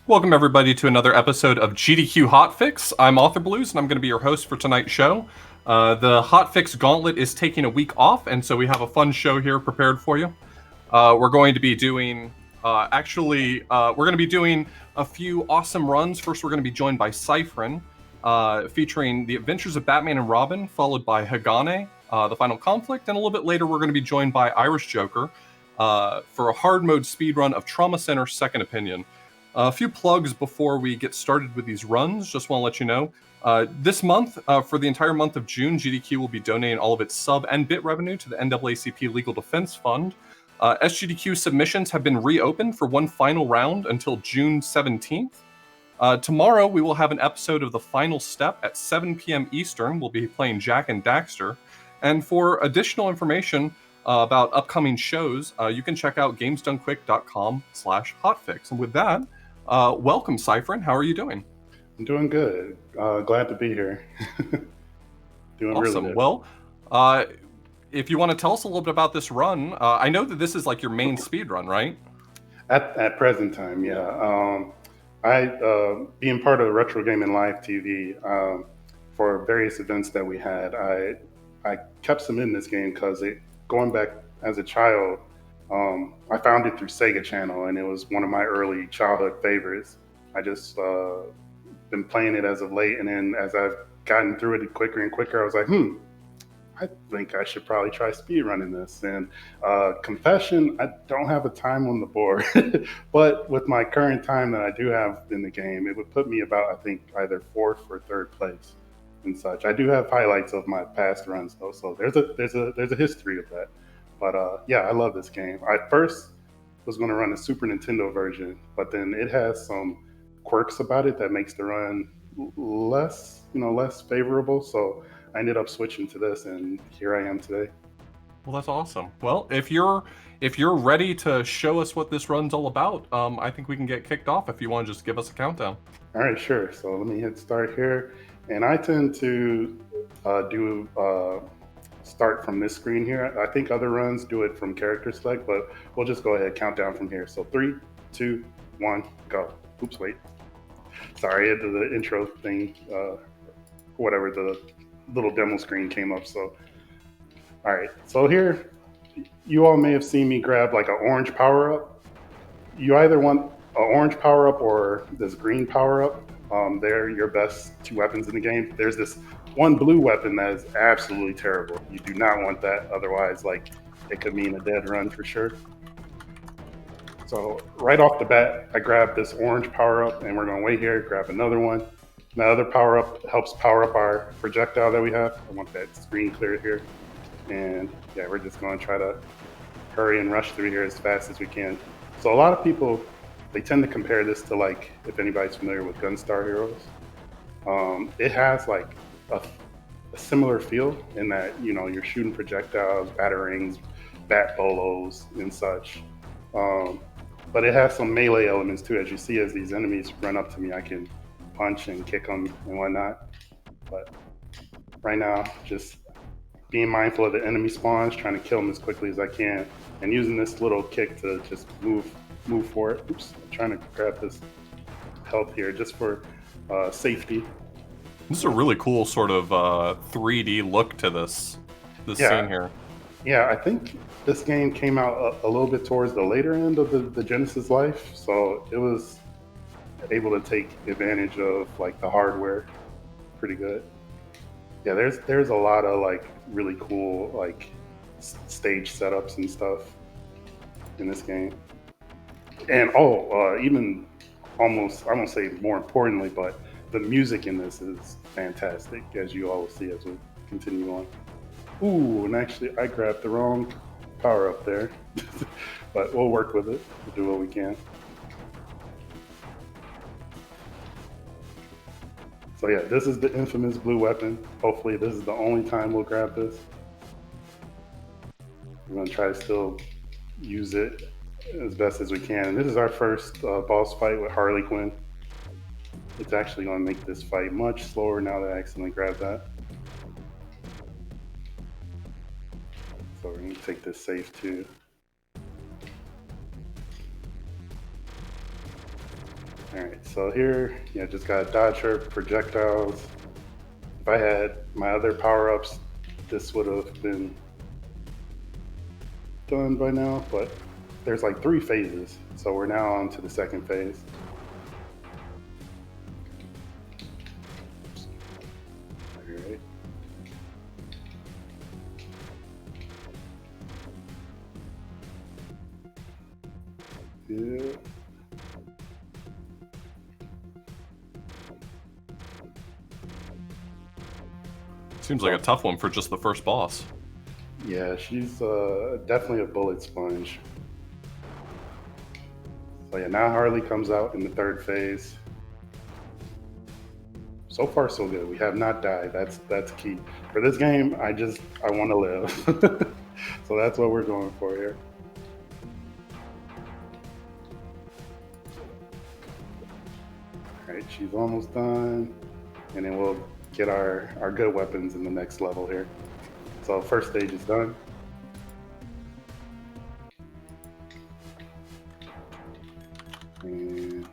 Welcome everybody to another episode of GDQ Hotfix. I'm Author Blues, and I'm going to be your host for tonight's show. The Hotfix Gauntlet is taking a week off, and so we have a fun show here prepared for you. We're going to be doing, we're going to be doing a few awesome runs. First, we're going to be joined by Cyphrin, featuring the Adventures of Batman and Robin, followed by Hagane, the Final Conflict, and a little bit later, we're going to be joined by Irish Joker for a hard mode speedrun of Trauma Center Second Opinion. A few plugs before we get started with these runs. Just want to let you know, this month, for the entire month of June, GDQ will be donating all of its sub and bit revenue to the NAACP Legal Defense Fund. SGDQ submissions have been reopened for one final round until June 17th. Tomorrow, we will have an episode of The Final Step at 7 p.m. Eastern. We'll be playing Jack and Daxter. And for additional information about upcoming shows, you can check out gamesdonequick.com/hotfix. And with that, welcome, Cyphrin. How are you doing? I'm doing good. Glad to be here. Doing awesome. Really good. Well, if you want to tell us a little bit about this run, I know that this is like your main speed run, right? At present time, yeah. Being part of Retro Gaming Live TV for various events that we had, I kept submitting this game because going back as a child, I found it through Sega Channel, and it was one of my early childhood favorites. I just been playing it as of late, and then as I've gotten through it quicker and quicker, I was like, I think I should probably try speedrunning this. And confession, I don't have a time on the board, but with my current time that I do have in the game, it would put me about, I think, either fourth or third place and such. I do have highlights of my past runs though, so there's a history of that. But yeah, I love this game. I first was going to run the Super Nintendo version, but then it has some quirks about it that makes the run less favorable. So I ended up switching to this, and here I am today. Well, that's awesome. Well, if you're ready to show us what this run's all about, I think we can get kicked off if you want to just give us a countdown. All right, sure. So let me hit start here. And I tend to do start from this screen here. I think other runs do it from character select, but we'll just go ahead count down from here. So 3, 2, 1, go. Oops, wait. Sorry, the intro thing, whatever, the little demo screen came up. So, all right. So here, you all may have seen me grab like an orange power up. You either want an orange power up or this green power up. They're your best two weapons in the game. There's this one blue weapon that is absolutely terrible. You do not want that. Otherwise, like, it could mean a dead run for sure. So right off the bat, I grabbed this orange power up, and we're going to wait here, grab another one. The other power up helps power up our projectile that we have. I want that screen cleared here. And yeah, we're just going to try to hurry and rush through here as fast as we can. So a lot of people, they tend to compare this to, like, if anybody's familiar with Gunstar Heroes. It has like a similar feel in that, you're shooting projectiles, batarangs, bat bolos, and such. But it has some melee elements too. As you see, as these enemies run up to me, I can punch and kick them and whatnot. But right now, just being mindful of the enemy spawns, trying to kill them as quickly as I can, and using this little kick to just move for it. Oops, I'm trying to grab this health here just for safety. This is a really cool sort of 3D look to this scene here. Yeah, I think this game came out a little bit towards the later end of the Genesis life, so it was able to take advantage of like the hardware pretty good. Yeah, there's a lot of like really cool like stage setups and stuff in this game. And even almost, I won't say more importantly, but the music in this is fantastic, as you all will see as we continue on. Ooh, and actually I grabbed the wrong power up there, but we'll work with it. We'll do what we can. So yeah, this is the infamous blue weapon. Hopefully this is the only time we'll grab this. We're gonna try to still use it as best as we can. And this is our first boss fight with Harley Quinn. It's actually gonna make this fight much slower now that I accidentally grabbed that. So we're gonna take this safe too. All right, so here, just got to dodge her projectiles. If I had my other power-ups, this would have been done by now, but there's like 3 phases, so we're now on to the second phase. All right. Yeah. Seems like a tough one for just the first boss. Yeah, she's definitely a bullet sponge. So yeah, now Harley comes out in the 3rd phase. So far, so good. We have not died. That's key. For this game, I want to live. So that's what we're going for here. All right, she's almost done. And then we'll get our good weapons in the next level here. So first stage is done. And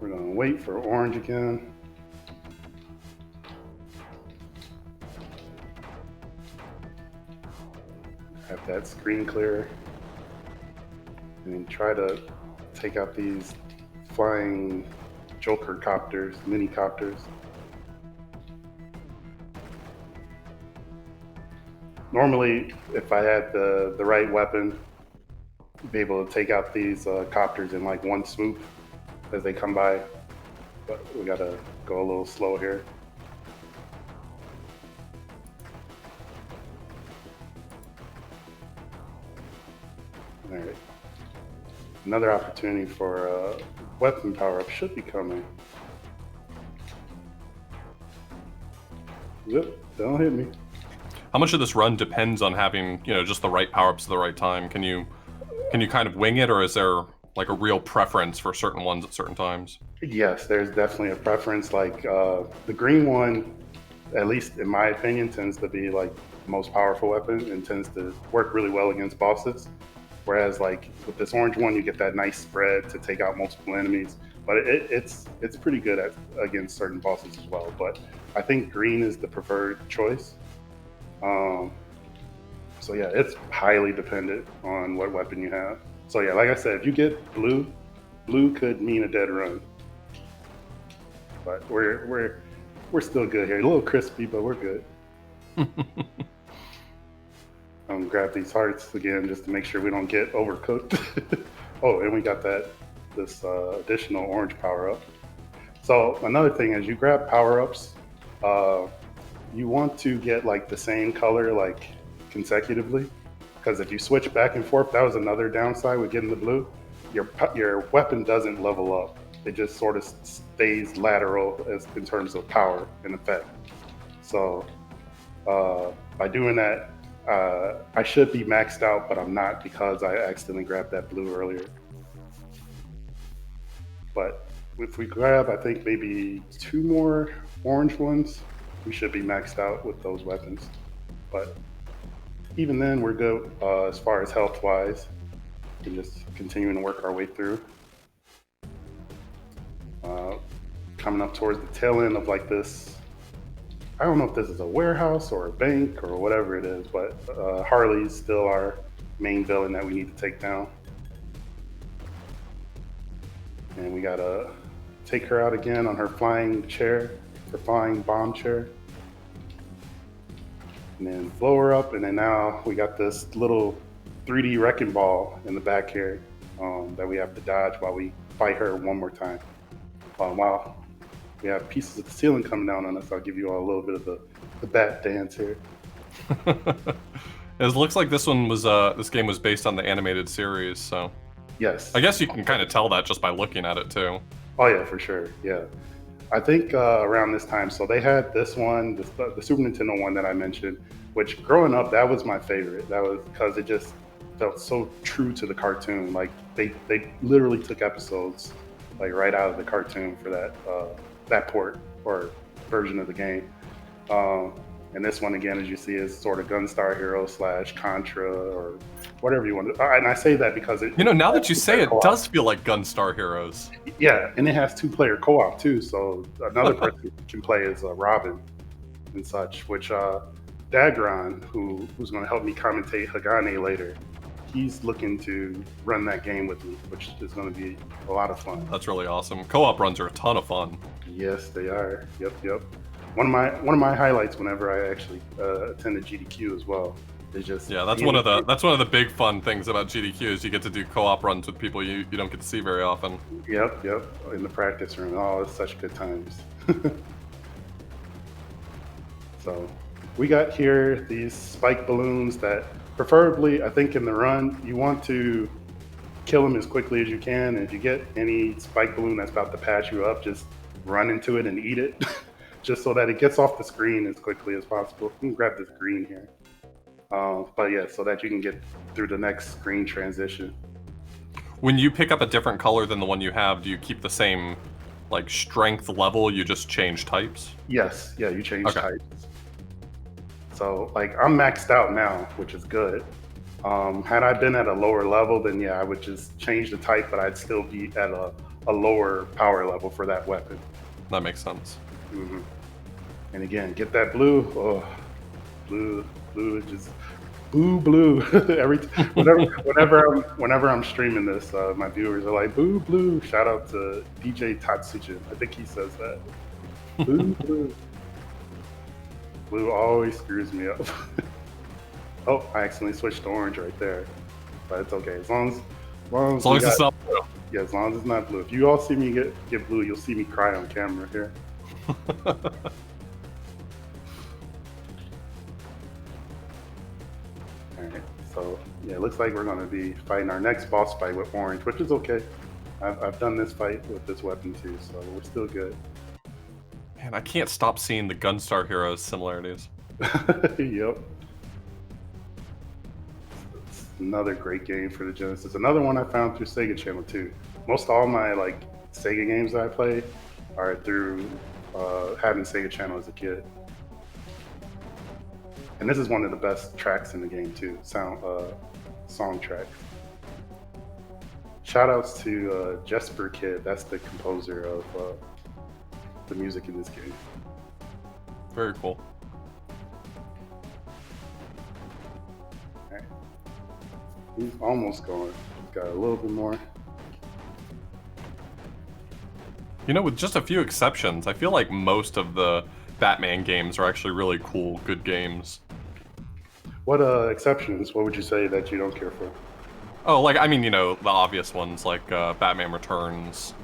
we're gonna wait for orange again. Have that screen clear. And then try to take out these flying Joker copters, mini copters. Normally, if I had the right weapon, I'd be able to take out these copters in like one swoop as they come by, but we gotta go a little slow here. All right. Another opportunity for weapon power-up should be coming. Yep, don't hit me. How much of this run depends on having, just the right power-ups at the right time? Can you kind of wing it, or is there like a real preference for certain ones at certain times? Yes, there's definitely a preference. Like the green one, at least in my opinion, tends to be like the most powerful weapon and tends to work really well against bosses. Whereas like with this orange one, you get that nice spread to take out multiple enemies. But it's pretty good against certain bosses as well. But I think green is the preferred choice. So yeah, it's highly dependent on what weapon you have. So yeah, like I said, if you get blue could mean a dead run. But we're still good here. A little crispy, but we're good. Grab these hearts again just to make sure we don't get overcooked. Oh, and we got this additional orange power up. So another thing is you grab power ups. You want to get like the same color like consecutively, because if you switch back and forth, that was another downside with getting the blue. Your weapon doesn't level up. It just sort of stays lateral in terms of power and effect. So by doing that, I should be maxed out, but I'm not because I accidentally grabbed that blue earlier. But if we grab, I think maybe 2 more orange ones, we should be maxed out with those weapons. But even then, we're good as far as health-wise. We're just continuing to work our way through. Coming up towards the tail end of like this, I don't know if this is a warehouse or a bank or whatever it is, but Harley's still our main villain that we need to take down. And we gotta take her out again on her flying chair, her flying bomb chair. And then blow her up, and then now we got this little 3D wrecking ball in the back here that we have to dodge while we fight her one more time. While we have pieces of the ceiling coming down on us, I'll give you all a little bit of the bat dance here. It looks like this one was this game was based on the animated series, so yes. I guess you can kind of tell that just by looking at it too. Oh yeah, for sure. Yeah, I think around this time, so they had this one, the Super Nintendo one that I mentioned, which growing up that was my favorite. That was because it just felt so true to the cartoon. Like they literally took episodes like right out of the cartoon for that port or version of the game. And this one, again, as you see, is sort of Gunstar Hero / Contra or whatever you want to. And I say that because it. You know, now that you say it, co-op. does feel like Gunstar Heroes. Yeah, and it has 2-player co-op too, so another person can play as Robin and such. Which Dagron, who's going to help me commentate Hagane later, he's looking to run that game with me, which is going to be a lot of fun. That's really awesome. Co-op runs are a ton of fun. Yes, they are. Yep. One of my highlights whenever I actually attended GDQ as well. Is just that's one of the big fun things about GDQ is you get to do co-op runs with people you don't get to see very often. Yep. In the practice room. Oh, it's such good times. So we got here these spike balloons that preferably, I think in the run, you want to kill them as quickly as you can. And if you get any spike balloon that's about to pass you up, just run into it and eat it. Just so that it gets off the screen as quickly as possible. You can grab this green here. But yeah, so that you can get through the next screen transition. When you pick up a different color than the one you have, do you keep the same like strength level? You just change types? Yes, yeah, you change types. So like I'm maxed out now, which is good. Had I been at a lower level, then yeah, I would just change the type, but I'd still be at a lower power level for that weapon. That makes sense. Mm-hmm. And again, get that blue. Oh, blue, just blue. Whenever I'm streaming this, my viewers are like blue. Shout out to DJ Tatsujin. I think he says that. Blue. Blue always screws me up. Oh, I accidentally switched to orange right there, but it's okay as long as it's not blue. Yeah, as long as it's not blue. If you all see me get blue, you'll see me cry on camera here. All right, so yeah, it looks like we're going to be fighting our next boss fight with orange, which is okay. I've done this fight with this weapon too, so we're still good. Man, I can't stop seeing the Gunstar Heroes similarities. Yep. It's another great game for the Genesis. Another one I found through Sega Channel too. Most all my like Sega games that I play are through having Sega Channel as a kid. And this is one of the best tracks in the game too, song tracks. Shout outs to Jesper Kid, that's the composer of the music in this game. Very cool. Alright. He's almost going. He's got a little bit more. You know, with just a few exceptions, I feel like most of the Batman games are actually really cool, good games. What exceptions? What would you say that you don't care for? Oh, like, I mean, you know, the obvious ones, like Batman Returns.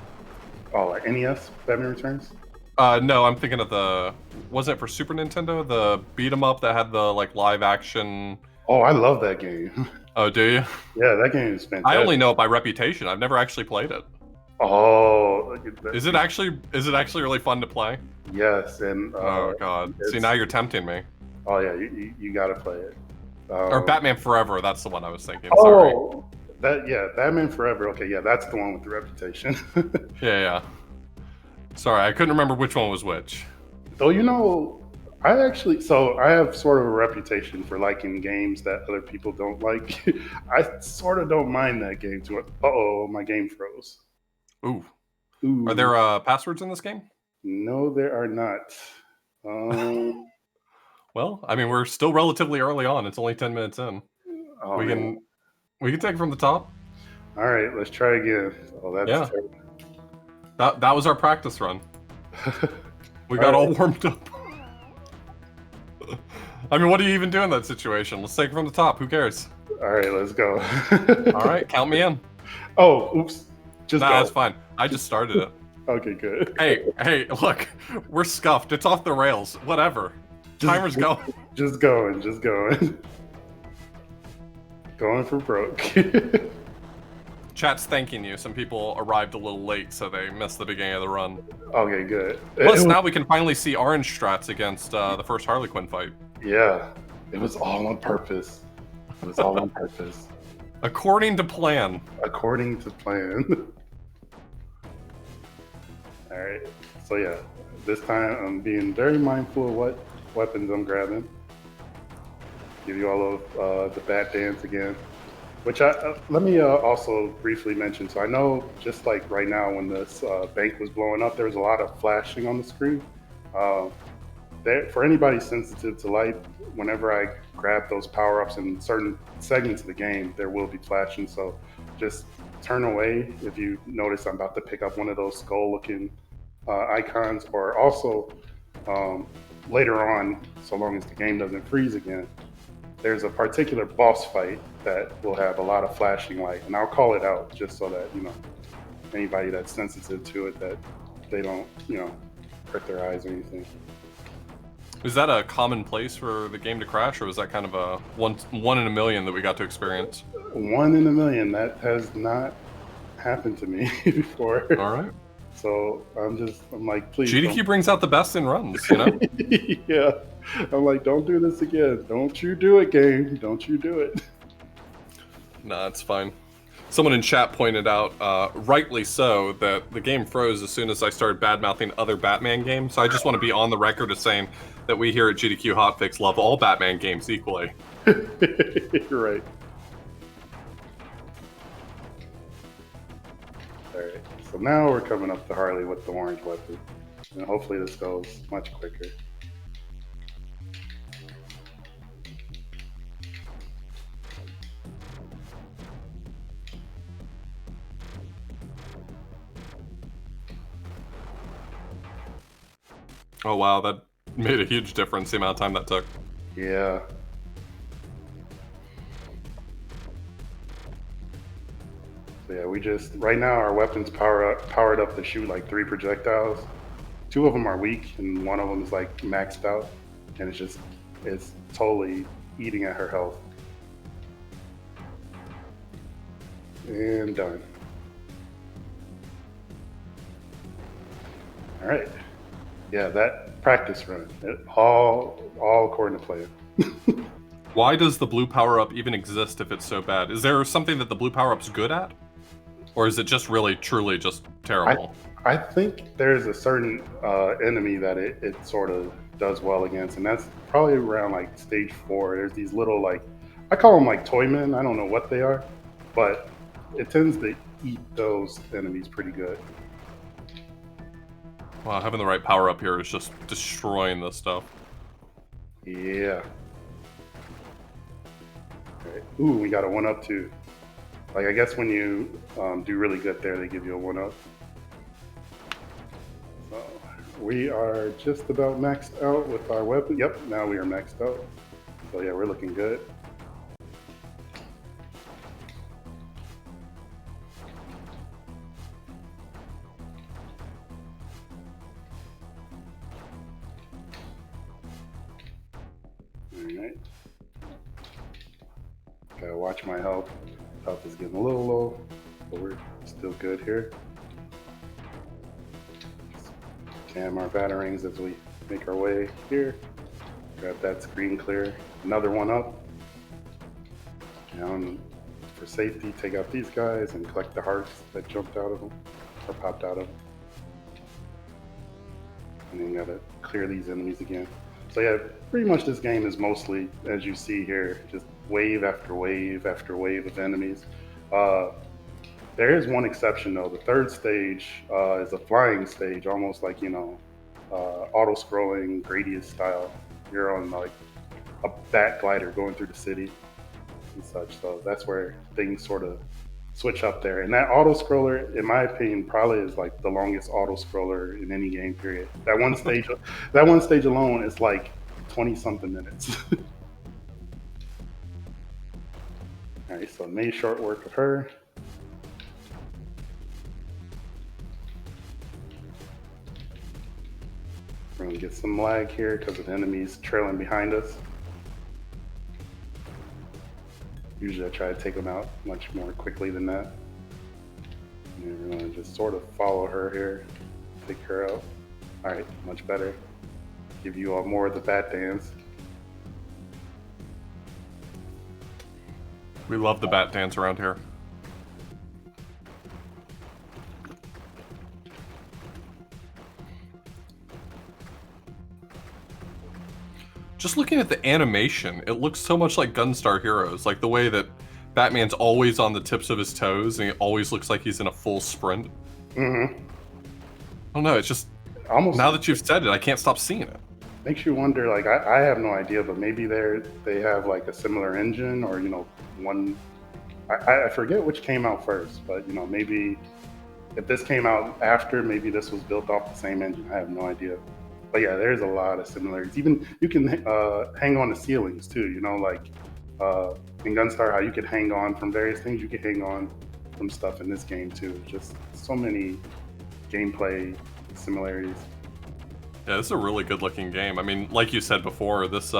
Oh, like NES Batman Returns? No, I'm thinking of wasn't it for Super Nintendo? The beat 'em up that had the, like, live action... Oh, I love that game. Oh, do you? Yeah, that game is fantastic. I only know it by reputation. I've never actually played it. Oh, is it actually really fun to play? Yes, and oh god, see, now you're tempting me. Oh yeah, you gotta play it. Or Batman Forever, that's the one I was thinking. Oh, sorry. Batman Forever. Okay, yeah, that's the one with the reputation. yeah. Sorry, I couldn't remember which one was which. Though, you know, I have sort of a reputation for liking games that other people don't like. I sort of don't mind that game too much. Uh-oh, my game froze. Ooh. Are there passwords in this game? No, there are not. Well, I mean, we're still relatively early on. It's only 10 minutes in. Oh, we can take it from the top. All right, let's try again. Oh, that's terrible. That was our practice run. We got all warmed up. I mean, what do you even do in that situation? Let's take it from the top. Who cares? All right, let's go. All right, count me in. Oh, oops. Go. That's fine. I just started it. Okay, good. Hey, look. We're scuffed. It's off the rails. Whatever. Timer's going. Just going. Going for broke. Chat's thanking you. Some people arrived a little late, so they missed the beginning of the run. Okay, good. Plus, now we can finally see orange strats against the first Harley Quinn fight. Yeah, it was all on purpose. According to plan. Alright, so yeah, this time I'm being very mindful of what weapons I'm grabbing. Give you all of the bat dance again. Which let me also briefly mention. So I know just like right now when this bank was blowing up, there was a lot of flashing on the screen. Uh, for anybody sensitive to light, whenever I grab those power ups in certain segments of the game, there will be flashing. So just turn away if you notice I'm about to pick up one of those skull looking icons, or also um, later on, so long as the game doesn't freeze again, there's a particular boss fight that will have a lot of flashing light, and I'll call it out just so that anybody that's sensitive to it, that they don't hurt their eyes or anything. Is that a common place for the game to crash, or was that kind of a one in a million that we got to experience? 1 in a million. That has not happened to me before. All right. So I'm like, please. GDQ brings out the best in runs, you know? Yeah. I'm like, don't do this again. Don't you do it, game. Don't you do it. Nah, it's fine. Someone in chat pointed out, rightly so, that the game froze as soon as I started bad-mouthing other Batman games. So I just want to be on the record as saying that we here at GDQ Hotfix love all Batman games equally. You're right. Alright, so now we're coming up to Harley with the orange weapon. And hopefully this goes much quicker. Oh wow, that made a huge difference, the amount of time that took. Yeah. So yeah, we just, right now our weapons powered up to shoot like 3 projectiles. 2 of them are weak and 1 of them is like maxed out. And it's totally eating at her health. And done. All right. Yeah, that practice run, all according to plan. Why does the blue power-up even exist if it's so bad? Is there something that the blue power-up's good at? Or is it just really, truly just terrible? I think there's a certain enemy that it sort of does well against, and that's probably around like stage 4. There's these little, like, I call them like toy men. I don't know what they are, but it tends to eat those enemies pretty good. Wow, having the right power-up here is just destroying this stuff. Yeah. Okay. Ooh, we got a 1-up too. Like, I guess when you do really good there, they give you a 1-up. So we are just about maxed out with our weapon. Yep, now we are maxed out. So yeah, we're looking good. Alright. Gotta watch my health. Health is getting a little low, but we're still good here. Just jam our batarangs as we make our way here. Grab that screen clear. Another 1-up. Down for safety, take out these guys and collect the hearts that jumped out of them, or popped out of them. And then you gotta clear these enemies again. So yeah, pretty much this game is mostly, as you see here, just wave after wave after wave of enemies. There is one exception though. The 3rd stage is a flying stage, almost like, auto-scrolling Gradius style. You're on like a bat glider going through the city and such. So that's where things sort of switch up there. And that auto-scroller, in my opinion, probably is like the longest auto-scroller in any game period. That one stage alone is like 20-something minutes. All right, so made short work of her. We're gonna get some lag here because of enemies trailing behind us. Usually I try to take them out much more quickly than that. And we're gonna just sort of follow her here, take her out. All right, much better. Give you all more of the bat dance. We love the bat dance around here. Just looking at the animation, it looks so much like Gunstar Heroes, like the way that Batman's always on the tips of his toes and he always looks like he's in a full sprint. Mm-hmm. I don't know, it's just, Almost now that you've said it, I can't stop seeing it. makes you wonder. Like I have no idea, but maybe they have like a similar engine, or one. I forget which came out first, but maybe if this came out after, maybe this was built off the same engine. I have no idea. But yeah, there's a lot of similarities. Even you can hang on to ceilings too. Like in Gunstar, how you could hang on from various things. You could hang on from stuff in this game too. Just so many gameplay similarities. Yeah, this is a really good-looking game. I mean, like you said before, this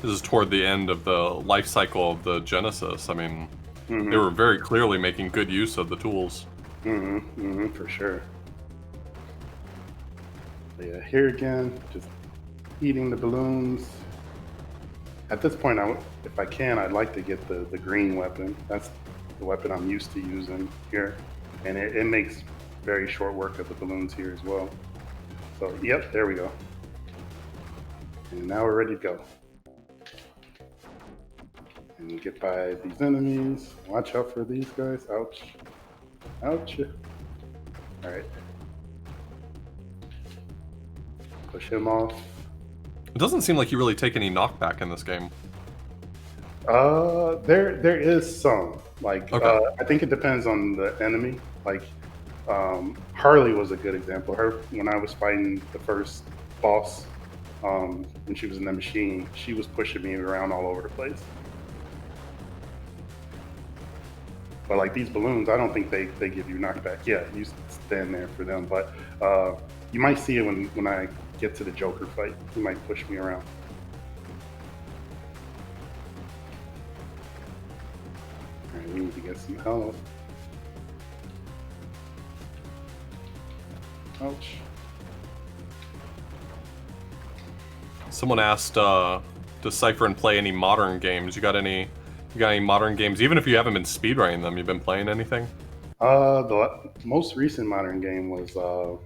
is toward the end of the life cycle of the Genesis. I mean, they were very clearly making good use of the tools. For sure. But yeah, here again, just eating the balloons. At this point, if I can, I'd like to get the green weapon. That's the weapon I'm used to using here, and it makes very short work of the balloons here as well. So, yep, there we go. And now we're ready to go. And get by these enemies. Watch out for these guys. Ouch. Ouch. Alright. Push him off. It doesn't seem like you really take any knockback in this game. There is some. Like, okay. I think it depends on the enemy. Like, Harley was a good example. Her, when I was fighting the first boss, when she was in the machine, she was pushing me around all over the place. But like these balloons, I don't think they give you knockback. Yeah, you stand there for them. But you might see it when I get to the Joker fight. He might push me around. All right, we need to get some health. Ouch. Someone asked, does Cypher and play any modern games? You got any modern games? Even if you haven't been speedrunning them, you've been playing anything? The most recent modern game was what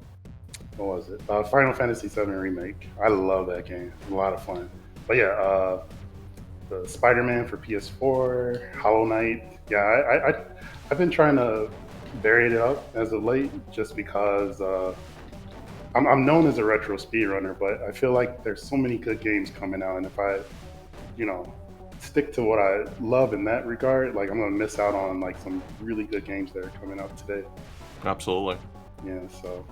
was it? Final Fantasy VII Remake. I love that game. It's a lot of fun. But yeah, the Spider-Man for PS4, Hollow Knight. Yeah, I've been trying to vary it up as of late, just because I'm known as a retro speedrunner, but I feel like there's so many good games coming out, and if I, stick to what I love in that regard, like I'm gonna miss out on like some really good games that are coming out today. Absolutely. Yeah, so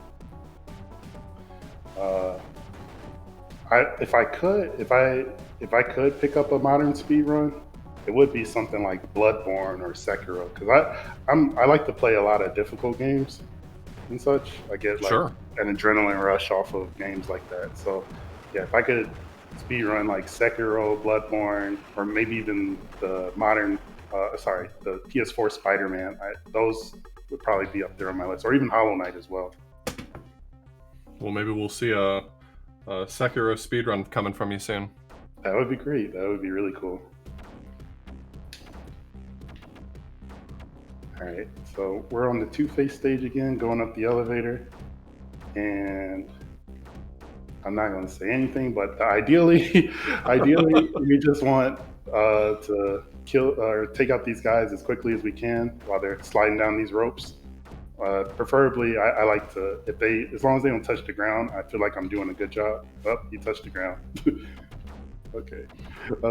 if I could pick up a modern speedrun, it would be something like Bloodborne or Sekiro, because I like to play a lot of difficult games and such. I get like an adrenaline rush off of games like that. So yeah, if I could speedrun like Sekiro, Bloodborne, or maybe even the modern, the PS4 Spider-Man, those would probably be up there on my list, or even Hollow Knight as well. Well, maybe we'll see a Sekiro speedrun coming from you soon. That would be great. That would be really cool. All right, so we're on the Two-Face stage again, going up the elevator, and I'm not going to say anything, but ideally, we just want to kill or take out these guys as quickly as we can while they're sliding down these ropes. Preferably, I like to, as long as they don't touch the ground, I feel like I'm doing a good job. Oh, he touched the ground. Okay.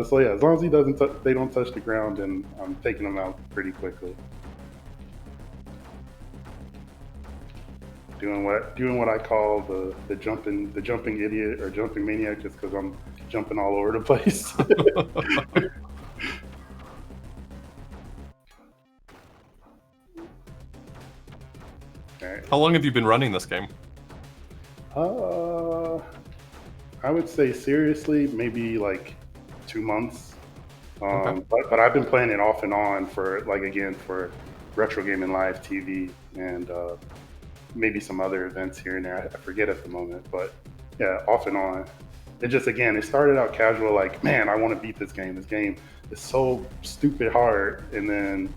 So yeah, as long as they don't touch the ground, then I'm taking them out pretty quickly. Doing what I call the jumping idiot or jumping maniac, just because I'm jumping all over the place. Right. How long have you been running this game? I would say seriously, maybe like 2 months. Okay. But I've been playing it off and on for Retro Gaming Live TV and maybe some other events here and there. I forget at the moment, but yeah, off and on. It just, again, it started out casual, like, man, I want to beat this game. This game is so stupid hard. And then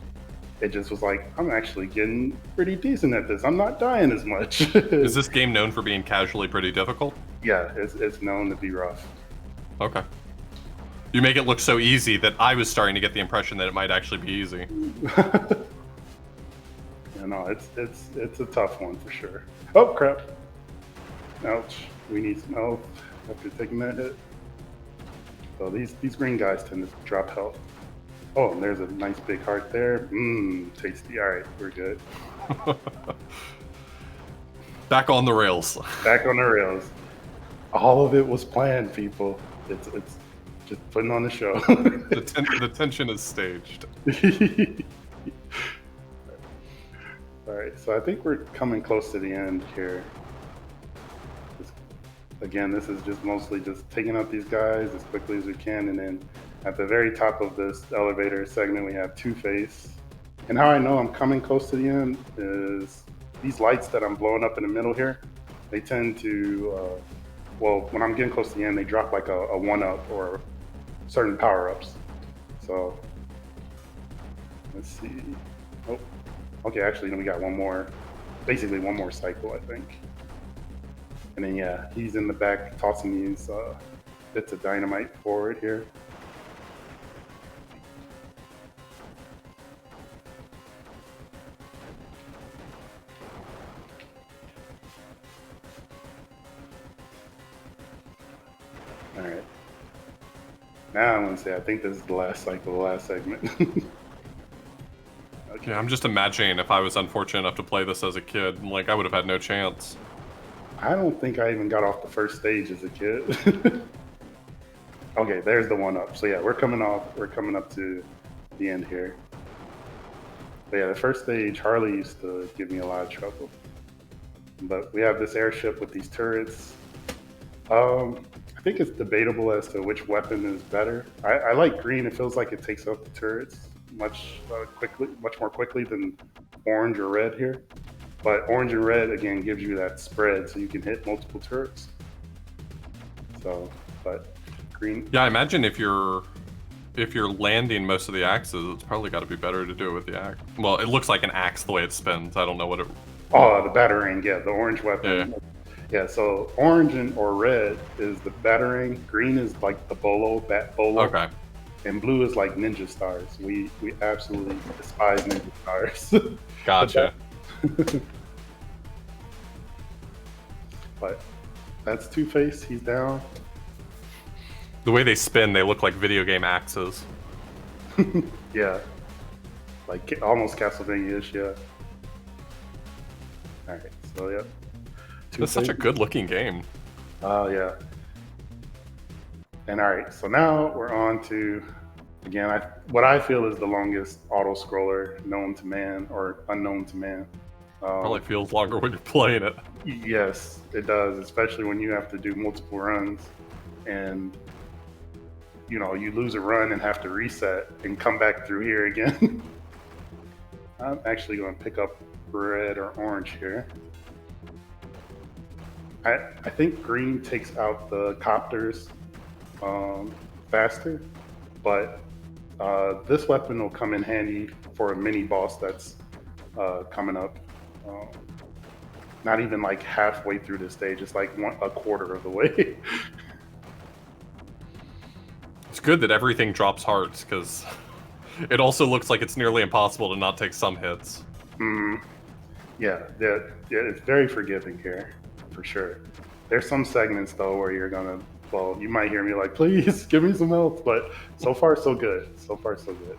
it just was like, I'm actually getting pretty decent at this. I'm not dying as much. Is this game known for being casually pretty difficult? Yeah, it's known to be rough. Okay. You make it look so easy that I was starting to get the impression that it might actually be easy. Yeah, no, it's a tough one for sure. Oh crap! Ouch! We need some health after taking that hit. So these green guys tend to drop health. Oh, and there's a nice big heart there. Mmm, tasty. All right, we're good. Back on the rails. Back on the rails. All of it was planned, people. It's just putting on the show. The tension is staged. All right, so I think we're coming close to the end here. Again, this is just mostly just taking out these guys as quickly as we can, and then at the very top of this elevator segment, we have Two-Face. And how I know I'm coming close to the end is these lights that I'm blowing up in the middle here, they tend to, well, when I'm getting close to the end, they drop like a 1-up or certain power-ups. So, let's see. Oh, okay, actually, we got one more, basically one more cycle, I think. And then, yeah, he's in the back tossing these bits of dynamite forward here. All right. Now I'm gonna say I think this is the last cycle, the last segment. Okay. Yeah, I'm just imagining if I was unfortunate enough to play this as a kid, like I would have had no chance. I don't think I even got off the first stage as a kid. Okay, there's the 1-up. So yeah, we're coming up to the end here. But yeah, the first stage, Harley used to give me a lot of trouble. But we have this airship with these turrets. I think it's debatable as to which weapon is better. I like green. It feels like it takes out the turrets much more quickly than orange or red here. But orange and red again gives you that spread, so you can hit multiple turrets. So, but green. Yeah, I imagine if you're landing most of the axes, it's probably got to be better to do it with the axe. Well, it looks like an axe the way it spins. I don't know what it. Oh, the batarang, yeah, the orange weapon. Yeah, so orange or red is the batarang. Green is like the bat bolo. Okay. And blue is like ninja stars. We absolutely despise ninja stars. Gotcha. But that's Two-Face. He's down. The way they spin, they look like video game axes. Yeah, like almost Castlevania-ish. Yeah. All right. So yeah. It's such a good-looking game. Oh yeah. And all right, so now we're on to, again, what I feel is the longest auto-scroller known to man or unknown to man. Probably feels longer when you're playing it. Yes, it does, especially when you have to do multiple runs and, you know, you lose a run and have to reset and come back through here again. I'm actually going to pick up red or orange here. I think green takes out the copters faster, but this weapon will come in handy for a mini boss that's coming up. Not even like halfway through the stage, it's like a quarter of the way. It's good that everything drops hearts, because it also looks like it's nearly impossible to not take some hits. Yeah, it's very forgiving here, for sure. There's some segments though where you're gonna, well, you might hear me like, please give me some health, but so far so good. So far so good.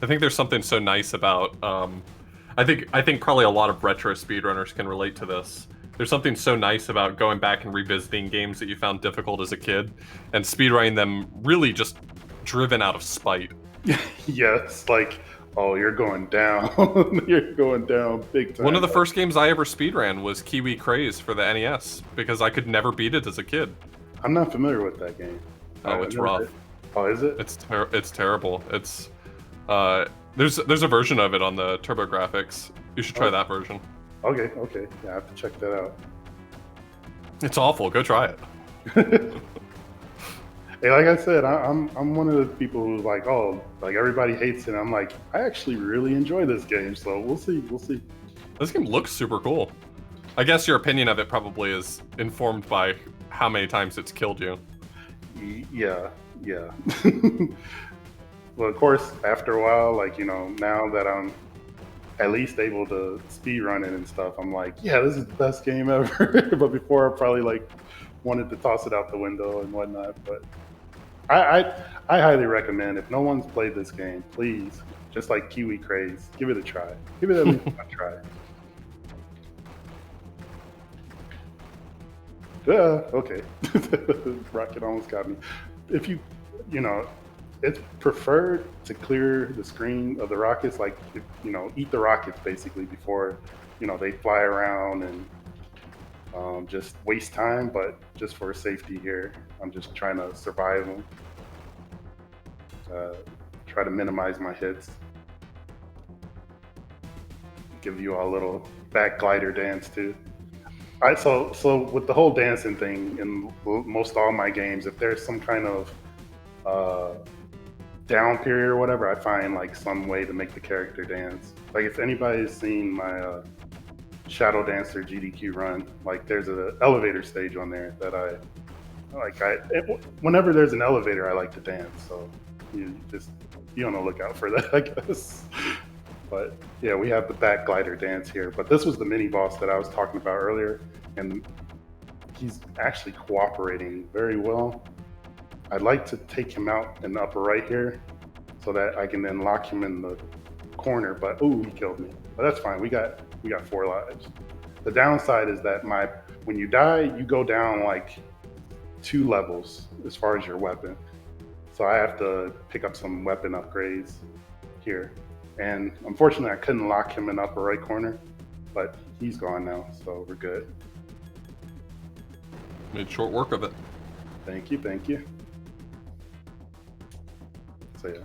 I think there's something so nice about, I think probably a lot of retro speedrunners can relate to this. There's something so nice about going back and revisiting games that you found difficult as a kid and speedrunning them really just driven out of spite. Yes, like, oh, you're going down. You're going down big time. One of the first games I ever speedran was Kiwi Craze for the NES because I could never beat it as a kid. I'm not familiar with that game. Oh, it's rough. Oh, is it? It's terrible. It's there's a version of it on the TurboGrafx. You should try that version. Okay. Yeah, I have to check that out. It's awful. Go try it. Hey, like I said, I'm one of the people who's like, oh, like everybody hates it. I'm like, I actually really enjoy this game, so we'll see. This game looks super cool. I guess your opinion of it probably is informed by how many times it's killed you. Yeah. Well, of course, after a while, like, now that I'm at least able to speed run it and stuff, I'm like, yeah, this is the best game ever. But before, I probably like wanted to toss it out the window and whatnot. But I highly recommend, if no one's played this game, please, just like Kiwi Craze, give it a try. Give it at least a try. Okay. Rocket almost got me. If you know, it's preferred to clear the screen of the rockets, like, eat the rockets basically before, they fly around and just waste time. But just for safety here, I'm just trying to survive them. Try to minimize my hits. Give you all a little back glider dance too. So with the whole dancing thing in most all my games, if there's some kind of down period or whatever, I find like some way to make the character dance. Like, if anybody's seen my Shadow Dancer GDQ run, like, there's an elevator stage on there that I like. Whenever there's an elevator, I like to dance. So you be on the lookout for that, I guess. But yeah, we have the back glider dance here. But this was the mini boss that I was talking about earlier, and he's actually cooperating very well. I'd like to take him out in the upper right here so that I can then lock him in the corner. But ooh, he killed me. But that's fine. We got 4 lives. The downside is that when you die, you go down like 2 levels as far as your weapon. So I have to pick up some weapon upgrades here. And unfortunately, I couldn't lock him in the upper right corner, but he's gone now, so we're good. Made short work of it. Thank you. So yeah.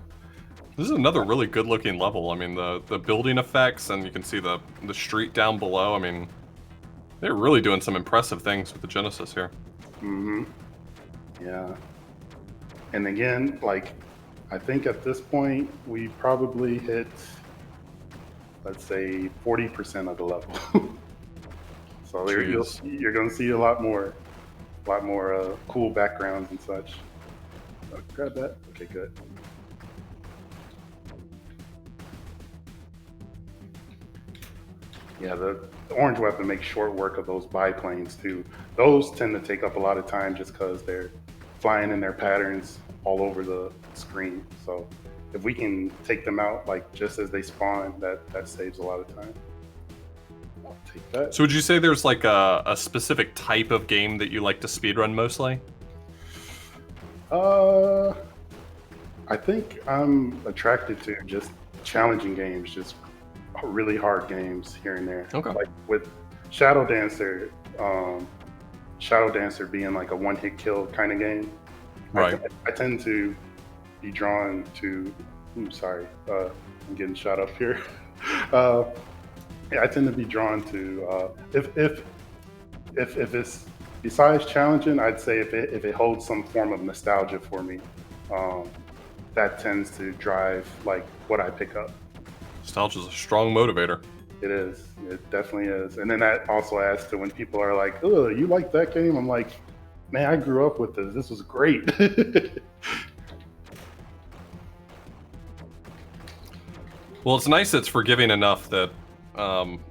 This is another really good looking level. I mean, the building effects, and you can see the street down below. I mean, they're really doing some impressive things with the Genesis here. Yeah. And again, like, I think at this point we probably hit, let's say, 40% of the level. So you're going to see a lot more cool backgrounds and such. Grab that. Okay, good. Yeah, the orange weapon makes short work of those biplanes too. Those tend to take up a lot of time just because they're flying in their patterns all over the screen. So if we can take them out like just as they spawn, that saves a lot of time. I'll take that. So would you say there's like a specific type of game that you like to speedrun mostly? I think I'm attracted to just challenging games, just really hard games here and there. Okay. Like with Shadow Dancer being like a one-hit kill kind of game. Right. I tend to be drawn to. Ooh, sorry, I'm getting shot up here. Yeah, I tend to be drawn to if it's besides challenging, I'd say if it holds some form of nostalgia for me, that tends to drive like what I pick up. Nostalgia is a strong motivator. It is. It definitely is. And then that also adds to when people are like, "Oh, you like that game?" I'm like, "Man, I grew up with this. This was great." Well, it's nice it's forgiving enough that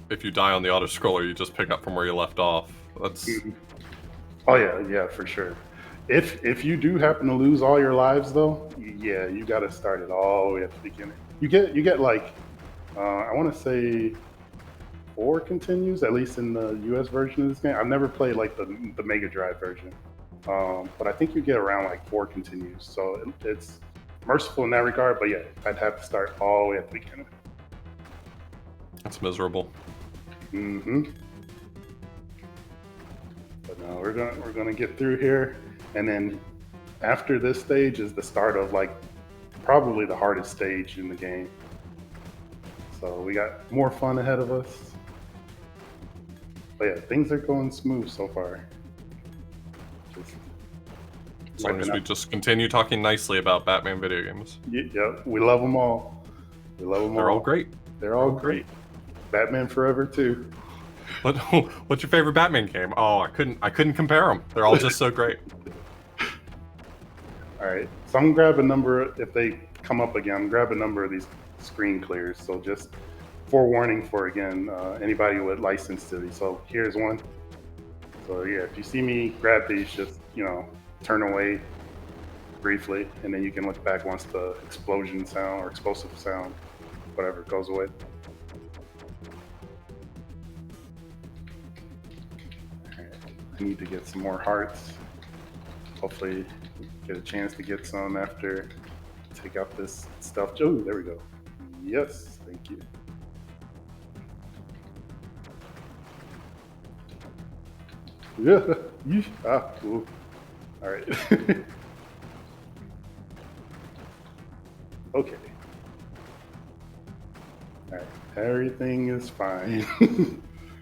if you die on the auto-scroller, you just pick up from where you left off. That's... Oh, yeah, for sure. If you do happen to lose all your lives, though, yeah, you got to start it all the way at the beginning. You get like, I want to say 4 continues, at least in the US version of this game. I've never played like the Mega Drive version, but I think you get around like 4 continues. So it's merciful in that regard, but yeah, I'd have to start all the way at the beginning. That's miserable. But no, we're gonna get through here, and then after this stage is the start of like probably the hardest stage in the game. So we got more fun ahead of us. But yeah, things are going smooth so far. As long as we just continue talking nicely about Batman video games. Yeah, we love them all. They're all great. They're all great. Batman Forever too. What's your favorite Batman game? Oh, I couldn't compare them. They're all just so great. All right, so I'm gonna grab a number. If they come up again, grab a number of these screen clears. So just forewarning for again anybody with license to these. So here's one. So yeah, if you see me grab these, just turn away briefly, and then you can look back once the explosion sound or explosive sound, whatever, goes away. All right. I need to get some more hearts. Hopefully get a chance to get some after take out this stuff. Oh, there we go. Yes, thank you. Yeah. Cool. All right. Okay. All right. Everything is fine.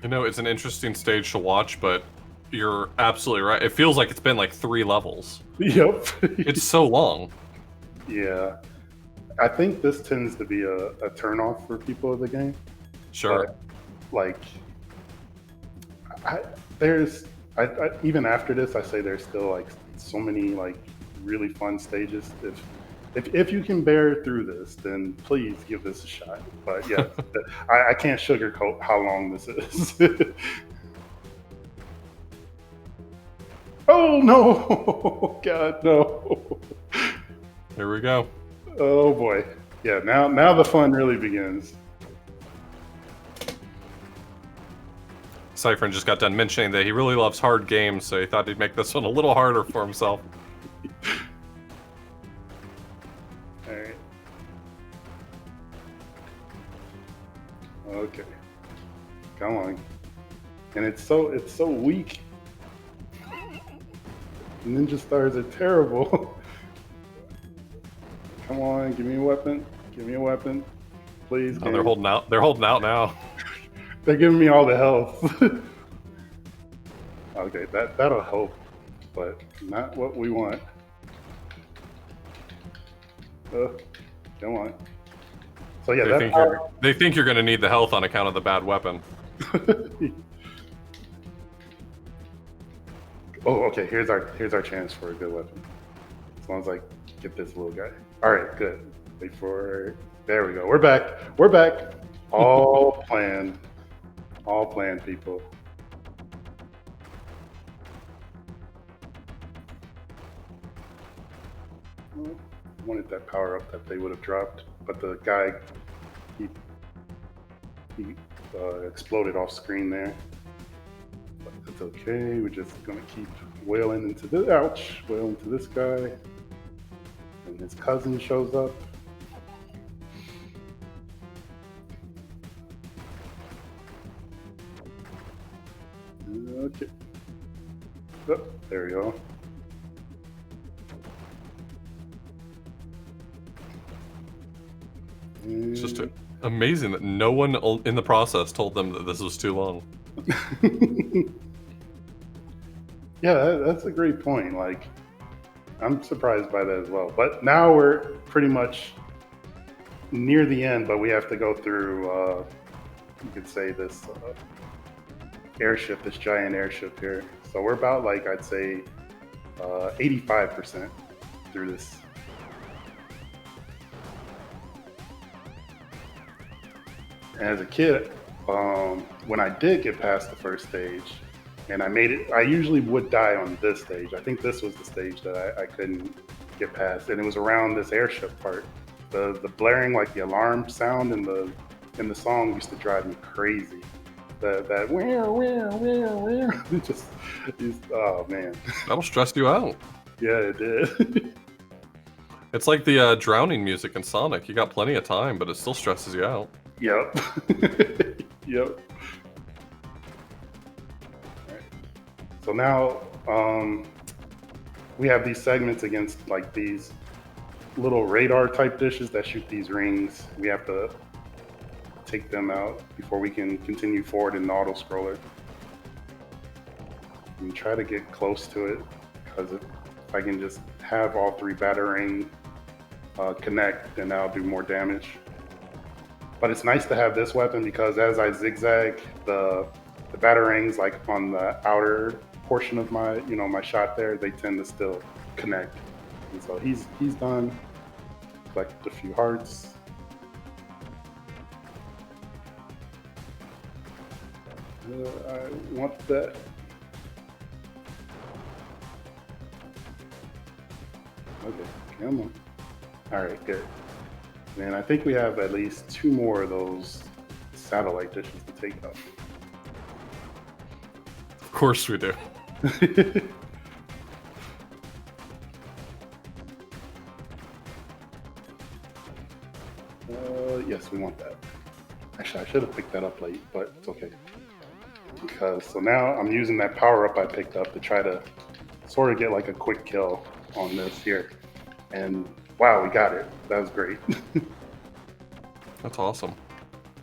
It's an interesting stage to watch, but you're absolutely right. It feels like it's been like 3 levels. Yep. It's so long. Yeah. I think this tends to be a turnoff for people of the game. Sure. But, like, even after this, I say there's still like so many like really fun stages. If you can bear through this, then please give this a shot. But yeah, I can't sugarcoat how long this is. Oh no! God no! Here we go. Oh boy. Yeah, now the fun really begins. Cyphern just got done mentioning that he really loves hard games, so he thought he'd make this one a little harder for himself. All right. Okay. Come on. And it's so weak. Ninja stars are terrible. Come on, give me a weapon. Give me a weapon. Please. Oh, they're holding out. They're holding out now. They're giving me all the health. Okay, that'll help, but not what we want. Come on. So yeah, they think you're going to need the health on account of the bad weapon. Oh, okay. Here's our chance for a good weapon. As long as I get this little guy. All right, good. Wait for. There we go. We're back. We're back. All planned. All planned, people. Wanted that power up that they would have dropped, but the guy he exploded off screen there. But it's okay. We're just gonna keep wailing into this. Ouch! Wail into this guy, and his cousin shows up. Okay. Oh, there we go. It's just amazing that no one in the process told them that this was too long. Yeah, that's a great point. Like, I'm surprised by that as well. But now we're pretty much near the end, but we have to go through, you could say, this airship, this giant airship here. So we're about, like, I'd say 85% through this. And as a kid, when I did get past the first stage, and I made it, I usually would die on this stage. I think this was the stage that I couldn't get past, and it was around this airship part. The blaring, like the alarm sound in the song used to drive me crazy. That where it just oh man. That'll stress you out. Yeah, it did. It's like the drowning music in Sonic. You got plenty of time, but it still stresses you out. Yep. Yep. Right. So now we have these segments against like these little radar type dishes that shoot these rings. We have to take them out before we can continue forward in the auto scroller. And try to get close to it, because if I can just have all 3 battering connect, then that'll do more damage. But it's nice to have this weapon because as I zigzag, the batarangs like on the outer portion of my, my shot there, they tend to still connect. And so he's done. Collected a few hearts. I want that. Okay, come on. All right, good. Man, I think we have at least 2 more of those satellite dishes to take out. Of course we do. Yes, we want that. Actually, I should have picked that up late, but it's okay. Because, so now I'm using that power up I picked up to try to sort of get like a quick kill on this here. And wow, we got it. That was great. That's awesome.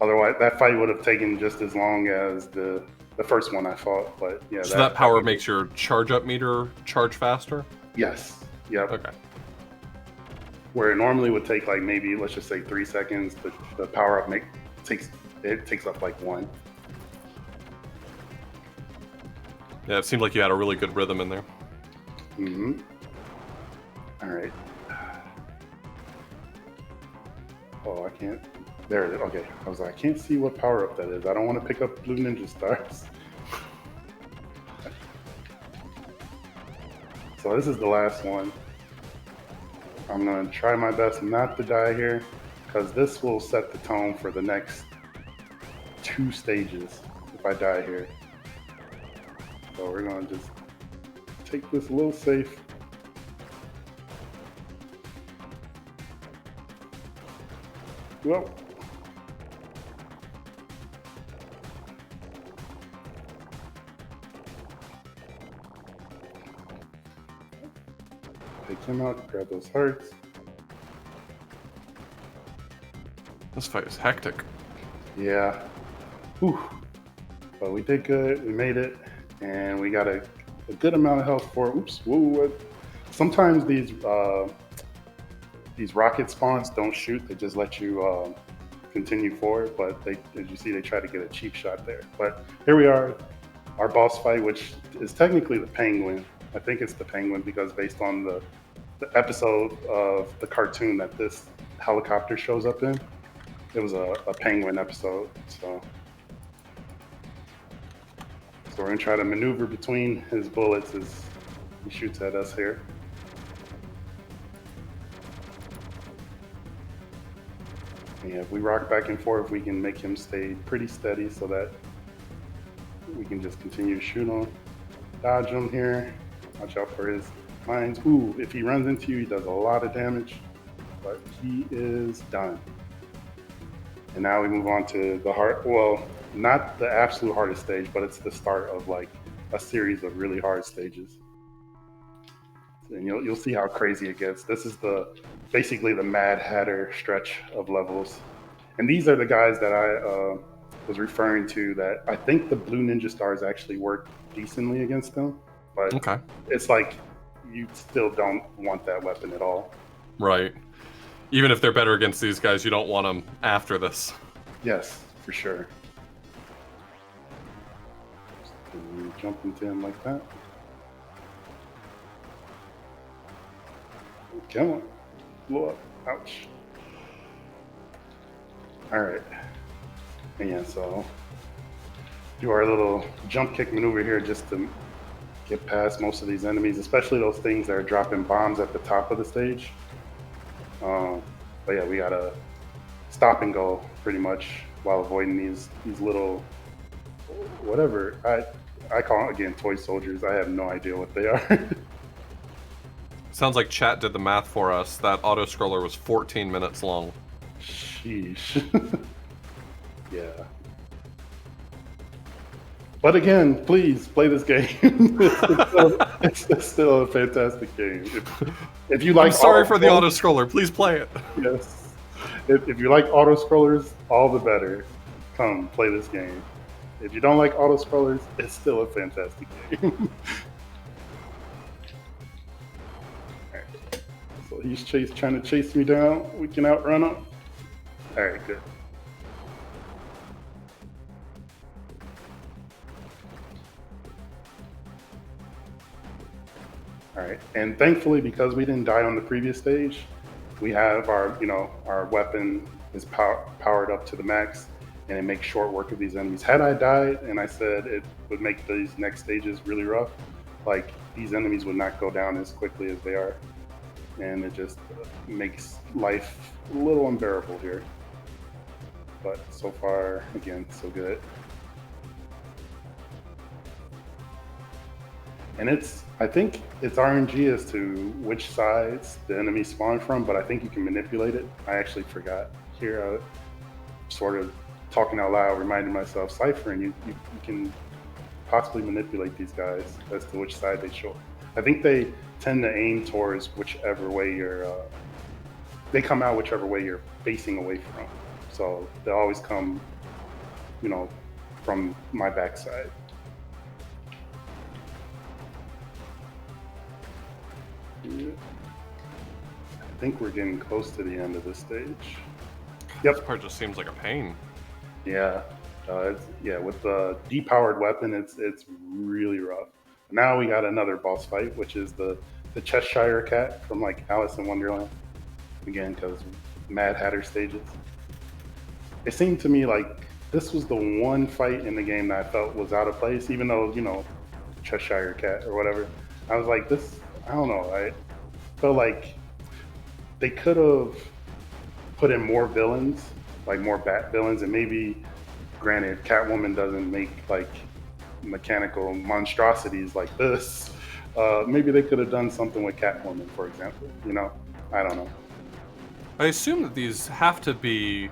Otherwise, that fight would have taken just as long as the first one I fought. But yeah. So that power makes your charge up meter charge faster? Yes. Yep. Okay. Where it normally would take like maybe, let's just say 3 seconds, the power up takes up like 1. Yeah, it seemed like you had a really good rhythm in there. Mm-hmm. All right. Oh, I can't. There it is. Okay. I was like, I can't see what power up that is. I don't want to pick up blue ninja stars. So this is the last one. I'm going to try my best not to die here, because this will set the tone for the next 2 stages if I die here. So we're going to just take this a little safe. Well. Take him out, grab those hearts. This fight is hectic. Yeah. Whew. But we did good. We made it. And we got a good amount of health for it. Oops. Whoa. Sometimes these rocket spawns don't shoot. They just let you continue forward. But as you see, they try to get a cheap shot there. But here we are. Our boss fight, which is technically the penguin. I think it's the penguin because based on the episode of the cartoon that this helicopter shows up in, it was a penguin episode. So we're gonna try to maneuver between his bullets as he shoots at us here. And if we rock back and forth, we can make him stay pretty steady so that we can just continue to shoot on. Dodge him here. Watch out for his mines. Ooh, if he runs into you, he does a lot of damage, but he is done. And now we move on to the hard, well, not the absolute hardest stage, but it's the start of like a series of really hard stages. And you'll see how crazy it gets. This is basically the Mad Hatter stretch of levels. And these are the guys that I was referring to that I think the blue ninja stars actually work decently against them. But okay. It's like you still don't want that weapon at all. Right. Even if they're better against these guys, you don't want them after this. Yes, for sure. Can you jump into him like that? Come on. Blow up. Ouch. Alright. And yeah, so do our little jump kick maneuver here just to get past most of these enemies, especially those things that are dropping bombs at the top of the stage. But yeah, we gotta stop and go pretty much while avoiding these little, whatever, I call them, again, toy soldiers. I have no idea what they are. Sounds like chat did the math for us. That auto-scroller was 14 minutes long. Sheesh. Yeah. But again, please play this game. It's still a fantastic game. If you like, I'm sorry for the auto-scroller. Please play it. Yes. If you like auto-scrollers, all the better. Come play this game. If you don't like auto-scrollers, it's still a fantastic game. Right. So he's trying to chase me down. We can outrun him. All right, good. All right, and thankfully, because we didn't die on the previous stage, we have our, our weapon is powered up to the max, and it makes short work of these enemies. Had I died and I said it would make these next stages really rough, like these enemies would not go down as quickly as they are, and it just makes life a little unbearable here. But so far, again, so good. And I think it's RNG as to which sides the enemy spawn from, but I think you can manipulate it. I actually forgot here, sort of talking out loud, reminding myself, Cypher, and you can possibly manipulate these guys as to which side they show. I think they tend to aim towards whichever way they come out whichever way you're facing away from. So they always come, from my backside. I think we're getting close to the end of this stage. Yep. This part just seems like a pain. Yeah, with the depowered weapon, it's really rough. Now we got another boss fight, which is the Cheshire Cat from like Alice in Wonderland. Again, because Mad Hatter stages. It seemed to me like this was the one fight in the game that I felt was out of place, even though, Cheshire Cat or whatever. I was like, I don't know. I felt like they could have put in more villains, like more bat villains, and maybe, granted, Catwoman doesn't make like mechanical monstrosities like this. Maybe they could have done something with Catwoman, for example. I don't know. I assume that these have to be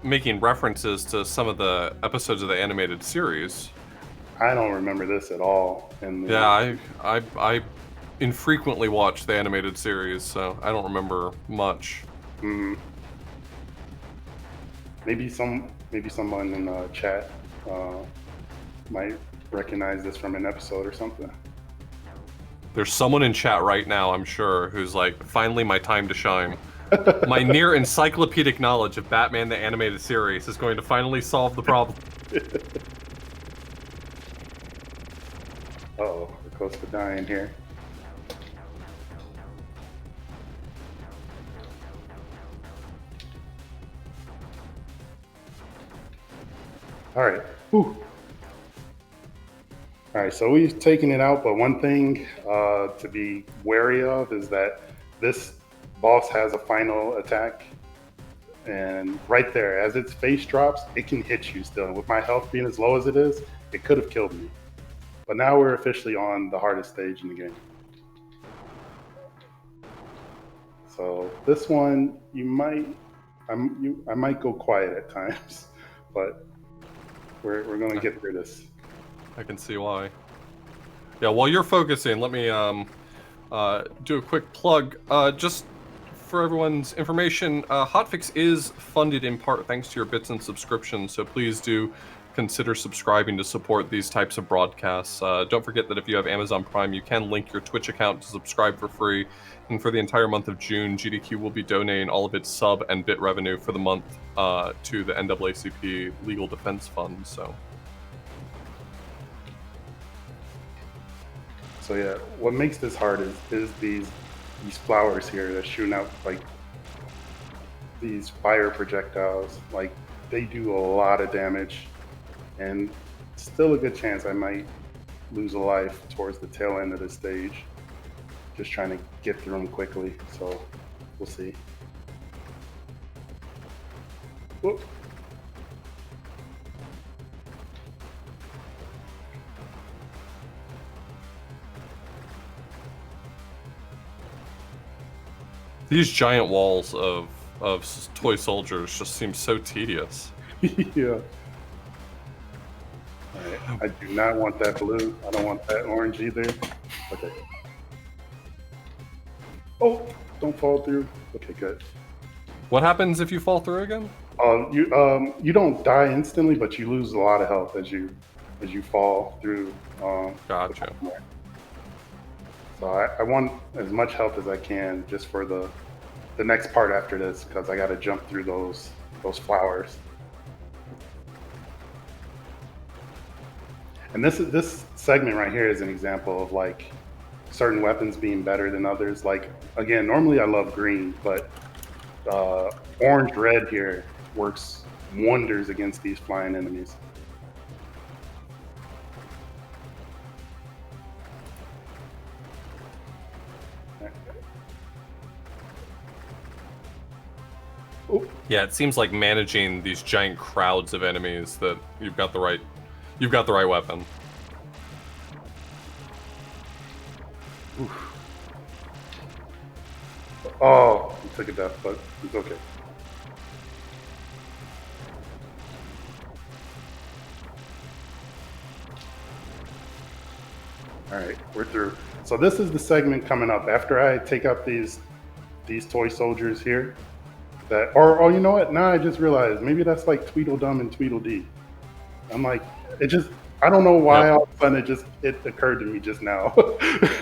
making references to some of the episodes of the animated series. I don't remember this at all. Yeah, I infrequently watch the animated series, so I don't remember much. Maybe someone in the chat might recognize this from an episode or something. There's someone in chat right now, I'm sure, who's like, finally my time to shine. My near encyclopedic knowledge of Batman the Animated Series is going to finally solve the problem. Uh-oh, we're close to dying here. All right. Whew. All right, so we've taken it out, but one thing to be wary of is that this boss has a final attack, and right there, as its face drops, it can hit you still. With my health being as low as it is, it could have killed me. But now we're officially on the hardest stage in the game. So this one, I might go quiet at times, but we're gonna get through this. I can see why. Yeah, while you're focusing, let me do a quick plug. Just for everyone's information, Hotfix is funded in part thanks to your bits and subscriptions, so please do consider subscribing to support these types of broadcasts. Don't forget that if you have Amazon Prime, you can link your Twitch account to subscribe for free. And for the entire month of June, GDQ will be donating all of its sub and bit revenue for the month to the NAACP Legal Defense Fund. So yeah, what makes this hard is these flowers here that shooting out like these fire projectiles. Like they do a lot of damage, and still a good chance I might lose a life towards the tail end of the stage. Just trying to get through them quickly, so we'll see. Whoop. these giant walls of toy soldiers just seem so tedious. Yeah. All right. I do not want that blue. I don't want that orange either. Okay. Oh, don't fall through. Okay, good. What happens if you fall through again? You don't die instantly, but you lose a lot of health as you fall through. Gotcha. So I want as much health as I can just for the next part after this, because I got to jump through those flowers. And this segment right here is an example of like certain weapons being better than others. Like, again, normally I love green, but orange red here works wonders against these flying enemies. Yeah, it seems like managing these giant crowds of enemies that you've got the right weapon. Oof. Oh, he took a death, but it's okay. All right, we're through. So this is the segment coming up after I take out these toy soldiers here. That, or oh, you know what? Now I just realized maybe that's like Tweedledum and Tweedledee. I'm like, it just, I don't know why all of a sudden it occurred to me just now.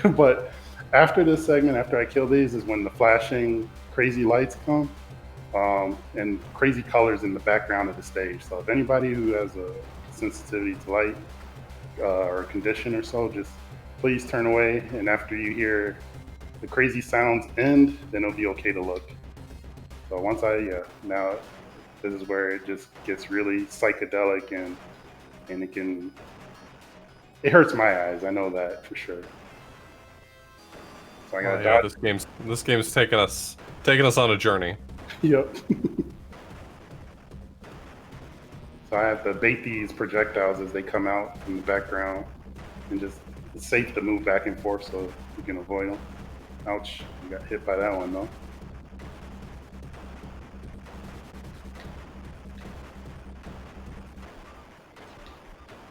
But after this segment, after I kill these, is when the flashing crazy lights come and crazy colors in the background of the stage. So if anybody who has a sensitivity to light or a condition or so, just please turn away. And after you hear the crazy sounds end, then it'll be okay to look. So once now this is where it just gets really psychedelic and it hurts my eyes. I know that for sure. So I gotta dodge. This game's taking us on a journey. Yep. So I have to bait these projectiles as they come out from the background, and just it's safe to move back and forth so you can avoid them. Ouch! You got hit by that one though.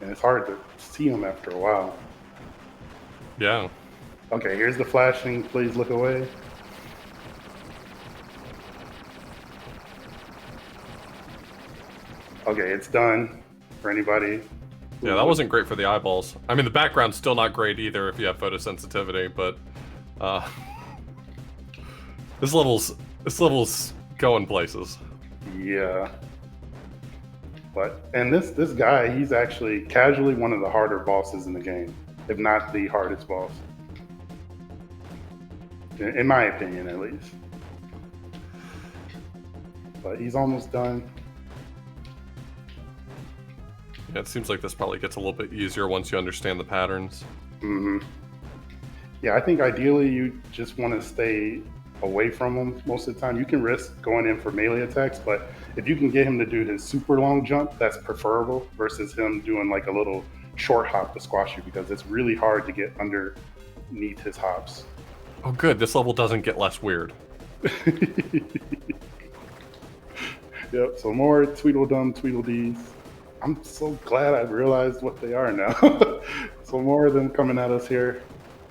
And it's hard to see them after a while. Yeah. Okay, here's the flashing. Please look away. Okay, it's done for anybody. Yeah, that wasn't great for the eyeballs. I mean, the background's still not great either if you have photosensitivity, but this level's going places. Yeah. And this guy, he's actually casually one of the harder bosses in the game, if not the hardest boss. In my opinion, at least. But he's almost done. Yeah, it seems like this probably gets a little bit easier once you understand the patterns. Mm-hmm. Yeah, I think ideally you just want to stay away from him most of the time. You can risk going in for melee attacks, but if you can get him to do his super long jump, that's preferable versus him doing like a little short hop to squash you, because it's really hard to get underneath his hops. Oh good, this level doesn't get less weird. Yep, so more Tweedledum, Tweedledees. I'm so glad I realized what they are now. So more of them coming at us here.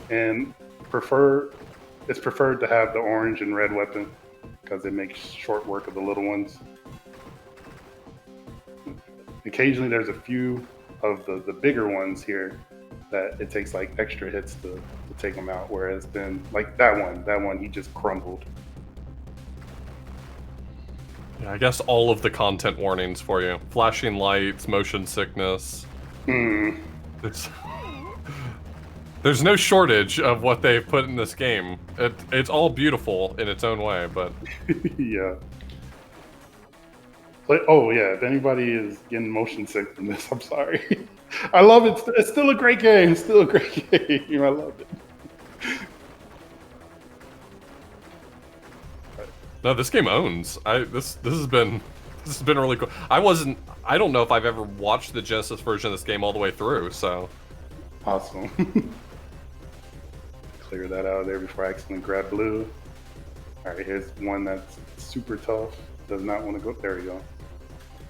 And it's preferred to have the orange and red weapon because it makes short work of the little ones. Occasionally there's a few of the bigger ones here that it takes like extra hits to take them out, whereas then like that one he just crumbled. Yeah, I guess all of the content warnings for you. Flashing lights, motion sickness. There's no shortage of what they've put in this game. It's all beautiful in its own way, but... Yeah. Oh yeah, if anybody is getting motion sick from this, I'm sorry. I love it. It's still a great game. It's still a great game. I love it. No, this game owns. This has been really cool. I don't know if I've ever watched the Genesis version of this game all the way through, so. Awesome. Clear that out of there before I accidentally grab blue. Alright, here's one that's super tough. Does not want to go. There we go.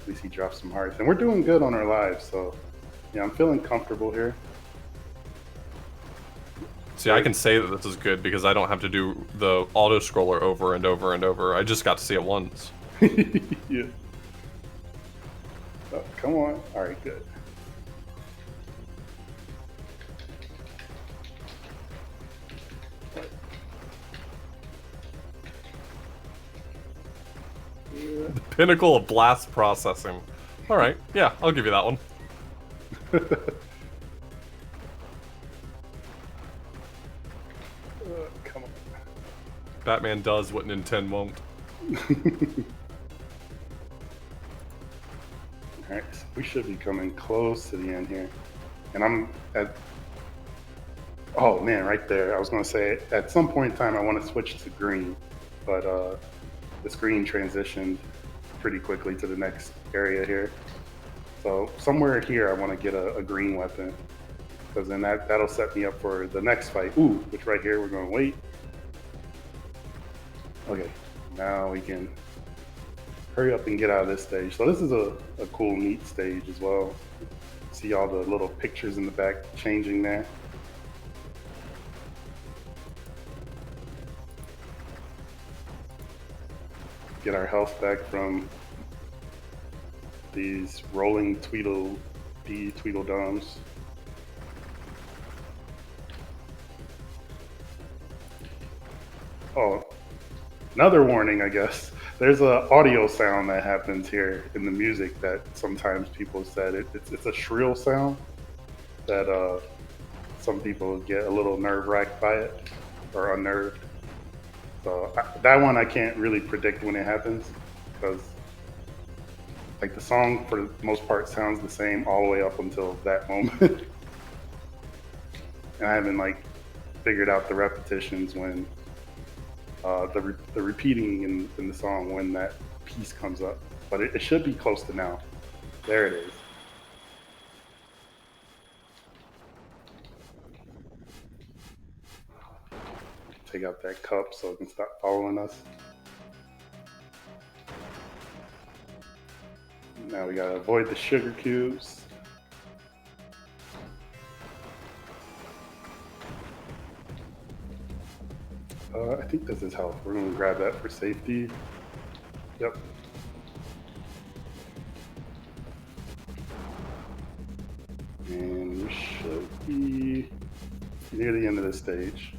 At least he dropped some hearts. And we're doing good on our lives, so yeah, I'm feeling comfortable here. See, I can say that this is good because I don't have to do the auto-scroller over and over and over. I just got to see it once. Yeah. Oh, come on. Alright, good. The pinnacle of blast processing. Alright, yeah, I'll give you that one. Batman does what Nintendo won't. Alright, so we should be coming close to the end here. And I'm at... Oh man, right there. I was going to say, at some point in time, I want to switch to green. But this green transitioned pretty quickly to the next area here. So somewhere here, I want to get a green weapon. Because then that'll set me up for the next fight. Ooh, which right here, we're going to wait. Okay, now we can hurry up and get out of this stage. So this is a cool, neat stage as well. See all the little pictures in the back changing there. Get our health back from these rolling Tweedledums. Oh, another warning, I guess. There's an audio sound that happens here in the music that sometimes people said it's a shrill sound that some people get a little nerve-wracked by it or unnerved. So that one I can't really predict when it happens because like the song for the most part sounds the same all the way up until that moment. And I haven't like figured out the repetitions when the repeating in the song when that piece comes up, but it should be close to now. There it is. Take out that cup so it can stop following us. Now we gotta avoid the sugar cubes. I think this is health. We're gonna grab that for safety. Yep. And we should be near the end of this stage.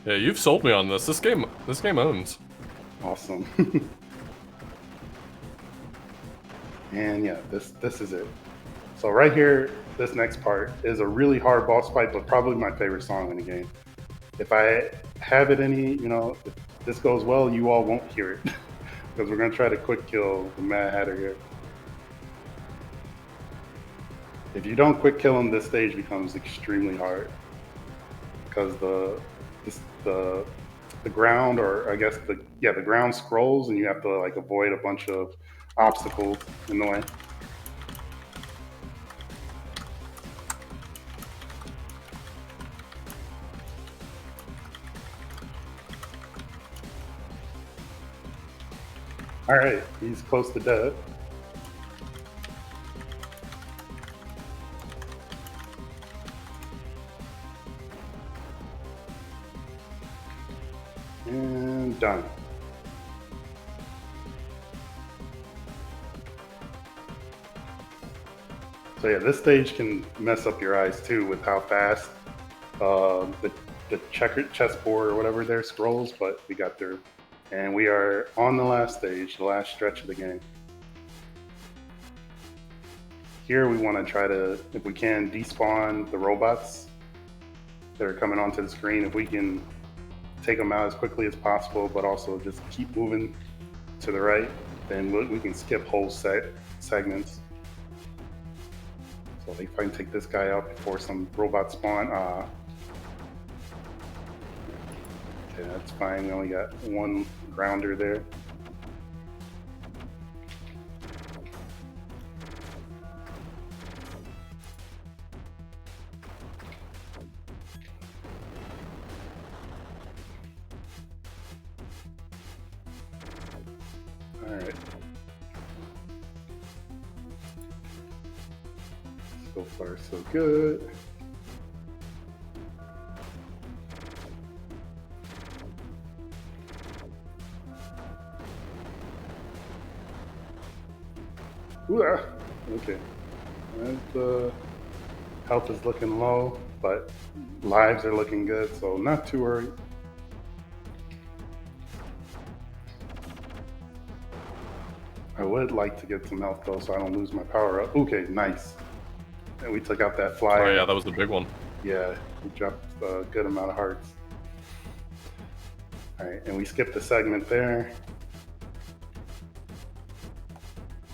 Yeah, you've sold me on this. This game owns. Awesome. And yeah, this is it. So right here, this next part is a really hard boss fight, but probably my favorite song in the game. If I have it any, if this goes well, you all won't hear it. Because we're gonna try to quick kill the Mad Hatter here. If you don't quick kill him, this stage becomes extremely hard. Because the ground, or I guess the ground scrolls, and you have to like avoid a bunch of obstacles in the way. All right, he's close to death. And done. So yeah, this stage can mess up your eyes too with how fast the checkered chessboard or whatever there scrolls, but we got through. And we are on the last stage, the last stretch of the game. Here we want to try to, if we can, despawn the robots that are coming onto the screen. If we can take them out as quickly as possible, but also just keep moving to the right, then we can skip whole segments. So if I can take this guy out before some robots spawn. Okay, that's fine. We only got one grounder there. All right. So far, so good. Ooh, okay. And health is looking low, but lives are looking good, so not too worried. I would like to get some health though, so I don't lose my power up. Okay, nice. And we took out that flyer. Oh yeah, that was the big one. Yeah, we dropped a good amount of hearts. All right, and we skipped a segment there.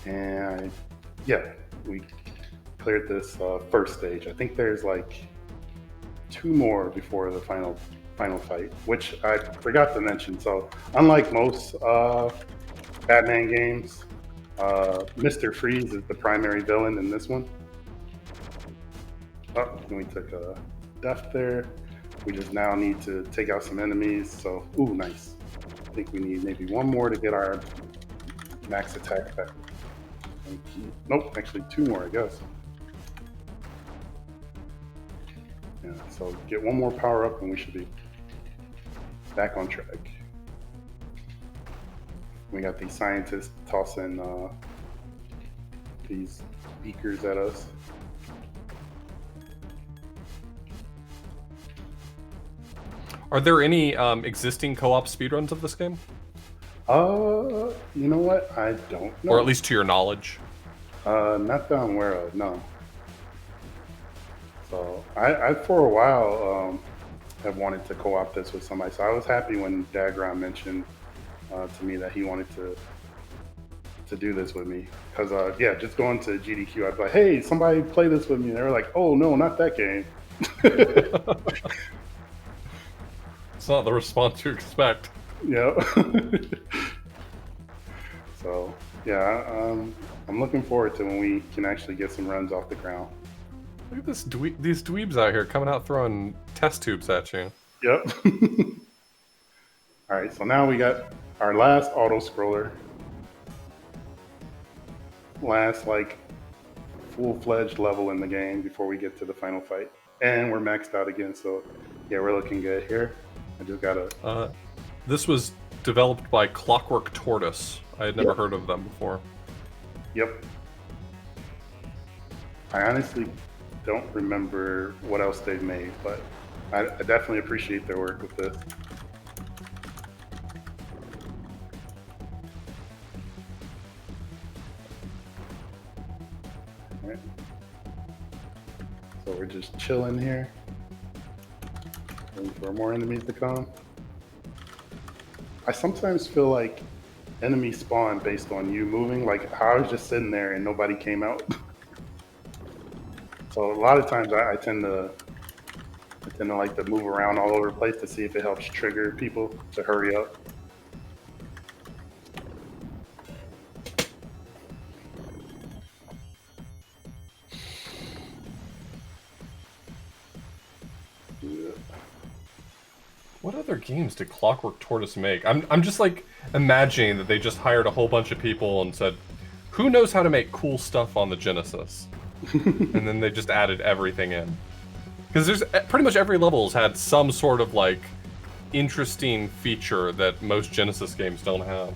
And yeah, we cleared this first stage. I think there's like 2 more before the final fight, which I forgot to mention. So unlike most Batman games, Mr. Freeze is the primary villain in this one. Oh, and we took a death there. We just now need to take out some enemies. So, ooh, nice. I think we need maybe 1 more to get our max attack back. Nope, actually 2 more, I guess. Yeah, so get 1 more power up and we should be back on track. We got these scientists tossing these beakers at us. Are there any existing co-op speedruns of this game? You know what? I don't know. Or at least to your knowledge? Not that I'm aware of, no. So I for a while have wanted to co-op this with somebody. So I was happy when Dagron mentioned to me that he wanted to do this with me. Because yeah, just going to GDQ, I'd be like, hey, somebody play this with me. And they were like, oh no, not that game. It's not the response you expect. Yeah. So yeah, I'm looking forward to when we can actually get some runs off the ground. Look at this these dweebs out here coming out throwing test tubes at you. Yep. All right, so now we got our last auto scroller. Last like full-fledged level in the game before we get to the final fight. And we're maxed out again, so yeah, we're looking good here. I just gotta... This was developed by Clockwork Tortoise. I had never heard of them before. Yep. I honestly don't remember what else they've made, but I definitely appreciate their work with this. All right. So we're just chilling here, waiting for more enemies to come. I sometimes feel like enemies spawn based on you moving, like how I was just sitting there and nobody came out. So a lot of times I tend to like to move around all over the place to see if it helps trigger people to hurry up. What other games did Clockwork Tortoise make? I'm just like imagining that they just hired a whole bunch of people and said, who knows how to make cool stuff on the Genesis? And then they just added everything in. Because there's pretty much every level's had some sort of like interesting feature that most Genesis games don't have.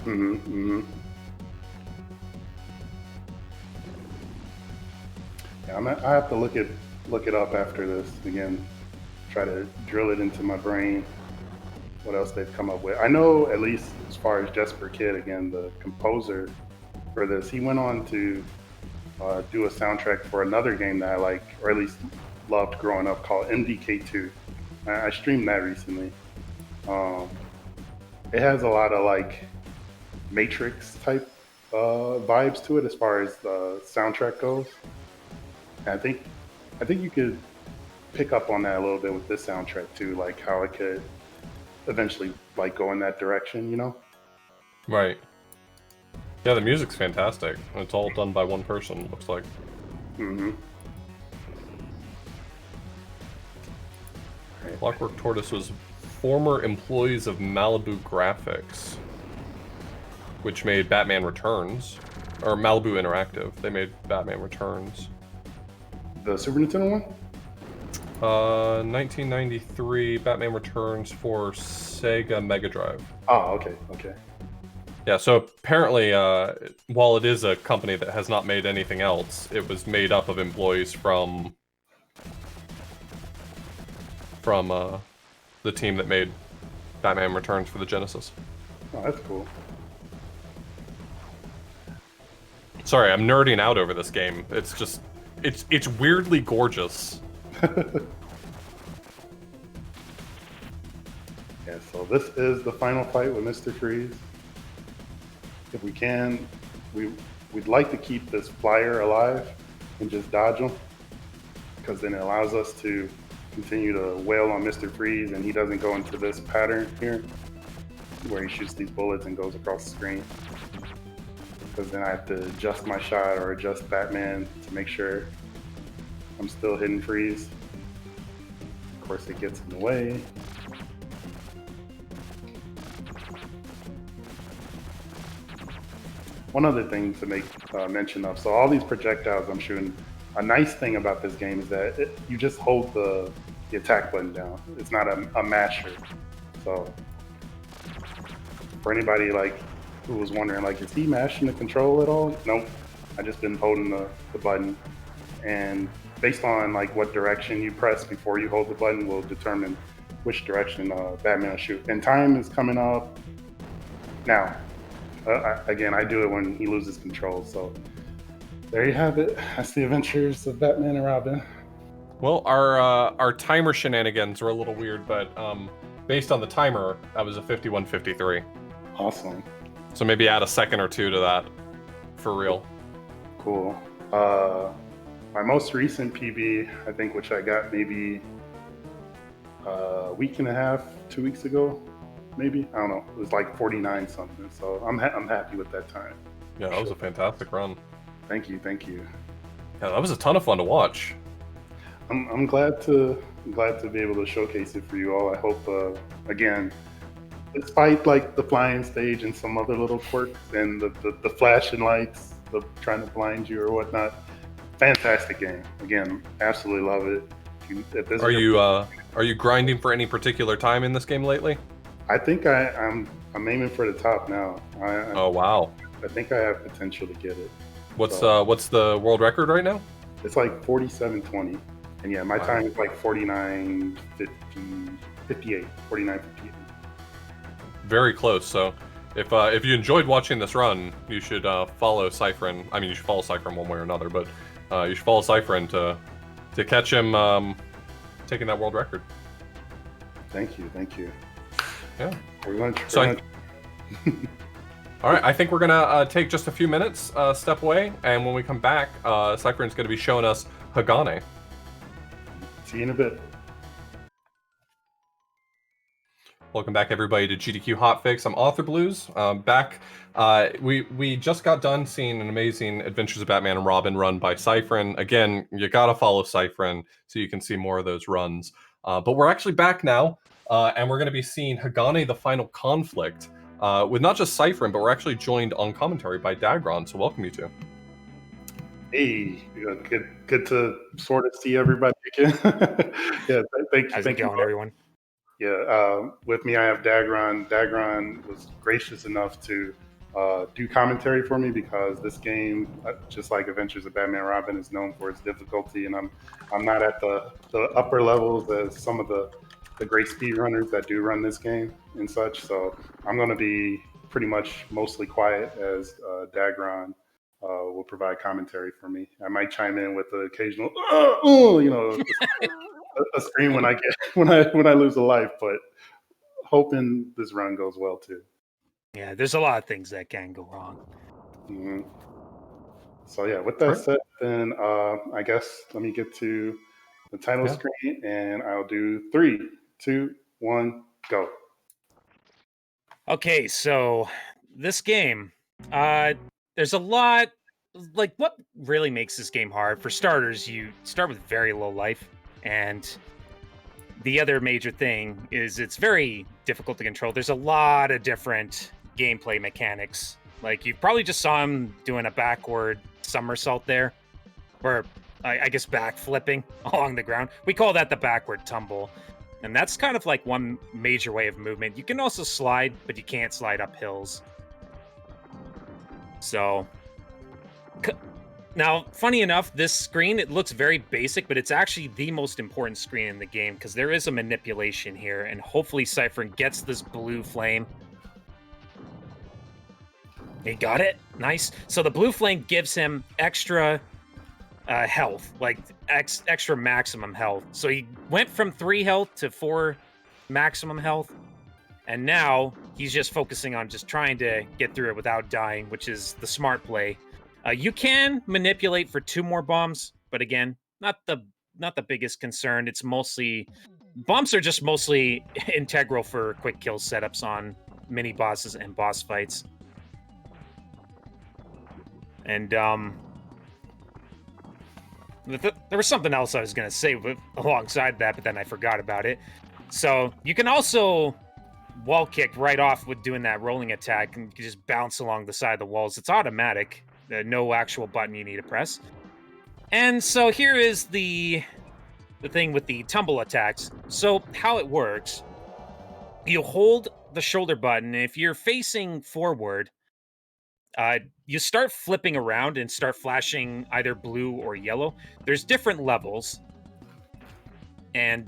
Mm-hmm, mm-hmm. Yeah, I have to look it up after this again. Try to drill it into my brain. What else they've come up with? I know at least as far as Jesper Kidd, again, the composer for this, he went on to do a soundtrack for another game that I like, or at least loved growing up, called MDK2. I streamed that recently. It has a lot of like Matrix type vibes to it as far as the soundtrack goes. And I think you could pick up on that a little bit with this soundtrack too, like how it could eventually like go in that direction, you know? Right. Yeah, the music's fantastic. It's all done by one person, it looks like. Mm-hmm. Right. Clockwork Tortoise was former employees of Malibu Graphics, which made Batman Returns, or Malibu Interactive. They made Batman Returns. The Super Nintendo one? 1993 Batman Returns for Sega Mega Drive. Oh, okay. Yeah, so apparently, while it is a company that has not made anything else, it was made up of employees from the team that made Batman Returns for the Genesis. Oh, that's cool. Sorry, I'm nerding out over this game. It's just, it's weirdly gorgeous. Yeah, so this is the final fight with Mr. Freeze. If we can, we'd like to keep this flyer alive and just dodge him, because then it allows us to continue to wail on Mr. Freeze and he doesn't go into this pattern here where he shoots these bullets and goes across the screen. Because then I have to adjust my shot or adjust Batman to make sure I'm still hitting Freeze. Of course, it gets in the way. One other thing to make mention of, so all these projectiles I'm shooting, a nice thing about this game is that you just hold the attack button down. It's not a masher. So for anybody like who was wondering, like, is he mashing the control at all? Nope. I just been holding the button, and based on like what direction you press before you hold the button will determine which direction Batman will shoot. And time is coming up now. Again, I do it when he loses control. So there you have it. That's the adventures of Batman and Robin. Well, our timer shenanigans were a little weird, but based on the timer, that was a 51:53. Awesome. So maybe add a second or two to that, for real. Cool. My most recent PB, I think, which I got maybe a week and a half, 2 weeks ago, maybe. I don't know. It was like 49 something. So I'm happy with that time. Yeah, that was a fantastic run. Thank you. Yeah, that was a ton of fun to watch. I'm glad to be able to showcase it for you all. I hope again, despite like the flying stage and some other little quirks and the flashing lights, the trying to blind you or whatnot, fantastic game. Again, absolutely love it. If this Are you grinding for any particular time in this game lately? I think I'm aiming for the top now. Oh wow! I think I have potential to get it. What's the world record right now? It's like 47:20, and yeah, my time is like 49:58. 49:58. Very close. So, if you enjoyed watching this run, you should follow Cypherin. I mean, you should follow Cypherin one way or another, but you should follow Cypherin to catch him taking that world record. Thank you. Yeah. We're going to. So all right, I think we're gonna take just a few minutes, step away, and when we come back, Cypherin's gonna be showing us Hagane. See you in a bit. Welcome back, everybody, to GDQ Hotfix. I'm Author Blues. Back, we just got done seeing an amazing Adventures of Batman and Robin run by Cypherin. Again, you gotta follow Cypherin so you can see more of those runs. But we're actually back now, and we're gonna be seeing Hagane: The Final Conflict. With not just Cypherin, but we're actually joined on commentary by Dagron, so welcome you two. Hey, good to sort of see everybody again. Yeah, thank you. How's it going, everyone? Yeah, with me I have Dagron. Dagron was gracious enough to do commentary for me because this game, just like Adventures of Batman and Robin, is known for its difficulty, and I'm not at the upper levels as some of the great speedrunners that do run this game and such. So I'm going to be pretty much mostly quiet as Dagron will provide commentary for me. I might chime in with the occasional, a scream when I lose a life, but hoping this run goes well too. Yeah, there's a lot of things that can go wrong. Mm-hmm. So yeah, with that said, then I guess let me get to the title screen, and I'll do 3, 2, 1, go. Okay, so this game, there's a lot. Like, what really makes this game hard? For starters, you start with very low life, and the other major thing is it's very difficult to control. There's a lot of different gameplay mechanics. Like, you probably just saw him doing a backward somersault there, or I guess back flipping along the ground. We call that the backward tumble. And that's kind of like one major way of movement. You can also slide, but you can't slide up hills. So, now, funny enough, this screen, it looks very basic, but it's actually the most important screen in the game because there is a manipulation here, and hopefully Cypherin gets this blue flame. He got it. Nice. So the blue flame gives him extra health, like extra maximum health. So he went from 3 health to 4 maximum health. And now he's just focusing on just trying to get through it without dying, which is the smart play. You can manipulate for 2 more bombs, but again, not the biggest concern. It's mostly bombs are just mostly integral for quick kill setups on mini bosses and boss fights. And there was something else I was gonna say alongside that, but then I forgot about it. So you can also wall kick right off with doing that rolling attack, and you can just bounce along the side of the walls. It's automatic. No actual button you need to press. And so here is the thing with the tumble attacks. So how it works, you hold the shoulder button. If you're facing forward, you start flipping around and start flashing either blue or yellow. There's different levels. And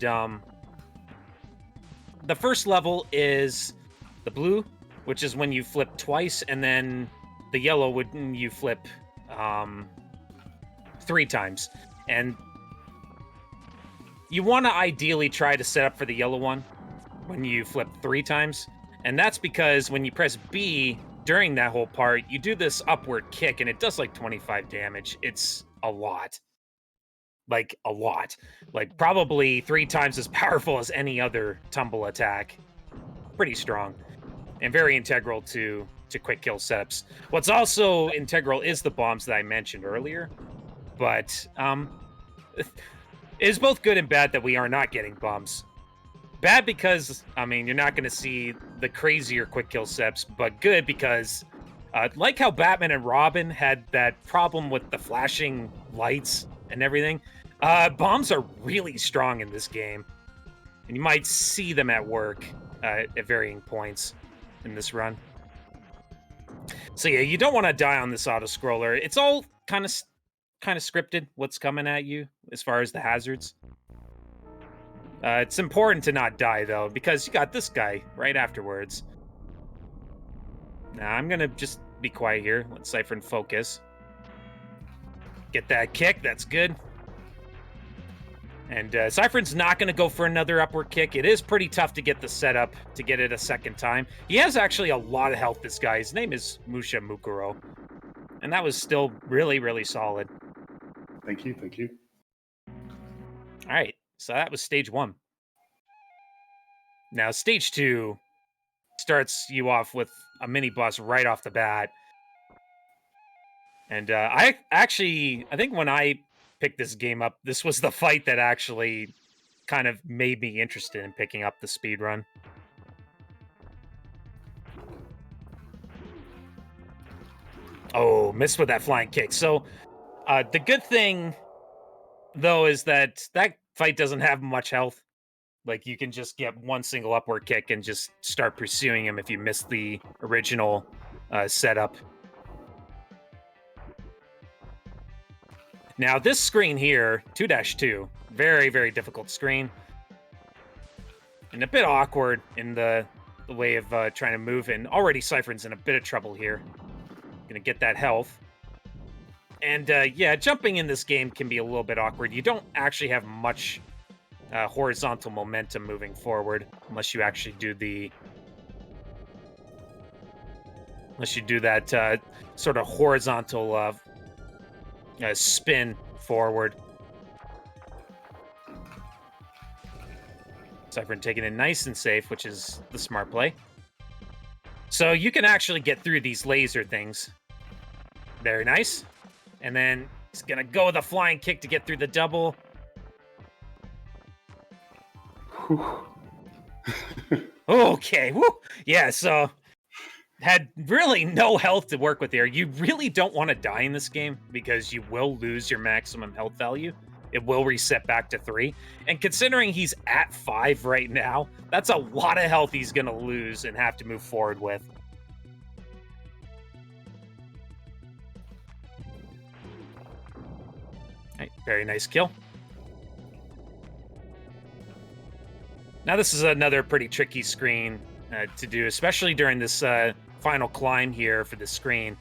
the first level is the blue, which is when you flip twice, and then the yellow when you flip 3 times. And you want to ideally try to set up for the yellow one when you flip 3 times. And that's because when you press B during that whole part, you do this upward kick, and it does like 25 damage. It's a lot. Like, a lot. Like, probably 3 times as powerful as any other tumble attack. Pretty strong. And very integral to quick kill setups. What's also integral is the bombs that I mentioned earlier. But, it is both good and bad that we are not getting bombs. Bad because, I mean, you're not going to see the crazier quick kill setups, but good because, like how Batman and Robin had that problem with the flashing lights and everything, bombs are really strong in this game. And you might see them at work at varying points in this run. So yeah, you don't want to die on this auto-scroller. It's all kind of scripted, what's coming at you as far as the hazards. It's important to not die, though, because you got this guy right afterwards. Now, I'm going to just be quiet here. Let Cypher focus. Get that kick. That's good. And Cypher's not going to go for another upward kick. It is pretty tough to get the setup to get it a second time. He has actually a lot of health, this guy. His name is Musha Mukuro. And that was still really, really solid. Thank you, thank you. All right, so that was stage 1. Now, stage 2 starts you off with a mini boss right off the bat. And I think when I picked this game up, this was the fight that actually kind of made me interested in picking up the speedrun. Oh, missed with that flying kick. So the good thing, though, is that fight doesn't have much health. Like, you can just get one single upward kick and just start pursuing him if you miss the original setup. Now, this screen here, 2-2, very, very difficult screen. And a bit awkward in the way of trying to move. And already Cypher's in a bit of trouble here. Gonna get that health. And yeah, jumping in this game can be a little bit awkward. You don't actually have much horizontal momentum moving forward unless you actually do that sort of horizontal spin forward. Cypher taking it nice and safe, which is the smart play. So you can actually get through these laser things. Very nice. And then he's going to go with a flying kick to get through the double. Okay. Woo. Yeah, so had really no health to work with here. You really don't want to die in this game because you will lose your maximum health value. It will reset back to 3. And considering he's at 5 right now, that's a lot of health he's going to lose and have to move forward with. Right, very nice kill. Now this is another pretty tricky screen to do, especially during this final climb here for the screen.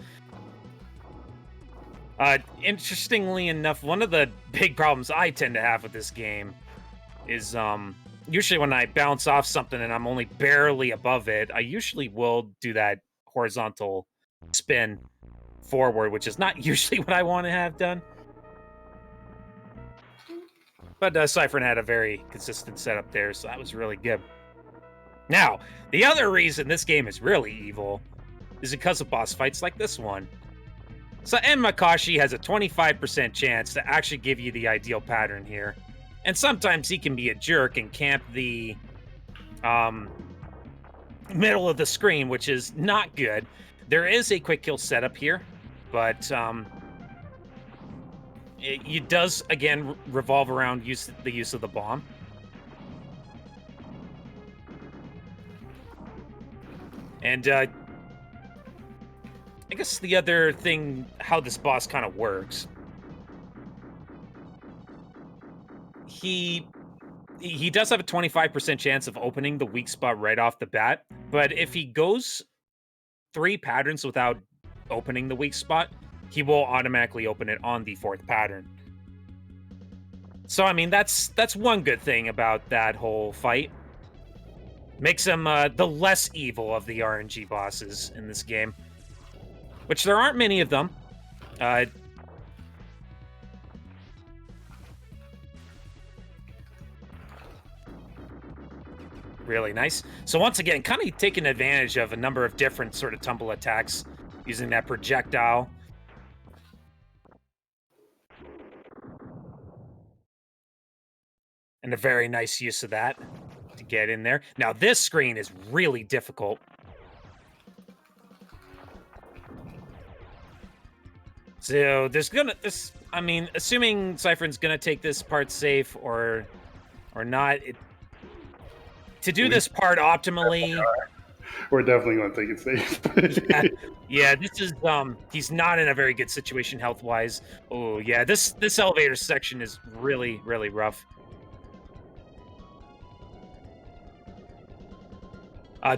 Interestingly enough, one of the big problems I tend to have with this game is usually when I bounce off something and I'm only barely above it, I usually will do that horizontal spin forward, which is not usually what I want to have done. But Cyphern had a very consistent setup there, so that was really good. Now, the other reason this game is really evil is because of boss fights like this one. So M. Makashi has a 25% chance to actually give you the ideal pattern here. And sometimes he can be a jerk and camp the middle of the screen, which is not good. There is a quick kill setup here, but it does, again, revolve around the use of the bomb. And I guess the other thing, how this boss kind of works, he does have a 25% chance of opening the weak spot right off the bat, but if he goes 3 patterns without opening the weak spot, he will automatically open it on the 4th pattern. So, I mean, that's one good thing about that whole fight. Makes him the less evil of the RNG bosses in this game. Which there aren't many of them. Really nice. So once again, kind of taking advantage of a number of different sort of tumble attacks using that projectile. And a very nice use of that to get in there. Now this screen is really difficult. So there's I mean, assuming Cyphern's gonna take this part safe or not, to do this part optimally. We're definitely gonna take it safe. Yeah, this is he's not in a very good situation health wise. Oh yeah, this elevator section is really, really rough.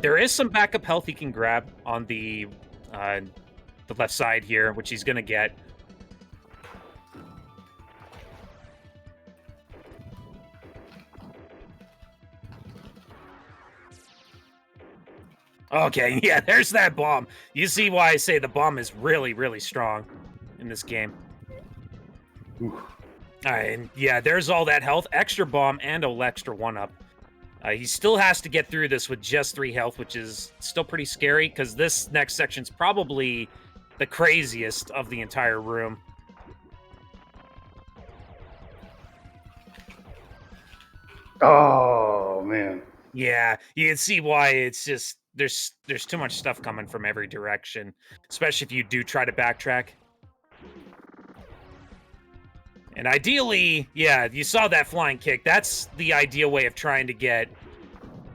There is some backup health he can grab on the left side here, which he's gonna get. Okay, yeah, there's that bomb. You see why I say the bomb is really, really strong in this game. All right, and yeah, there's all that health, extra bomb, and an extra 1-up. He still has to get through this with just 3 health, which is still pretty scary, because this next section's probably the craziest of the entire room. Oh, man. Yeah, you can see why it's just, there's too much stuff coming from every direction, especially if you do try to backtrack. And ideally, yeah, you saw that flying kick. That's the ideal way of trying to get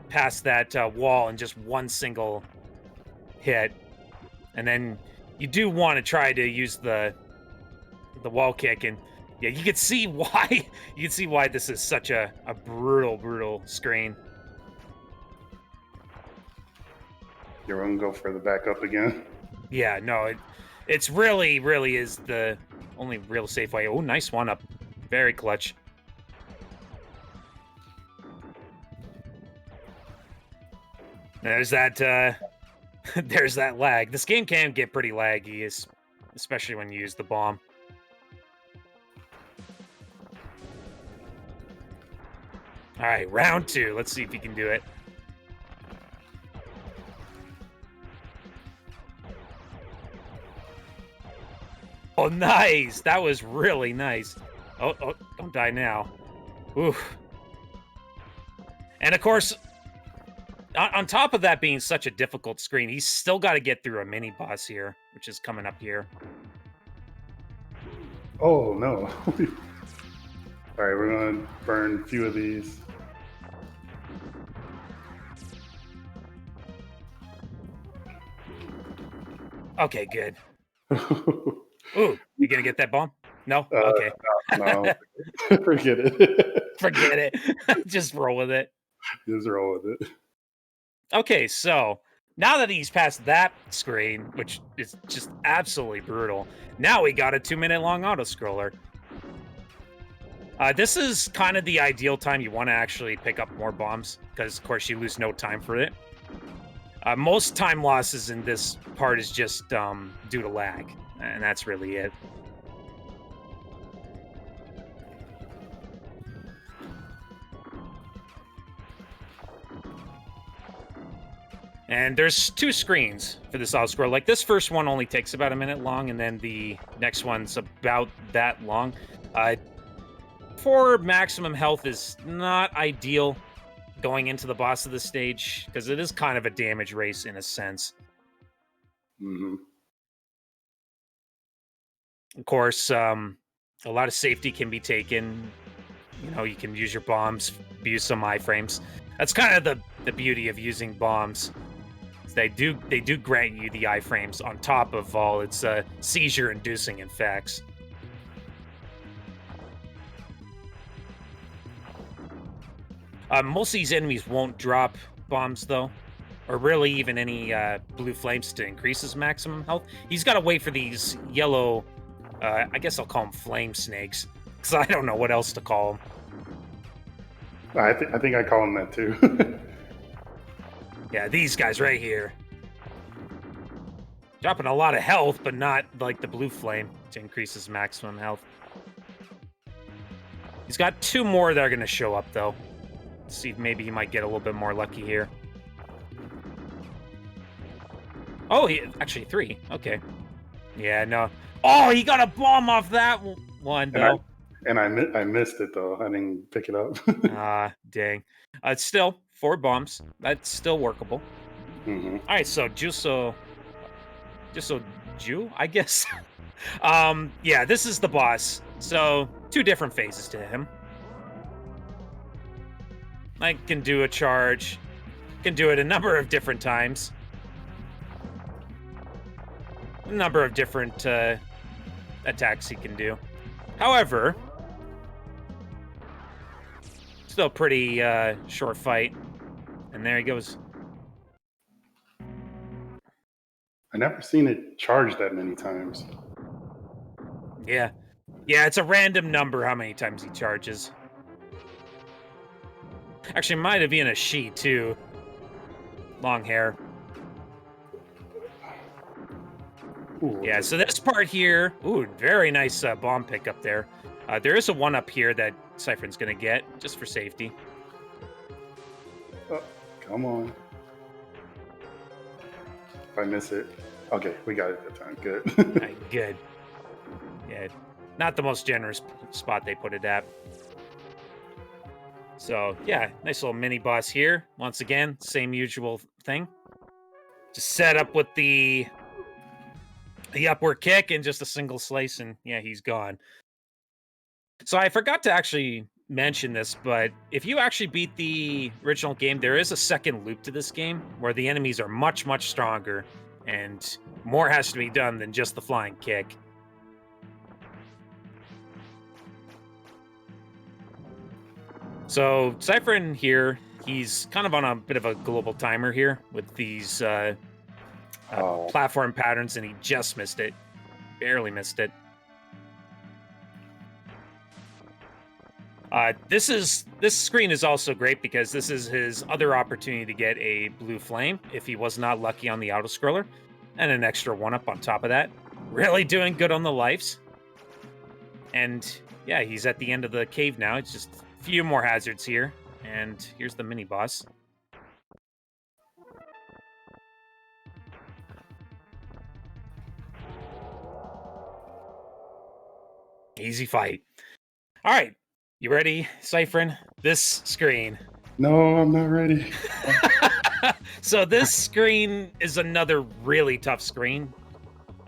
past that wall in just one single hit. And then you do want to try to use the wall kick, and yeah, you can see why this is such a brutal screen. You're gonna go for the backup again? Yeah, no, it's really is the only real safe way. Oh, nice 1-up. Very clutch. There's that there's that lag. This game can get pretty laggy, especially when you use the bomb. All right, round 2. Let's see if you can do it. Oh, nice. That was really nice. Oh, don't die now. Oof. And of course, on top of that being such a difficult screen, he's still got to get through a mini boss here, which is coming up here. Oh, no. All right, we're going to burn a few of these. Okay, good. Ooh, you gonna get that bomb? No? Okay. No. Forget it. Forget it. Just roll with it. Just roll with it. Okay, so Now that he's past that screen, which is just absolutely brutal, now we got a 2-minute long auto-scroller. This is kind of the ideal time you want to actually pick up more bombs, because, of course, you lose no time for it. Most time losses in this part is just due to lag, and that's really it. And there's 2 screens for this auto-scroll. Like, this first one only takes about a minute long, and then the next one's about that long. 4 maximum health is not ideal going into the boss of the stage, because it is kind of a damage race in a sense. Mm-hmm. Of course, a lot of safety can be taken. You know, you can use your bombs, use some iframes. That's kind of the beauty of using bombs. They do grant you the iframes on top of all its seizure-inducing effects. Most of these enemies won't drop bombs, though, or really even any blue flames to increase his maximum health. He's got to wait for these yellow, I guess I'll call them flame snakes, because I don't know what else to call them. I think I call them that too. Yeah, these guys right here. Dropping a lot of health, but not like the blue flame to increase his maximum health. He's got 2 more that are going to show up, though. Let's see if maybe he might get a little bit more lucky here. Oh, actually 3. Okay. Yeah, no. Oh, he got a bomb off that one, though. And I missed it, though. I didn't pick it up. Dang. It's still 4 bombs. That's still workable. Mm-hmm. All right, so Ju, I guess. Yeah, this is the boss. So 2 different phases to him. I can do a charge. Can do it a number of different times. A number of different attacks he can do. However, still pretty short fight. And there he goes. I never seen it charged that many times. Yeah. Yeah, it's a random number how many times he charges. Actually, might have been a she, too. Long hair. Ooh. Yeah, so this part here... Ooh, very nice bomb pickup there. There is a one up here that Siphon's going to get, just for safety. Oh, come on. If I miss it... Okay, we got it that time. Good. Right, good. Yeah, not the most generous spot they put it at. So, yeah, nice little mini-boss here. Once again, same usual thing. Just set up with the upward kick and just a single slice, and yeah, he's gone. So I forgot to actually mention this, but if you actually beat the original game, there is a second loop to this game where the enemies are much, much stronger, and more has to be done than just the flying kick. So Cypher here, he's kind of on a bit of a global timer here with these platform patterns, and he just missed it. Barely missed it. This screen is also great because this is his other opportunity to get a blue flame if he was not lucky on the auto-scroller, and an extra 1-up on top of that. Really doing good on the lives. And yeah, he's at the end of the cave now. It's just a few more hazards here, and here's the mini-boss. Easy fight. All right. You ready, Cyphrin? This screen. No, I'm not ready. So this screen is another really tough screen.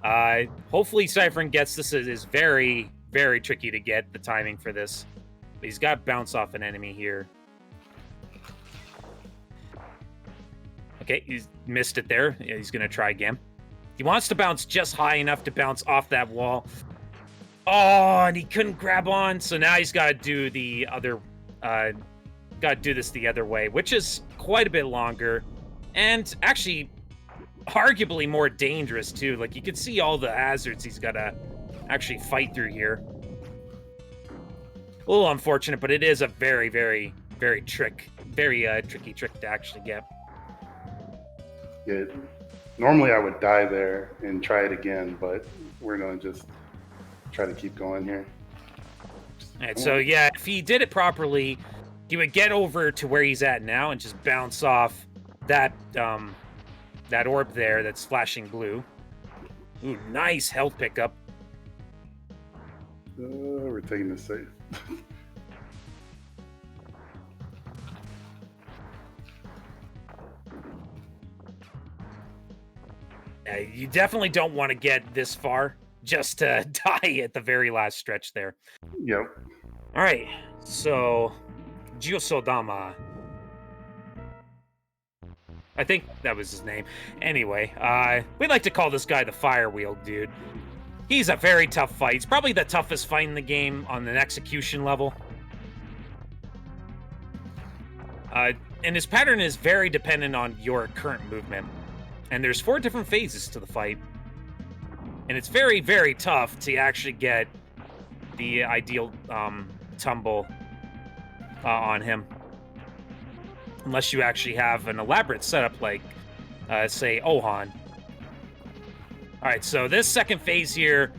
Hopefully Cyphrin gets this. It is very, very tricky to get the timing for this. But he's got bounce off an enemy here. Okay, he's missed it there. Yeah, he's going to try again. He wants to bounce just high enough to bounce off that wall. Oh, and he couldn't grab on, so now he's got to do the other, got to do this the other way, which is quite a bit longer, and actually arguably more dangerous too. Like, you can see all the hazards he's got to actually fight through here. A little unfortunate, but it is a very, very, very tricky trick to actually get. Yeah, normally I would die there and try it again, but we're gonna just try to keep going here. All right, so yeah, if he did it properly, he would get over to where he's at now and just bounce off that that orb there that's flashing blue. Ooh, nice health pickup. We're taking this safe. You definitely don't want to get this far just to die at the very last stretch there. Yep. All right, so Jiosodama. I think that was his name. Anyway, we'd like to call this guy the Fire Wheel Dude. He's a very tough fight. He's probably the toughest fight in the game on an execution level. And his pattern is very dependent on your current movement. And there's 4 different phases to the fight. And it's very, very tough to actually get the ideal tumble on him. Unless you actually have an elaborate setup like, say, Ohan. Alright, so this second phase here,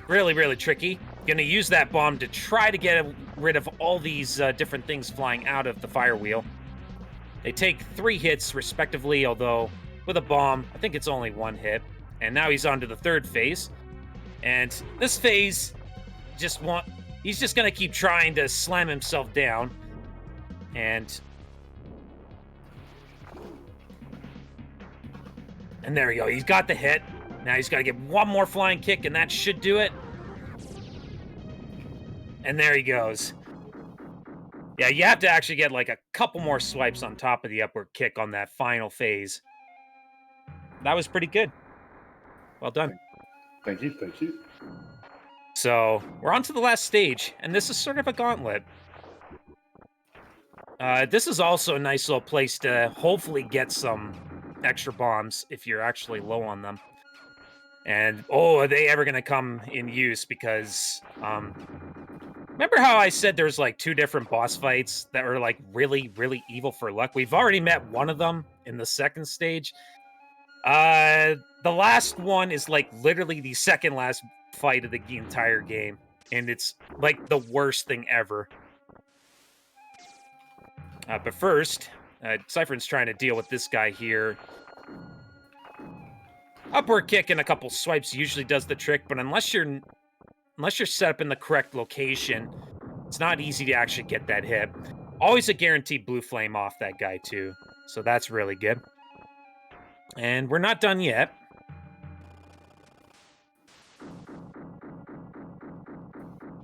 really, really tricky. Gonna use that bomb to try to get rid of all these different things flying out of the fire wheel. They take 3 hits respectively, although with a bomb, I think it's only 1 hit. And now he's on to the 3rd phase. And this phase, he's just gonna keep trying to slam himself down. And there we go. He's got the hit. Now he's got to get 1 more flying kick, and that should do it. And there he goes. Yeah, you have to actually get like a couple more swipes on top of the upward kick on that final phase. That was pretty good. Well done. Thank you. So, we're on to the last stage, and this is sort of a gauntlet. This is also a nice little place to hopefully get some extra bombs if you're actually low on them. And, are they ever going to come in use? Because, remember how I said there's like 2 different boss fights that were like really, really evil for luck? We've already met one of them in the 2nd stage. The last one is like literally the second last fight of the entire game. And it's like the worst thing ever. But first, Cyphern's trying to deal with this guy here. Upward kick and a couple swipes usually does the trick, but unless you're set up in the correct location, it's not easy to actually get that hit. Always a guaranteed blue flame off that guy too, so that's really good. And we're not done yet.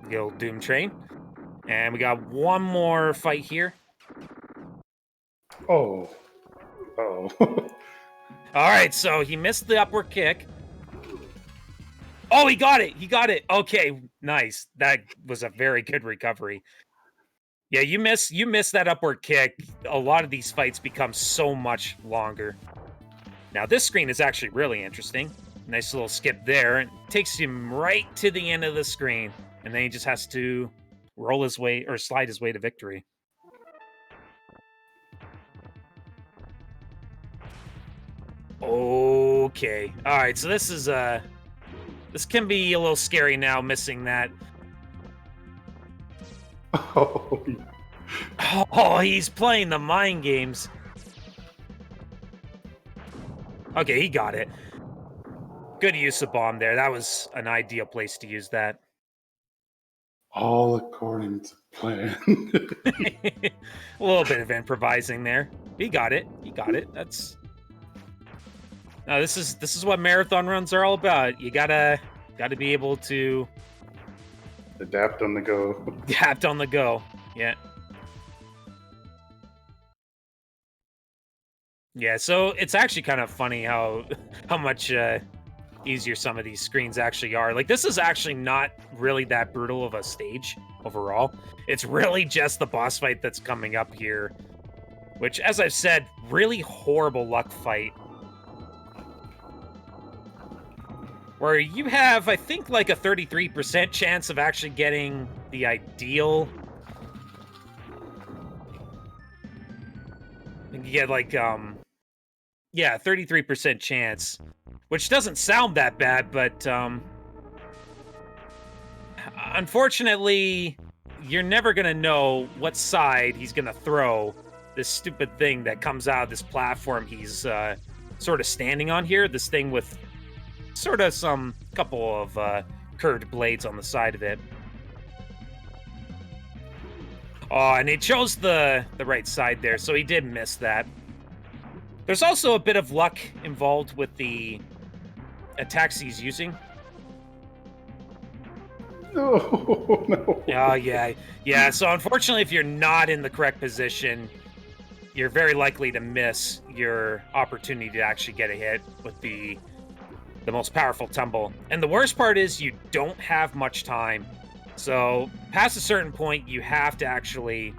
The old Doom Train. And we got 1 more fight here. Oh. All right, so he missed the upward kick. Oh, he got it. Okay, nice. That was a very good recovery. Yeah, you miss that upward kick. A lot of these fights become so much longer. Now, this screen is actually really interesting. Nice little skip there. It takes him right to the end of the screen. And then he just has to roll his way or slide his way to victory. Okay. All right, so this is this can be a little scary now, missing that. Oh, he's playing the mind games. Okay, he got it. Good use of bomb there. That was an ideal place to use that. All according to plan. A little bit of improvising there. He got it. That's... No, this is what marathon runs are all about. You gotta be able to adapt on the go. Adapt on the go. Yeah. Yeah, so it's actually kind of funny how much easier some of these screens actually are. Like, this is actually not really that brutal of a stage overall. It's really just the boss fight that's coming up here which, as I've said, really horrible luck fight. Where you have, I think, like a 33% chance of actually getting the ideal. You get like, yeah, 33% chance, which doesn't sound that bad, but unfortunately, you're never gonna know what side he's gonna throw this stupid thing that comes out of this platform he's sort of standing on here. This thing with sort of some couple of curved blades on the side of it. Oh, and he chose the right side there, so he did miss that. There's also a bit of luck involved with the attacks he's using. No, no. Oh, yeah. So unfortunately, if you're not in the correct position, you're very likely to miss your opportunity to actually get a hit with the most powerful tumble. And the worst part is you don't have much time. So past a certain point, you have to actually...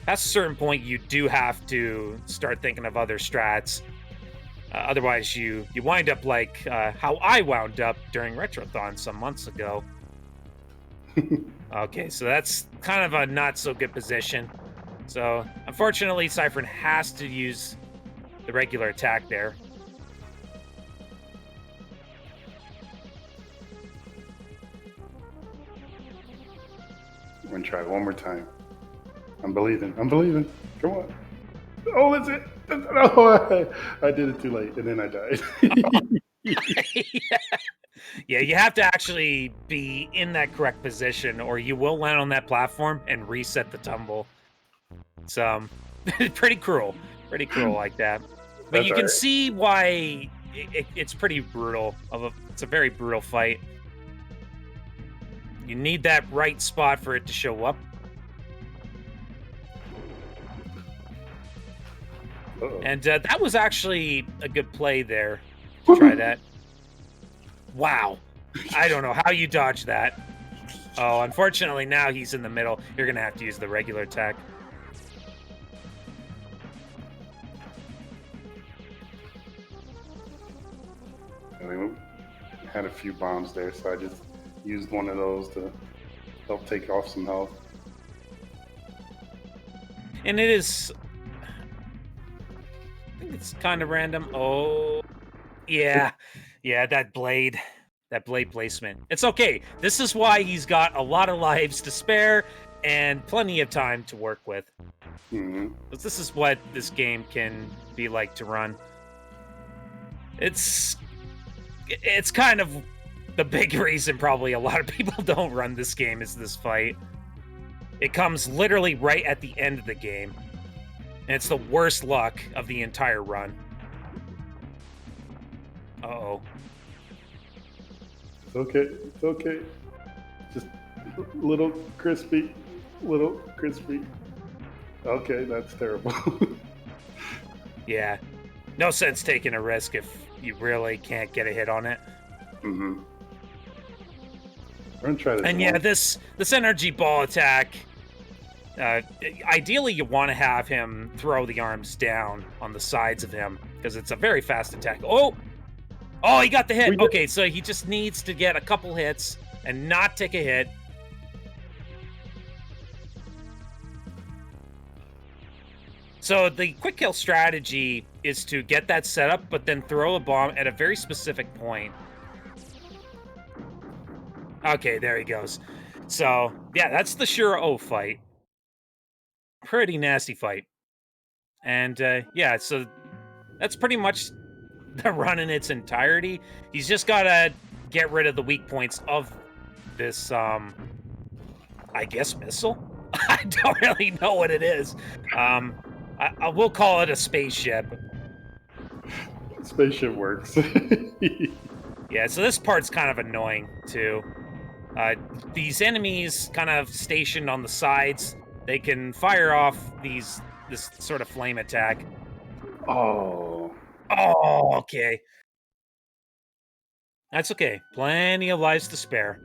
Past a certain point, you do have to start thinking of other strats. Otherwise, you wind up like how I wound up during Retrothon some months ago. Okay, so that's kind of a not-so-good position. So, unfortunately, Cyphern has to use the regular attack there. I'm gonna try one more time. I'm believing. Come on. Oh, that's it. Oh, I did it too late, and then I died. Yeah, you have to actually be in that correct position, or you will land on that platform and reset the tumble. It's pretty cruel like that. But That's you can alright. see why it's pretty brutal. It's a very brutal fight. You need that right spot for it to show up. Uh-oh. And that was actually a good play there. Try that. Wow. I don't know how you dodged that. Oh, unfortunately, now he's in the middle. You're going to have to use the regular attack. We had a few bombs there, so I just used one of those to help take off some health. And it is... I think it's kind of random. Oh, yeah. Yeah, that blade placement. It's okay. This is why he's got a lot of lives to spare and plenty of time to work with. Mm-hmm. This is what this game can be like to run. It's kind of the big reason probably a lot of people don't run this game is this fight. It comes literally right at the end of the game. And it's the worst luck of the entire run. Uh-oh. It's okay. It's okay. Just a little crispy. Okay, that's terrible. Yeah. No sense taking a risk if you really can't get a hit on it. Mm-hmm. We're gonna try this. And yeah, this energy ball attack, ideally you want to have him throw the arms down on the sides of him, because it's a very fast attack. Oh, he got the hit. Okay, so he just needs to get a couple hits and not take a hit. So the quick kill strategy is to get that set up, but then throw a bomb at a very specific point. Okay, there he goes. So, yeah, that's the Shuro fight. Pretty nasty fight. And, yeah, so that's pretty much the run in its entirety. He's just gotta get rid of the weak points of this, I guess, missile? I don't really know what it is. I will call it a spaceship. Spaceship works. Yeah, so this part's kind of annoying, too. These enemies kind of stationed on the sides, they can fire off this sort of flame attack. Oh, Okay. That's okay. Plenty of lives to spare.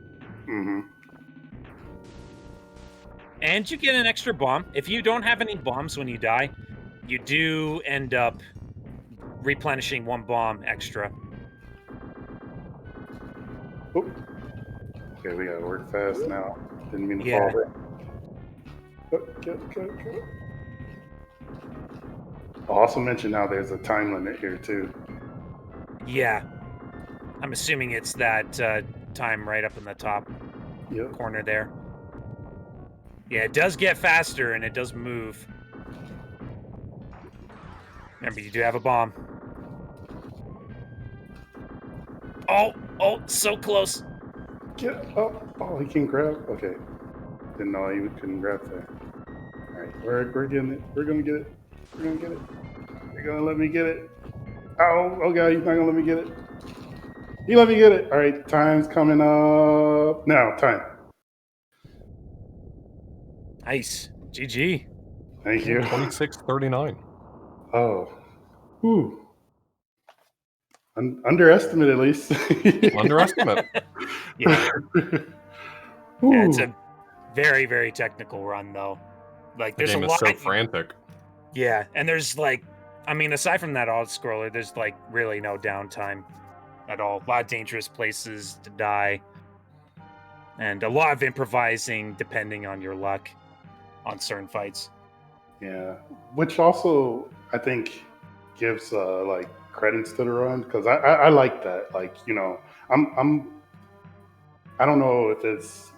mm-hmm. And you get an extra bomb. If you don't have any bombs when you die, you do end up replenishing 1 bomb extra. Oop. Okay, we gotta work fast now. Didn't mean to Yeah. fall there. Go. I'll also mention now there's a time limit here too. Yeah. I'm assuming it's that time right up in the top Yep. corner there. Yeah, it does get faster and it does move. Remember, you do have a bomb. Oh, so close. Get up. Oh, he can grab. Okay. Didn't know he couldn't grab there. All right, we're getting it. We're gonna get it. We're gonna get it. You're gonna let me get it. Oh God, he's not gonna let me get it. He let me get it. All right, time's coming up now. Time. Nice. GG. Thank you. 26:39. Oh. Whew. Underestimate at least. Underestimate. Yeah. Ooh. Yeah, it's a very, very technical run, though. Like, The there's game a is lot. so frantic. Yeah, and there's like, I mean, aside from that auto scroller, there's like really no downtime at all. A lot of dangerous places to die, and a lot of improvising depending on your luck on certain fights. Yeah, which also I think gives like credits to the run because I like that. Like I don't know if it's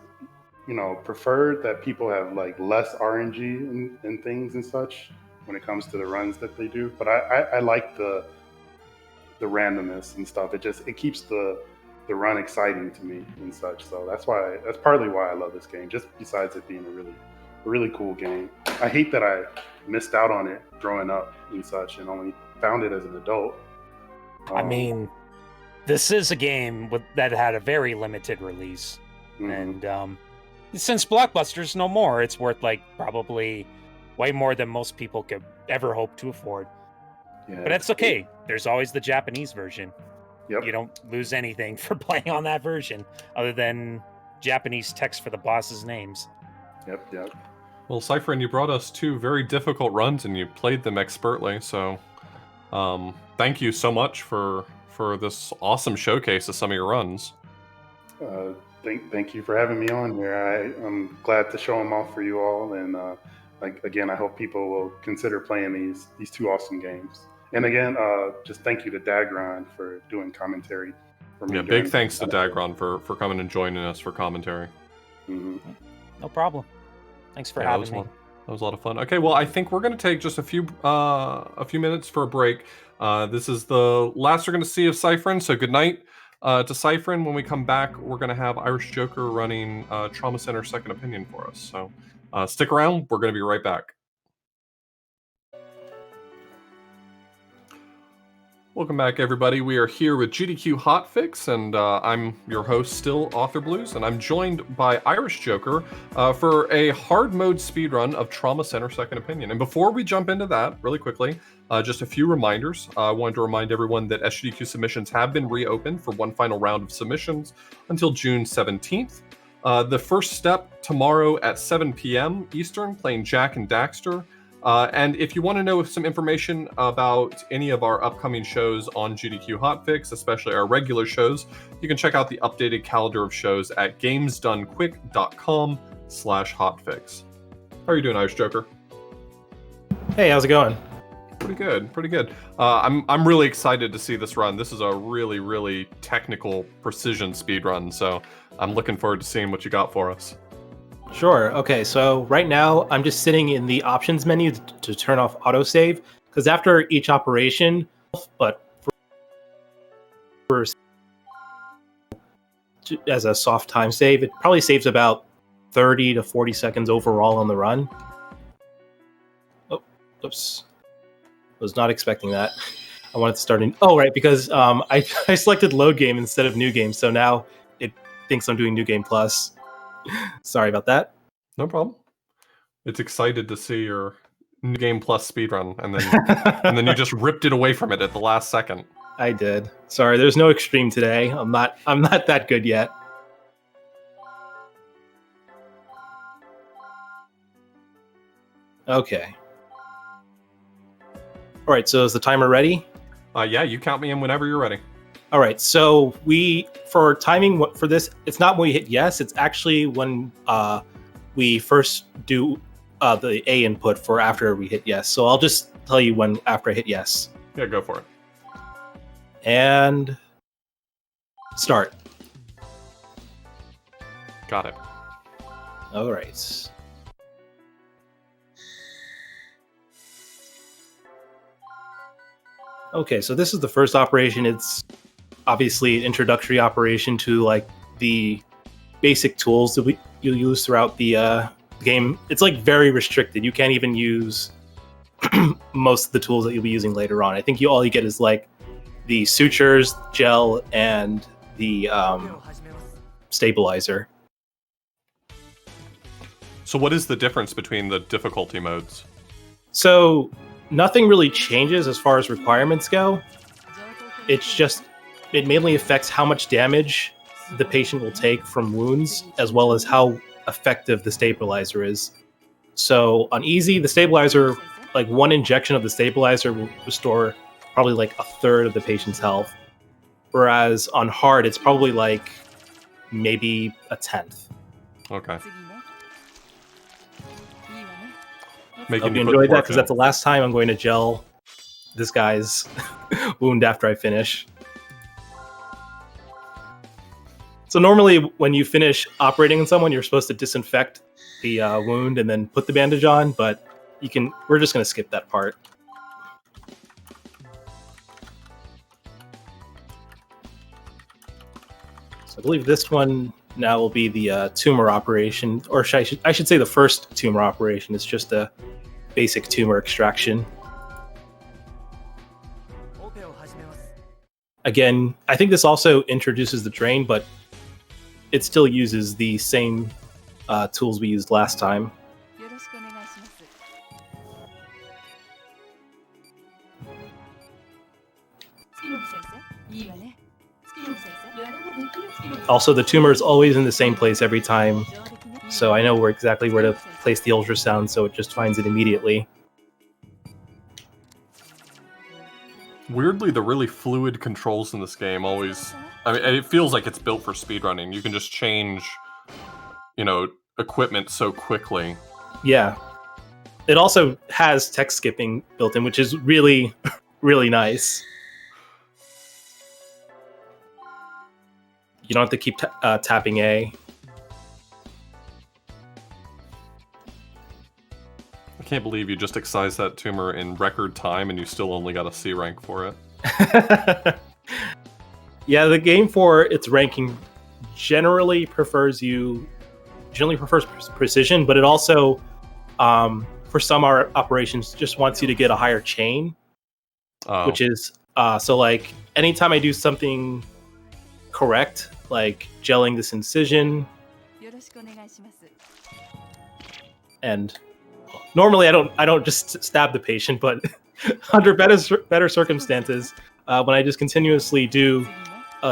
preferred that people have like less RNG and things and such when it comes to the runs that they do, but I like the randomness and stuff. It keeps the run exciting to me and such. So that's partly why I love this game. Just besides it being a really cool game. I hate that I missed out on it growing up and such, and only found it as an adult. I mean, this is a game that had a very limited release, and since Blockbuster's no more, it's worth like probably way more than most people could ever hope to afford. Yeah, but that's okay. There's always the Japanese version. Yep. You don't lose anything for playing on that version other than Japanese text for the bosses' names. Yep. Well, Cypherin, you brought us 2 very difficult runs and you played them expertly, so thank you so much for this awesome showcase of some of your runs. Thank you for having me on here. I'm glad to show them off for you all, and again, I hope people will consider playing these 2 awesome games. And again, just thank you to Dagron for doing commentary for me. Yeah, big thanks to Dagron for coming and joining us for commentary. Mm-hmm. No problem. Thanks for having me. That was a lot of fun. Okay, well, I think we're going to take just a few minutes for a break. This is the last we're going to see of Cypherin, so good night to Cypherin. When we come back, we're going to have Irish Joker running Trauma Center Second Opinion for us. So stick around. We're going to be right back. Welcome back, everybody. We are here with GDQ Hotfix, and I'm your host, still Author Blues, and I'm joined by Irish Joker for a hard mode speedrun of Trauma Center Second Opinion. And before we jump into that, really quickly, just a few reminders. I wanted to remind everyone that SGDQ submissions have been reopened for one final round of submissions until June 17th. The first step tomorrow at 7 p.m. Eastern, playing Jack and Daxter. And if you want to know some information about any of our upcoming shows on GDQ Hotfix, especially our regular shows, you can check out the updated calendar of shows at gamesdonequick.com/hotfix. How are you doing, Irish Joker? Hey, how's it going? Pretty good. I'm really excited to see this run. This is a really, really technical precision speed run, so I'm looking forward to seeing what you got for us. Sure. Okay, so right now I'm just sitting in the options menu to turn off autosave, because after each operation, but for as a soft time save, it probably saves about 30 to 40 seconds overall on the run. Oh, oops. Was not expecting that. I wanted to start in... Oh, right, because I selected load game instead of new game, so now it thinks I'm doing new game plus. Sorry about that. No problem. It's excited to see your new game plus speedrun, and then you just ripped it away from it at the last second. I did. Sorry, there's no extreme today. I'm not that good yet. Okay. All right, so is the timer ready? Yeah, you count me in whenever you're ready. All right, so for timing for this, it's not when we hit yes, it's actually when we first do the A input for after we hit yes. So I'll just tell you when after I hit yes. Yeah, go for it. And start. Got it. All right. Okay, so this is the first operation. It's obviously an introductory operation to like the basic tools that you'll use throughout the game. It's like very restricted. You can't even use most of the tools that you'll be using later on. I think all you get is like the sutures, gel, and the stabilizer. So what is the difference between the difficulty modes? So nothing really changes as far as requirements go. It's just, it mainly affects how much damage the patient will take from wounds, as well as how effective the stabilizer is. So on easy, the stabilizer, like one injection of the stabilizer will restore probably like a third of the patient's health. Whereas on hard, it's probably like maybe a tenth. Okay. I hope you enjoyed that, because that's the last time I'm going to gel this guy's wound after I finish. So normally when you finish operating on someone, you're supposed to disinfect the wound and then put the bandage on, but we're just going to skip that part. So I believe this one now will be the tumor operation, or I should say the first tumor operation. It's just a basic tumor extraction. Again, I think this also introduces the drain, but it still uses the same tools we used last time. Also, the tumor is always in the same place every time, so I know exactly where to place the ultrasound, so it just finds it immediately. Weirdly, the really fluid controls in this game always... I mean, it feels like it's built for speedrunning. You can just change, equipment so quickly. Yeah. It also has text skipping built in, which is really, really nice. You don't have to keep tapping A. I can't believe you just excised that tumor in record time and you still only got a C rank for it. Yeah, the game for its ranking generally prefers precision, but it also, for some operations, just wants you to get a higher chain, which is, so like, anytime I do something correct, like gelling this incision, and normally I don't just stab the patient, but under better circumstances, when I just continuously do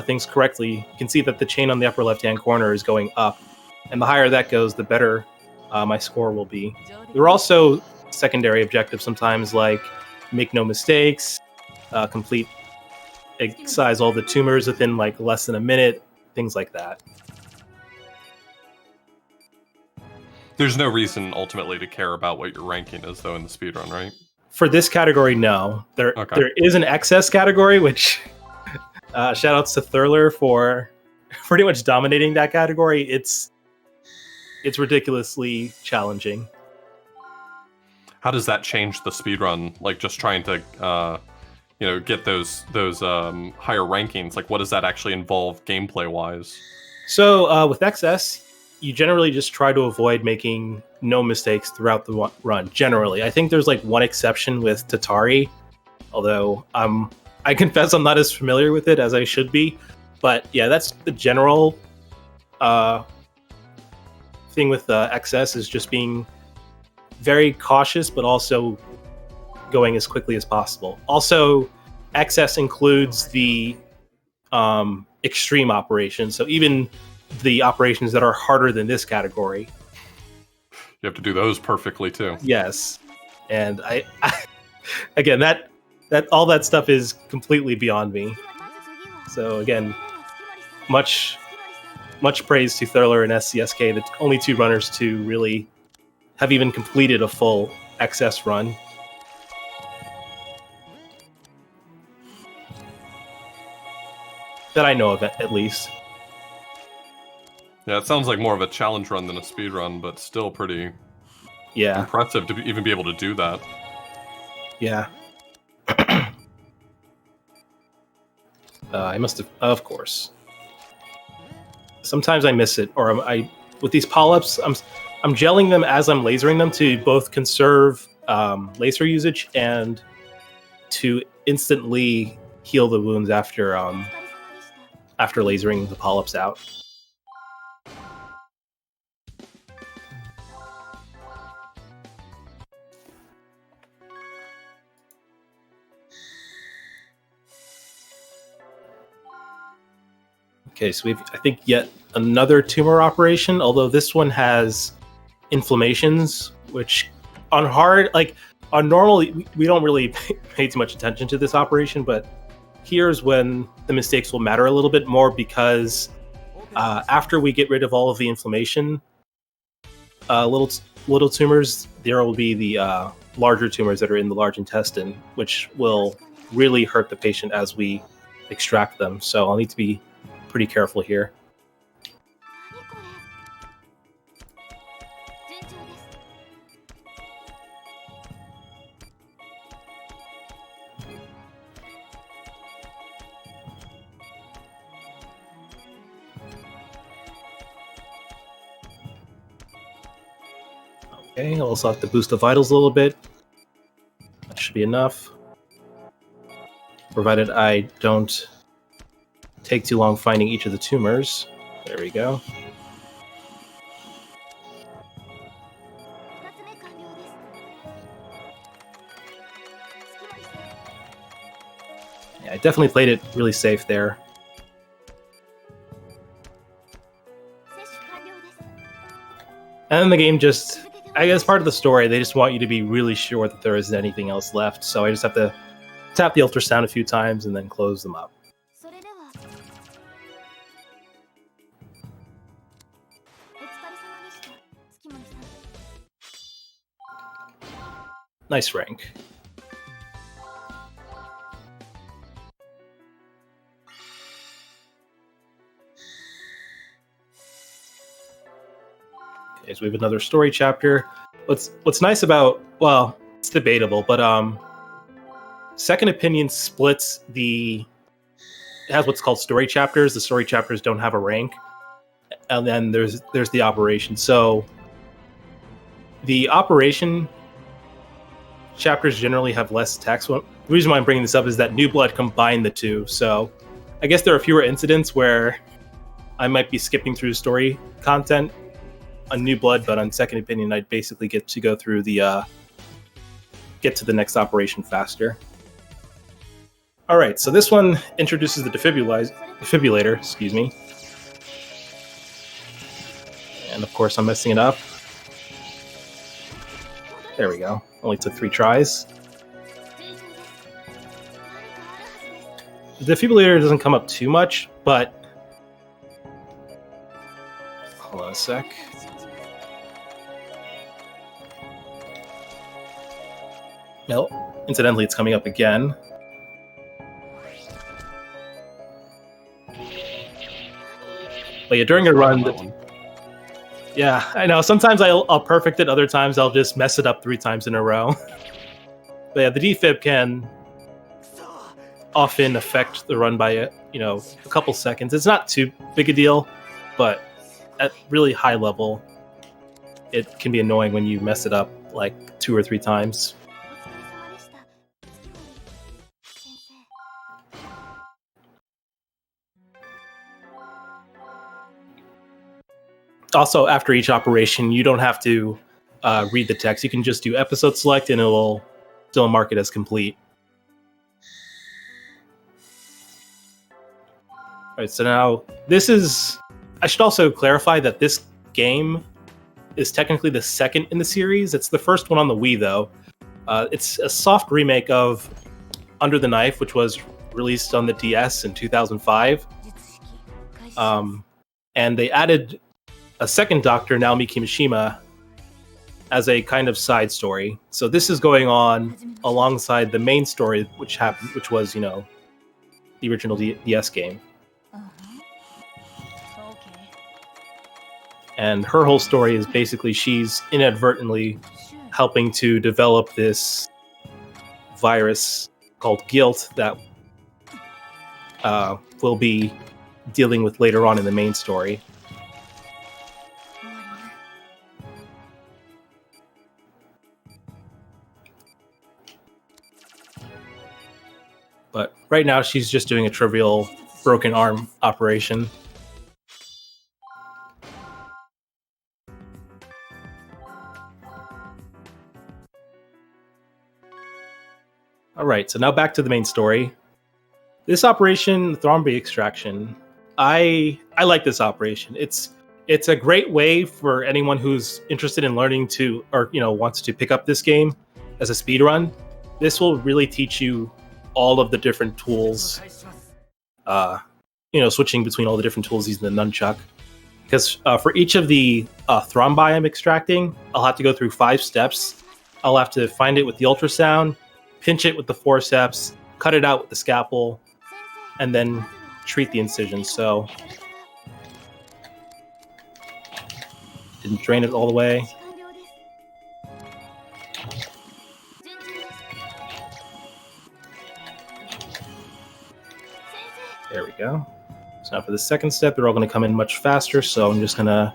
things correctly, you can see that the chain on the upper left-hand corner is going up, and the higher that goes, the better my score will be. There are also secondary objectives sometimes, like make no mistakes, excise all the tumors within like less than a minute, things like that. There's no reason ultimately to care about what your ranking is, though, in the speedrun, right? For this category, no. There is an excess category, which shout outs to Thurler for pretty much dominating that category. It's ridiculously challenging. How does that change the speedrun? Like just trying to get those higher rankings. Like what does that actually involve gameplay wise? So with XS, you generally just try to avoid making no mistakes throughout the run. Generally, I think there's like one exception with Tatari, although I confess I'm not as familiar with it as I should be. But yeah, that's the general thing with XS, is just being very cautious, but also going as quickly as possible. Also, XS includes the extreme operations, so even the operations that are harder than this category. You have to do those perfectly too. Yes, and I again that all that stuff is completely beyond me. So again, much praise to Thurler and SCSK, the only two runners to really have even completed a full XS run. That I know of, at least. Yeah, it sounds like more of a challenge run than a speed run, but still pretty Yeah, impressive to even be able to do that. yeah. I must have, of course. Sometimes I miss it, or I with these polyps, I'm gelling them as I'm lasering them to both conserve laser usage and to instantly heal the wounds after lasering the polyps out. Okay, so we've, I think, yet another tumor operation, although this one has inflammations, which on hard, like on normal, we don't really pay too much attention to this operation, but here's when the mistakes will matter a little bit more, because after we get rid of all of the inflammation, little tumors, there will be the larger tumors that are in the large intestine, which will really hurt the patient as we extract them. So I'll need to be pretty careful here. Okay, I'll also have to boost the vitals a little bit. That should be enough. Provided I don't take too long finding each of the tumors. There we go. Yeah, I definitely played it really safe there. And then the game just, I guess part of the story, they just want you to be really sure that there isn't anything else left. So I just have to tap the ultrasound a few times and then close them up. Nice rank. Okay, so we have another story chapter. What's nice about, well, it's debatable, but Second Opinion splits it has what's called story chapters. The story chapters don't have a rank. And then there's the operation. So the operation chapters generally have less text. The reason why I'm bringing this up is that New Blood combined the two. So I guess there are fewer incidents where I might be skipping through story content on New Blood, but on Second Opinion, I'd basically get to go through get to the next operation faster. All right, so this one introduces the defibrillator, excuse me. And of course, I'm messing it up. There we go. Only took 3 tries. The defibrillator doesn't come up too much, but hold on a sec. No, incidentally, it's coming up again. But yeah, during a run, yeah, I know. Sometimes I'll perfect it. Other times I'll just mess it up 3 times in a row. But yeah, the defib can often affect the run by a couple seconds. It's not too big a deal, but at really high level, it can be annoying when you mess it up like 2 or 3 times. Also, after each operation, you don't have to read the text. You can just do episode select and it will still mark it as complete. All right, so now this is... I should also clarify that this game is technically the second in the series. It's the first one on the Wii, though. It's a soft remake of Under the Knife, which was released on the DS in 2005. And they added a second Doctor, Naomi Kimishima, as a kind of side story. So this is going on alongside the main story, which was, the original DS game. And her whole story is basically she's inadvertently helping to develop this virus called guilt that we'll be dealing with later on in the main story. But right now she's just doing a trivial broken arm operation. Alright, so now back to the main story. This operation, Thrombey Extraction, I like this operation. It's a great way for anyone who's interested in learning to, or wants to pick up this game as a speedrun. This will really teach you all of the different tools, switching between all the different tools using the nunchuck. Because for each of the thrombi I'm extracting, I'll have to go through 5 steps. I'll have to find it with the ultrasound, pinch it with the forceps, cut it out with the scalpel, and then treat the incision. So didn't drain it all the way. There we go. So now for the second step, they're all going to come in much faster, so I'm just going to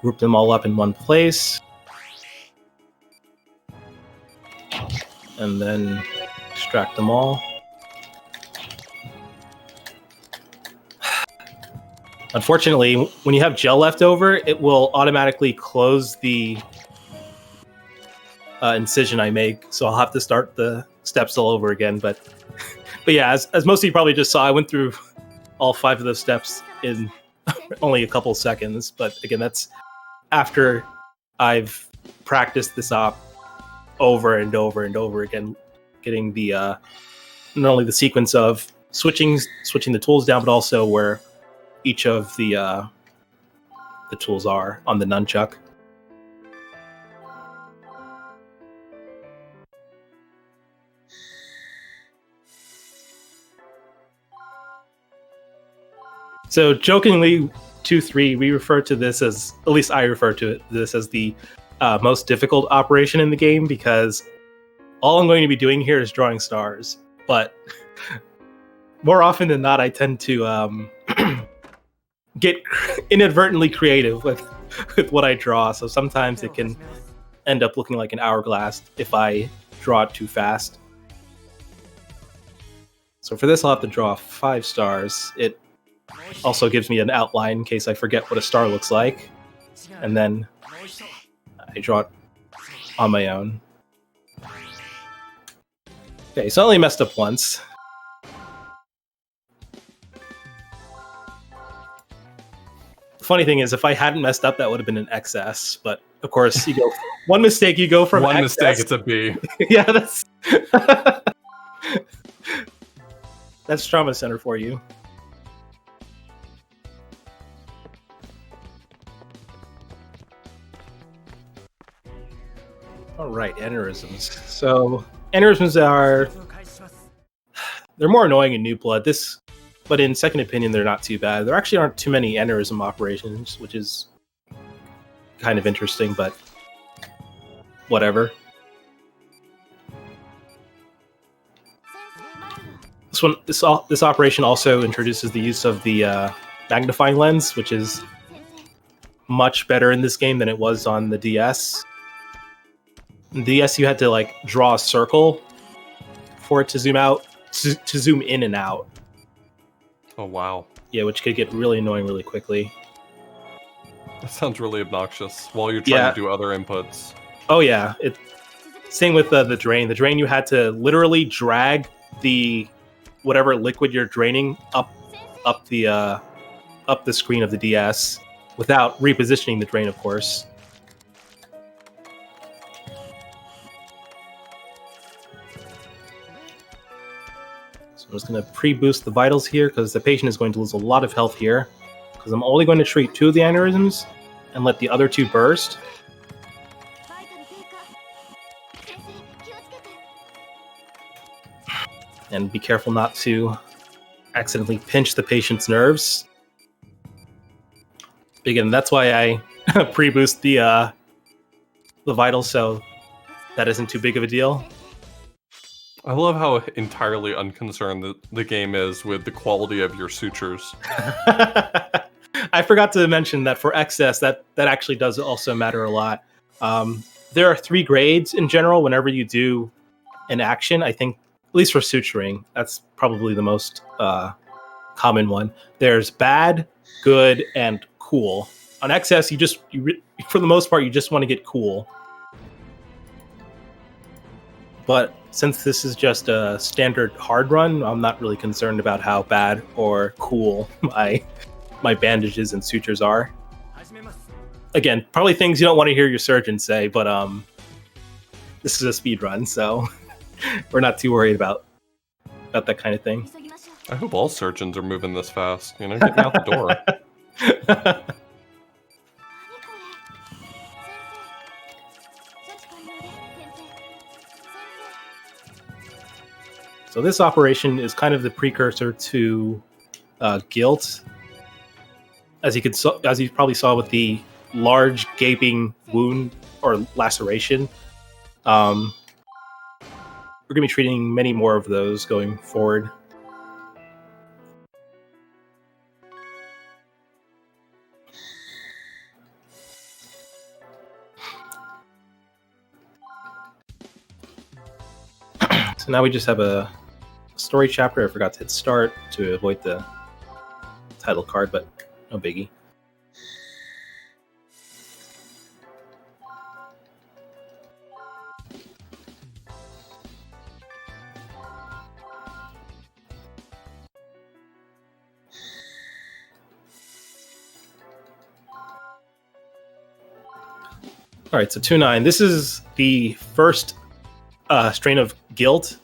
group them all up in one place. And then extract them all. Unfortunately, when you have gel left over, it will automatically close the incision I make, so I'll have to start the steps all over again. But yeah, as most of you probably just saw, I went through all 5 of those steps in only a couple seconds. But again, that's after I've practiced this op over and over and over again, getting the not only the sequence of switching the tools down, but also where each of the tools are on the nunchuck. So jokingly, 2-3, we refer to this as, at least I refer to this as the most difficult operation in the game, because all I'm going to be doing here is drawing stars. But more often than not, I tend to get inadvertently creative with what I draw. So sometimes it can end up looking like an hourglass if I draw it too fast. So for this, I'll have to draw 5 stars. It also gives me an outline in case I forget what a star looks like. And then I draw it on my own. Okay, so I only messed up once. The funny thing is, if I hadn't messed up, that would have been an XS. But of course, you go one mistake, you go from one XS. mistake, it's a B. Yeah, that's Trauma Center for you. All right, aneurysms. So aneurysms they're more annoying in New Blood. But in Second Opinion, they're not too bad. There actually aren't too many aneurysm operations, which is kind of interesting, but whatever. This operation also introduces the use of the magnifying lens, which is much better in this game than it was on the DS. In the DS, you had to draw a circle for it to zoom out, to zoom in and out. Oh wow! Yeah, which could get really annoying really quickly. That sounds really obnoxious. While you're trying to do other inputs. Oh yeah, same with the drain. The drain, you had to literally drag the whatever liquid you're draining up the screen of the DS without repositioning the drain, of course. I'm just going to pre-boost the vitals here because the patient is going to lose a lot of health here. Because I'm only going to treat 2 of the aneurysms and let the other 2 burst. And be careful not to accidentally pinch the patient's nerves. Again, that's why I pre-boost the vitals, so that isn't too big of a deal. I love how entirely unconcerned the game is with the quality of your sutures. I forgot to mention that for excess, that actually does also matter a lot. There are 3 grades in general whenever you do an action. I think, at least for suturing, that's probably the most common one. There's bad, good, and cool. On excess, for the most part, you just want to get cool. But since this is just a standard hard run, I'm not really concerned about how bad or cool my bandages and sutures are. Again, probably things you don't want to hear your surgeon say, but this is a speed run, so we're not too worried about that kind of thing. I hope all surgeons are moving this fast. Get me out the door. So this operation is kind of the precursor to guilt, as you probably saw with the large gaping wound or laceration. We're going to be treating many more of those going forward. So now we just have a story chapter. I forgot to hit start to avoid the title card, but no biggie. All right, so 2-9. This is the first strain of guilt.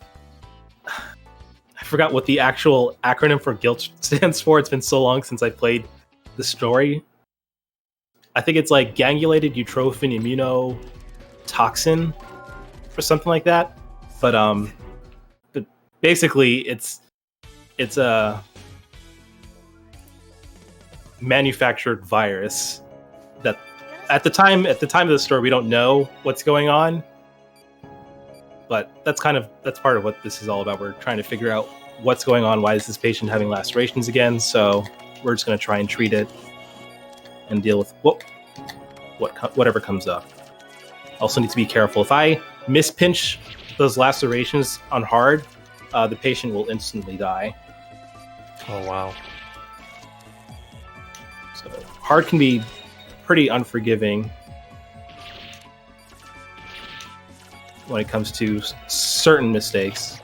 I forgot what the actual acronym for guilt stands for. It's been so long since I played the story. I think it's like gangulated eutrophin immunotoxin or something like that. But basically it's a manufactured virus that at the time of the story we don't know what's going on. But that's part of what this is all about. We're trying to figure out what's going on. Why is this patient having lacerations again? So we're just going to try and treat it and deal with whatever comes up. Also need to be careful. If I mispinch those lacerations on hard, the patient will instantly die. Oh, wow. So hard can be pretty unforgiving when it comes to certain mistakes.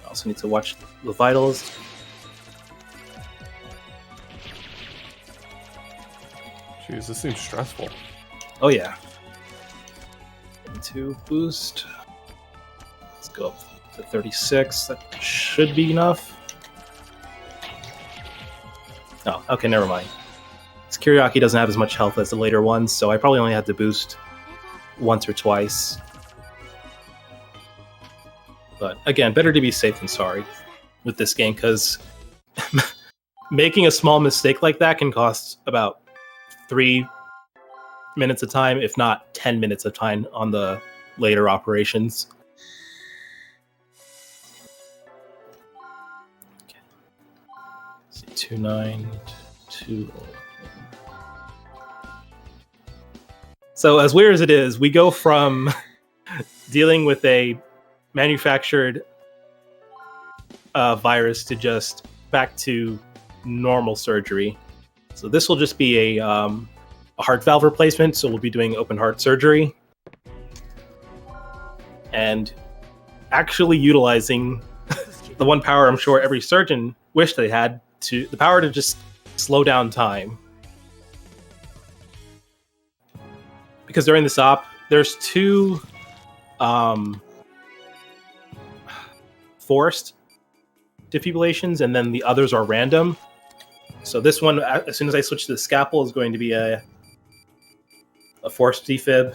I also need to watch the vitals. Jeez, this seems stressful. Oh yeah. Into boost. Let's go up to 36. That should be enough. Oh, okay, never mind. This Kiriaki doesn't have as much health as the later ones, so I probably only had to boost once or twice. But again, better to be safe than sorry with this game, because making a small mistake like that can cost about 3 minutes of time, if not 10 minutes of time on the later operations. Okay. See, 2-9, 2. So as weird as it is, we go from dealing with a manufactured virus to just back to normal surgery. So this will just be a heart valve replacement. So we'll be doing open heart surgery and actually utilizing the one power I'm sure every surgeon wished they had, the power to just slow down time. Because during this op, there's 2 forced defibrillations, and then the others are random. So this one, as soon as I switch to the scalpel, is going to be a forced defib.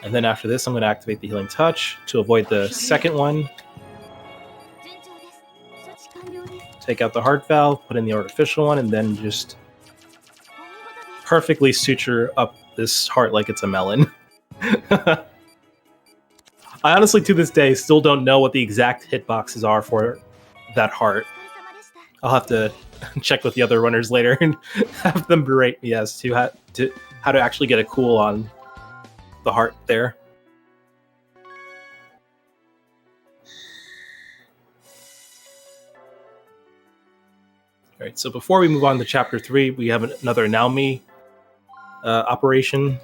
And then after this, I'm going to activate the Healing Touch to avoid the second one. Take out the heart valve, put in the artificial one, and then just perfectly suture up this heart like it's a melon. I honestly, to this day, still don't know what the exact hitboxes are for that heart. I'll have to check with the other runners later and have them berate me as to how to actually get a cool on the heart there. All right, so before we move on to Chapter 3, we have another Naomi operation.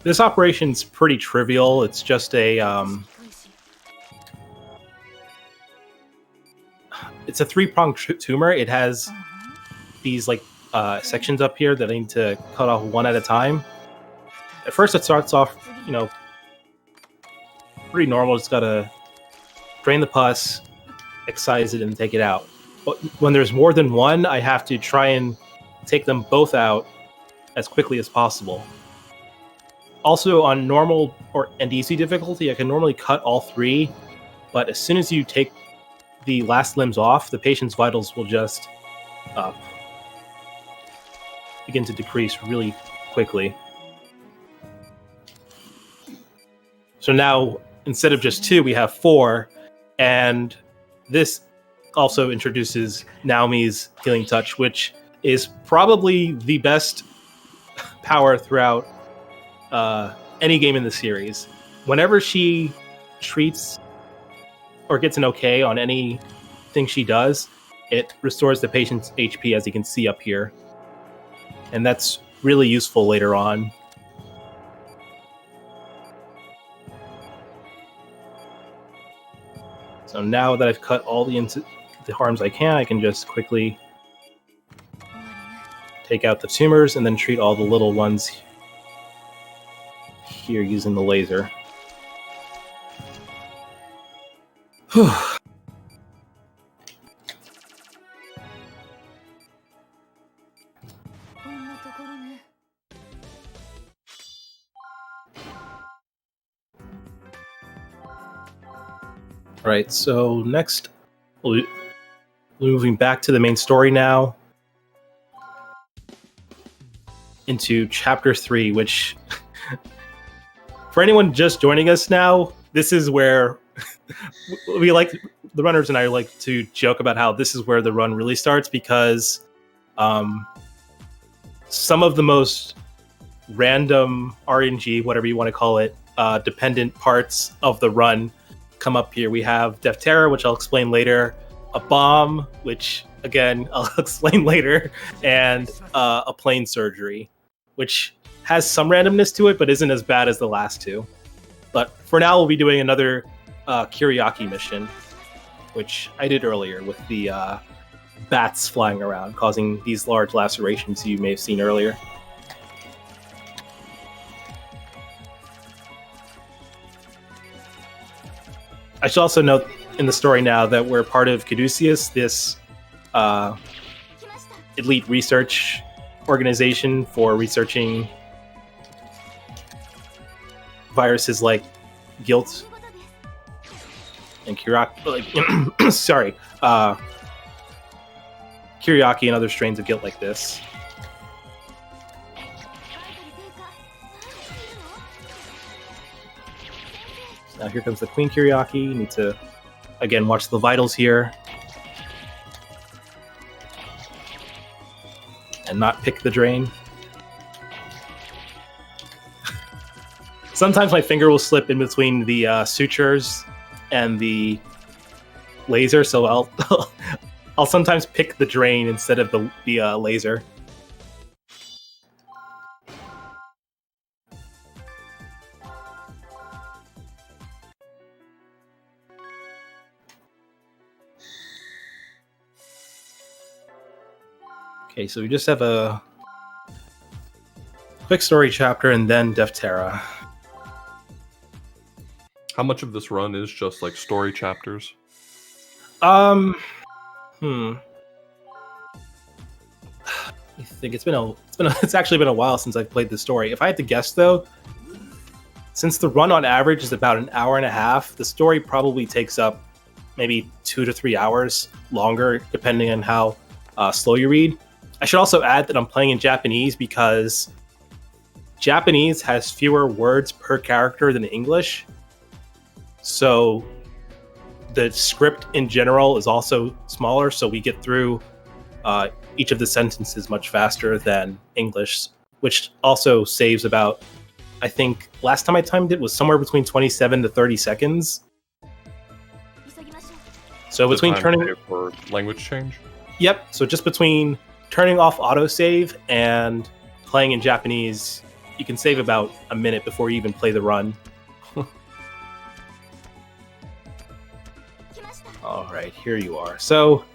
This operation's pretty trivial. It's just a it's a 3-pronged tumor. It has these like sections up here that I need to cut off one at a time. At first, it starts off, pretty normal. Just gotta drain the pus, excise it, and take it out. But when there's more than one, I have to try and take them both out as quickly as possible. Also, on normal and easy difficulty, I can normally cut all 3, but as soon as you take the last limbs off, the patient's vitals will just begin to decrease really quickly. So now, instead of just 2, we have 4, and this also introduces Naomi's Healing Touch, which is probably the best power throughout any game in the series. Whenever she treats or gets an okay on anything she does, it restores the patient's HP, as you can see up here. And that's really useful later on. So now that I've cut all the harms I can just quickly take out the tumors and then treat all the little ones here using the laser. Alright, so next, we'll be moving back to the main story now. Into Chapter 3, which, for anyone just joining us now, this is where we like, the runners and I like to joke about how this is where the run really starts, because some of the most random RNG, whatever you want to call it, dependent parts of the run come up here. We have Defterra, which I'll explain later, a bomb, which again I'll explain later, and a plane surgery, which has some randomness to it, but isn't as bad as the last 2. But for now, we'll be doing another Kiriaki mission, which I did earlier with the bats flying around, causing these large lacerations you may have seen earlier. I should also note in the story now that we're part of Caduceus, this elite research organization for researching viruses like guilt and Kiriaki, sorry, Kiriaki and other strains of guilt like this. Now here comes the Queen Kiriaki. You need to, again, watch the vitals here. And not pick the drain. Sometimes my finger will slip in between the sutures and the laser, so I'll sometimes pick the drain instead of the laser. Okay, so we just have a quick story chapter and then Defterra. How much of this run is just like story chapters? I think it's actually been a while since I've played this story. If I had to guess though, since the run on average is about an hour and a half, the story probably takes up maybe 2 to 3 hours longer, depending on how slow you read. I should also add that I'm playing in Japanese because Japanese has fewer words per character than English. So the script in general is also smaller, so we get through each of the sentences much faster than English, which also saves about, I think last time I timed it was somewhere between 27 to 30 seconds. So between turning for language change. Yep. So just between turning off autosave and playing in Japanese, you can save about a minute before you even play the run. All right, here you are. So,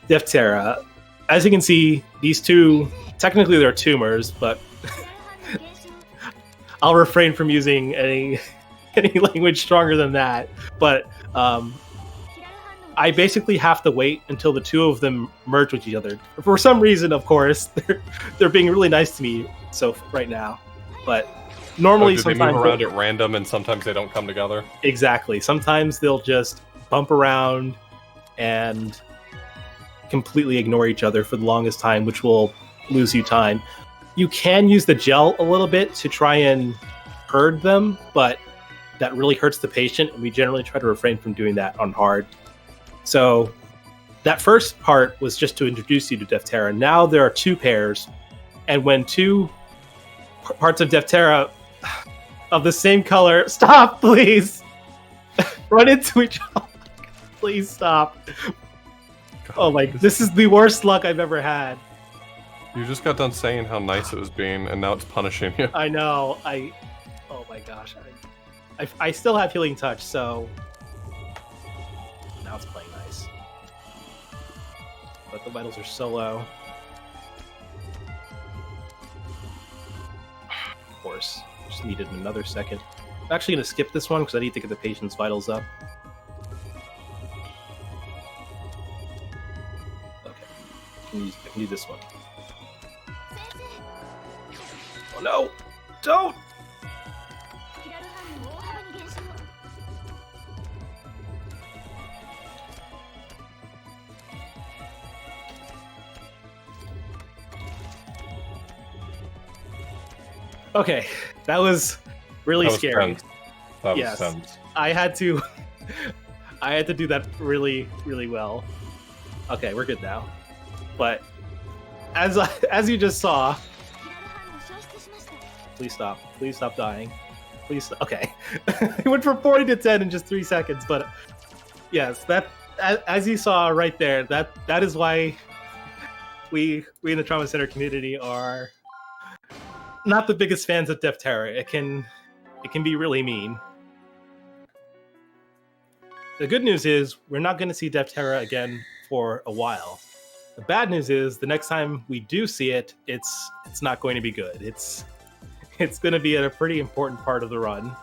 Defterra. As you can see, these two, technically they're tumors, but I'll refrain from using any language stronger than that. But I basically have to wait until the two of them merge with each other. For some reason, of course, they're being really nice to me right now. But normally, do sometimes they move around at random, and sometimes they don't come together? Exactly. Sometimes they'll just bump around and completely ignore each other for the longest time, which will lose you time. You can use the gel a little bit to try and herd them, but that really hurts the patient, and we generally try to refrain from doing that on hard. So that first part was just to introduce you to Defterra. Now there are two pairs, and when two parts of Defterra of the same color stop, please, run into each other. Please stop. God, oh my, this is the worst luck I've ever had. You just got done saying how nice it was being, and now it's punishing you. I know. Oh my gosh. I still have healing touch, so now it's playing nice. But the vitals are so low. Of course. Just needed another second. I'm actually going to skip this one because I need to get the patient's vitals up. Okay. I can do this one. Oh no! Don't! Okay, that was really scary. Tense. That was Yes. tense. I had to do that really, really well. Okay, we're good now. But as you just saw, please stop dying. Please, okay. It went from 40 to 10 in just 3 seconds, but yes, that as you saw right there, that is why we in the trauma center community are not the biggest fans of Defterra. It can be really mean. The good news is we're not going to see Defterra again for a while. The bad news is the next time we do see it, it's not going to be good. It's going to be at a pretty important part of the run.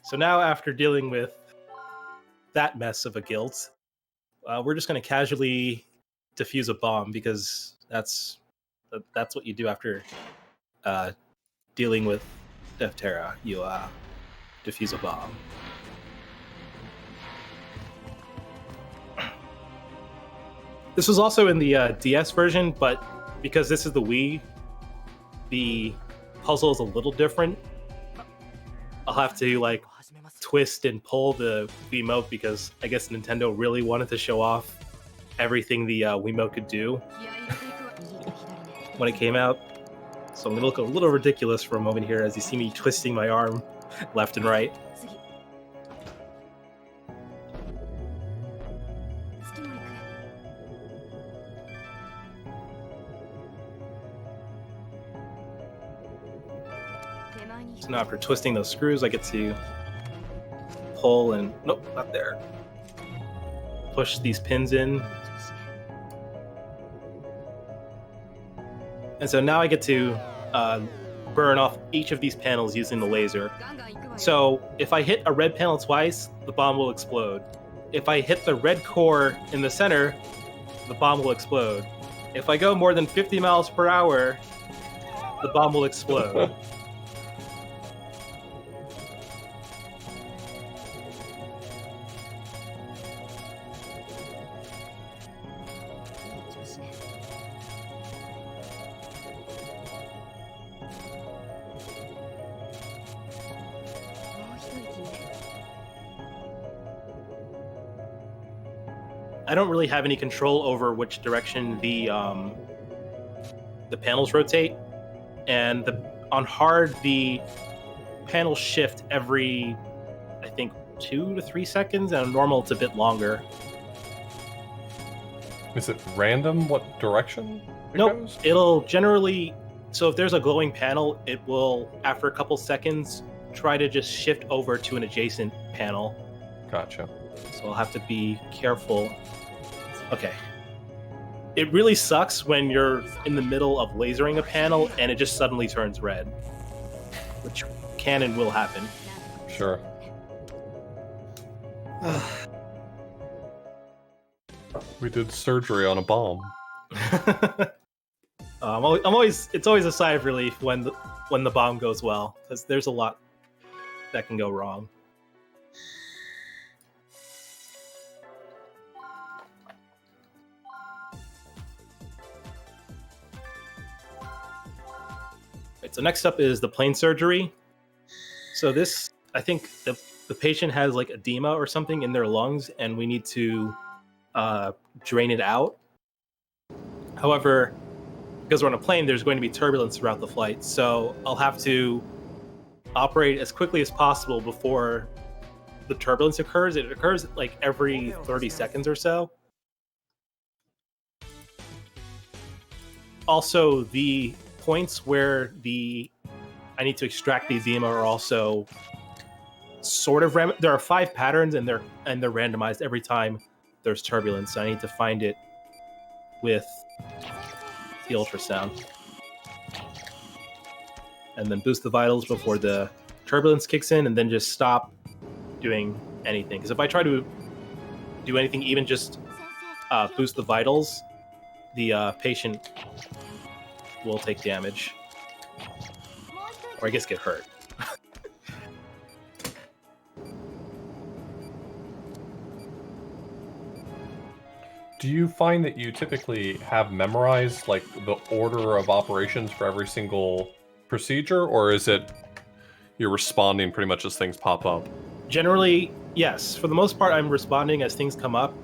So now, after dealing with that mess of a guilt, we're just going to casually defuse a bomb because that's what you do after dealing with Defterra. You defuse a bomb. This was also in the DS version, but because this is the Wii, the puzzle is a little different. I'll have to twist and pull the Wiimote because I guess Nintendo really wanted to show off everything the Wiimote could do when it came out. So I'm gonna look a little ridiculous for a moment here as you see me twisting my arm left and right. So now after twisting those screws, I get to pull and... Nope, not there. Push these pins in. And so now I get to burn off each of these panels using the laser. So if I hit a red panel twice, the bomb will explode. If I hit the red core in the center, the bomb will explode. If I go more than 50 miles per hour, the bomb will explode. I don't really have any control over which direction the panels rotate, and on hard the panels shift every, I think, 2 to 3 seconds, and on normal it's a bit longer. Is it random what direction it Nope. goes? It'll generally, so if there's a glowing panel, it will, after a couple seconds, try to just shift over to an adjacent panel. Gotcha. So I'll have to be careful. Okay. It really sucks when you're in the middle of lasering a panel and it just suddenly turns red, which can and will happen. Sure. We did surgery on a bomb. It's always a sigh of relief when the bomb goes well, because there's a lot that can go wrong. Right, so next up is the plane surgery. So this, I think the patient has like edema or something in their lungs, and we need to drain it out. However, because we're on a plane, there's going to be turbulence throughout the flight, so I'll have to operate as quickly as possible before the turbulence occurs. It occurs like every 30 seconds or so. Also, the points where I need to extract the edema are also sort of there are 5 patterns, and they're randomized every time there's turbulence. So I need to find it with the ultrasound, and then boost the vitals before the turbulence kicks in, and then just stop doing anything. Because if I try to do anything, even just boost the vitals, the patient will take damage, or I guess get hurt. Do you find that you typically have memorized like the order of operations for every single procedure, or is it you're responding pretty much as things pop up? Generally, yes. For the most part, I'm responding as things come up.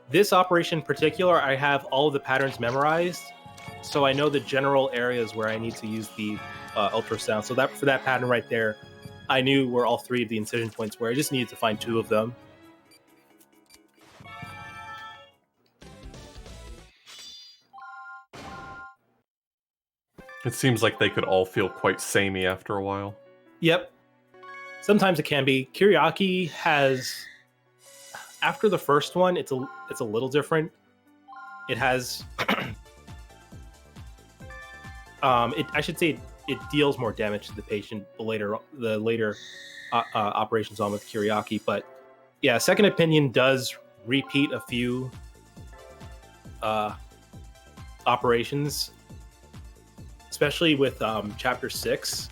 This operation in particular, I have all of the patterns memorized, so I know the general areas where I need to use the ultrasound. So that for that pattern right there, I knew where all 3 of the incision points were. I just needed to find 2 of them. It seems like they could all feel quite samey after a while. Yep. Sometimes it can be. Kyriaki has, after the first one, it's a little different. It has, I should say it deals more damage to the patient the later operations on with Kyriaki. But yeah, Second Opinion does repeat a few operations, especially with Chapter 6.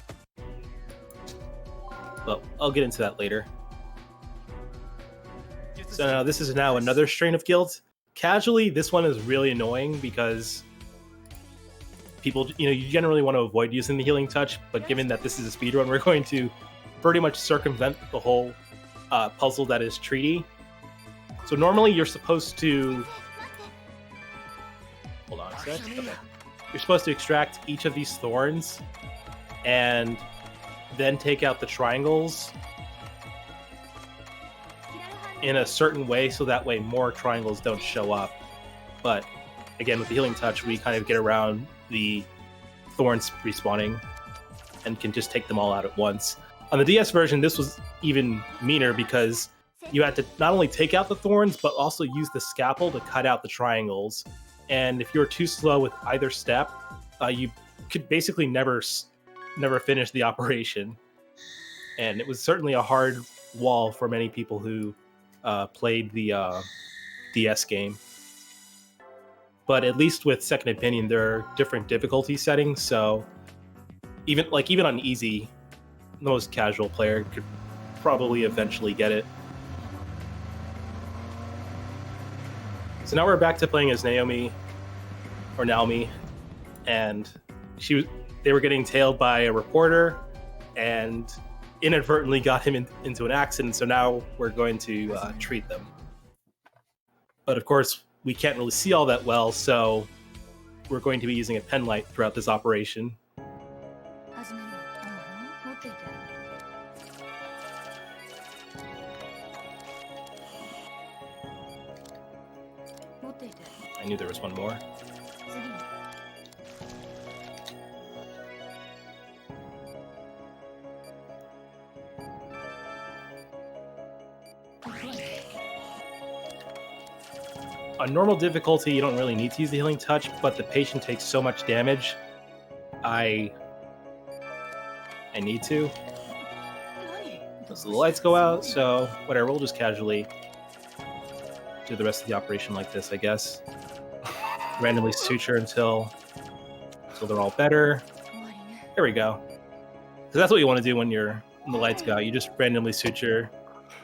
But I'll get into that later. So now this is now another strain of guilt. Casually, this one is really annoying because people, you generally want to avoid using the healing touch, but given that this is a speedrun, we're going to pretty much circumvent the whole puzzle that is treaty. So normally you're supposed to... Hold on a sec. Okay. You're supposed to extract each of these thorns and then take out the triangles in a certain way, so that way more triangles don't show up. But again, with the healing touch, we kind of get around the thorns respawning. and can just take them all out at once. On the DS version, this was even meaner because you had to not only take out the thorns, but also use the scalpel to cut out the triangles. And if you were too slow with either step, you could basically never finish the operation. And it was certainly a hard wall for many people who played the DS game. But at least with Second Opinion, there are different difficulty settings, so even on easy, the most casual player could probably eventually get it. So now we're back to playing as Naomi, and they were getting tailed by a reporter and inadvertently got him into an accident, so now we're going to treat them. But of course, we can't really see all that well, so we're going to be using a pen light throughout this operation. I knew there was one more. On normal difficulty, you don't really need to use the healing touch, but the patient takes so much damage. I need to. So the lights go out, so whatever, we'll just casually do the rest of the operation like this, I guess. Randomly suture until they're all better. There we go. So that's what you want to do when the lights go out. You just randomly suture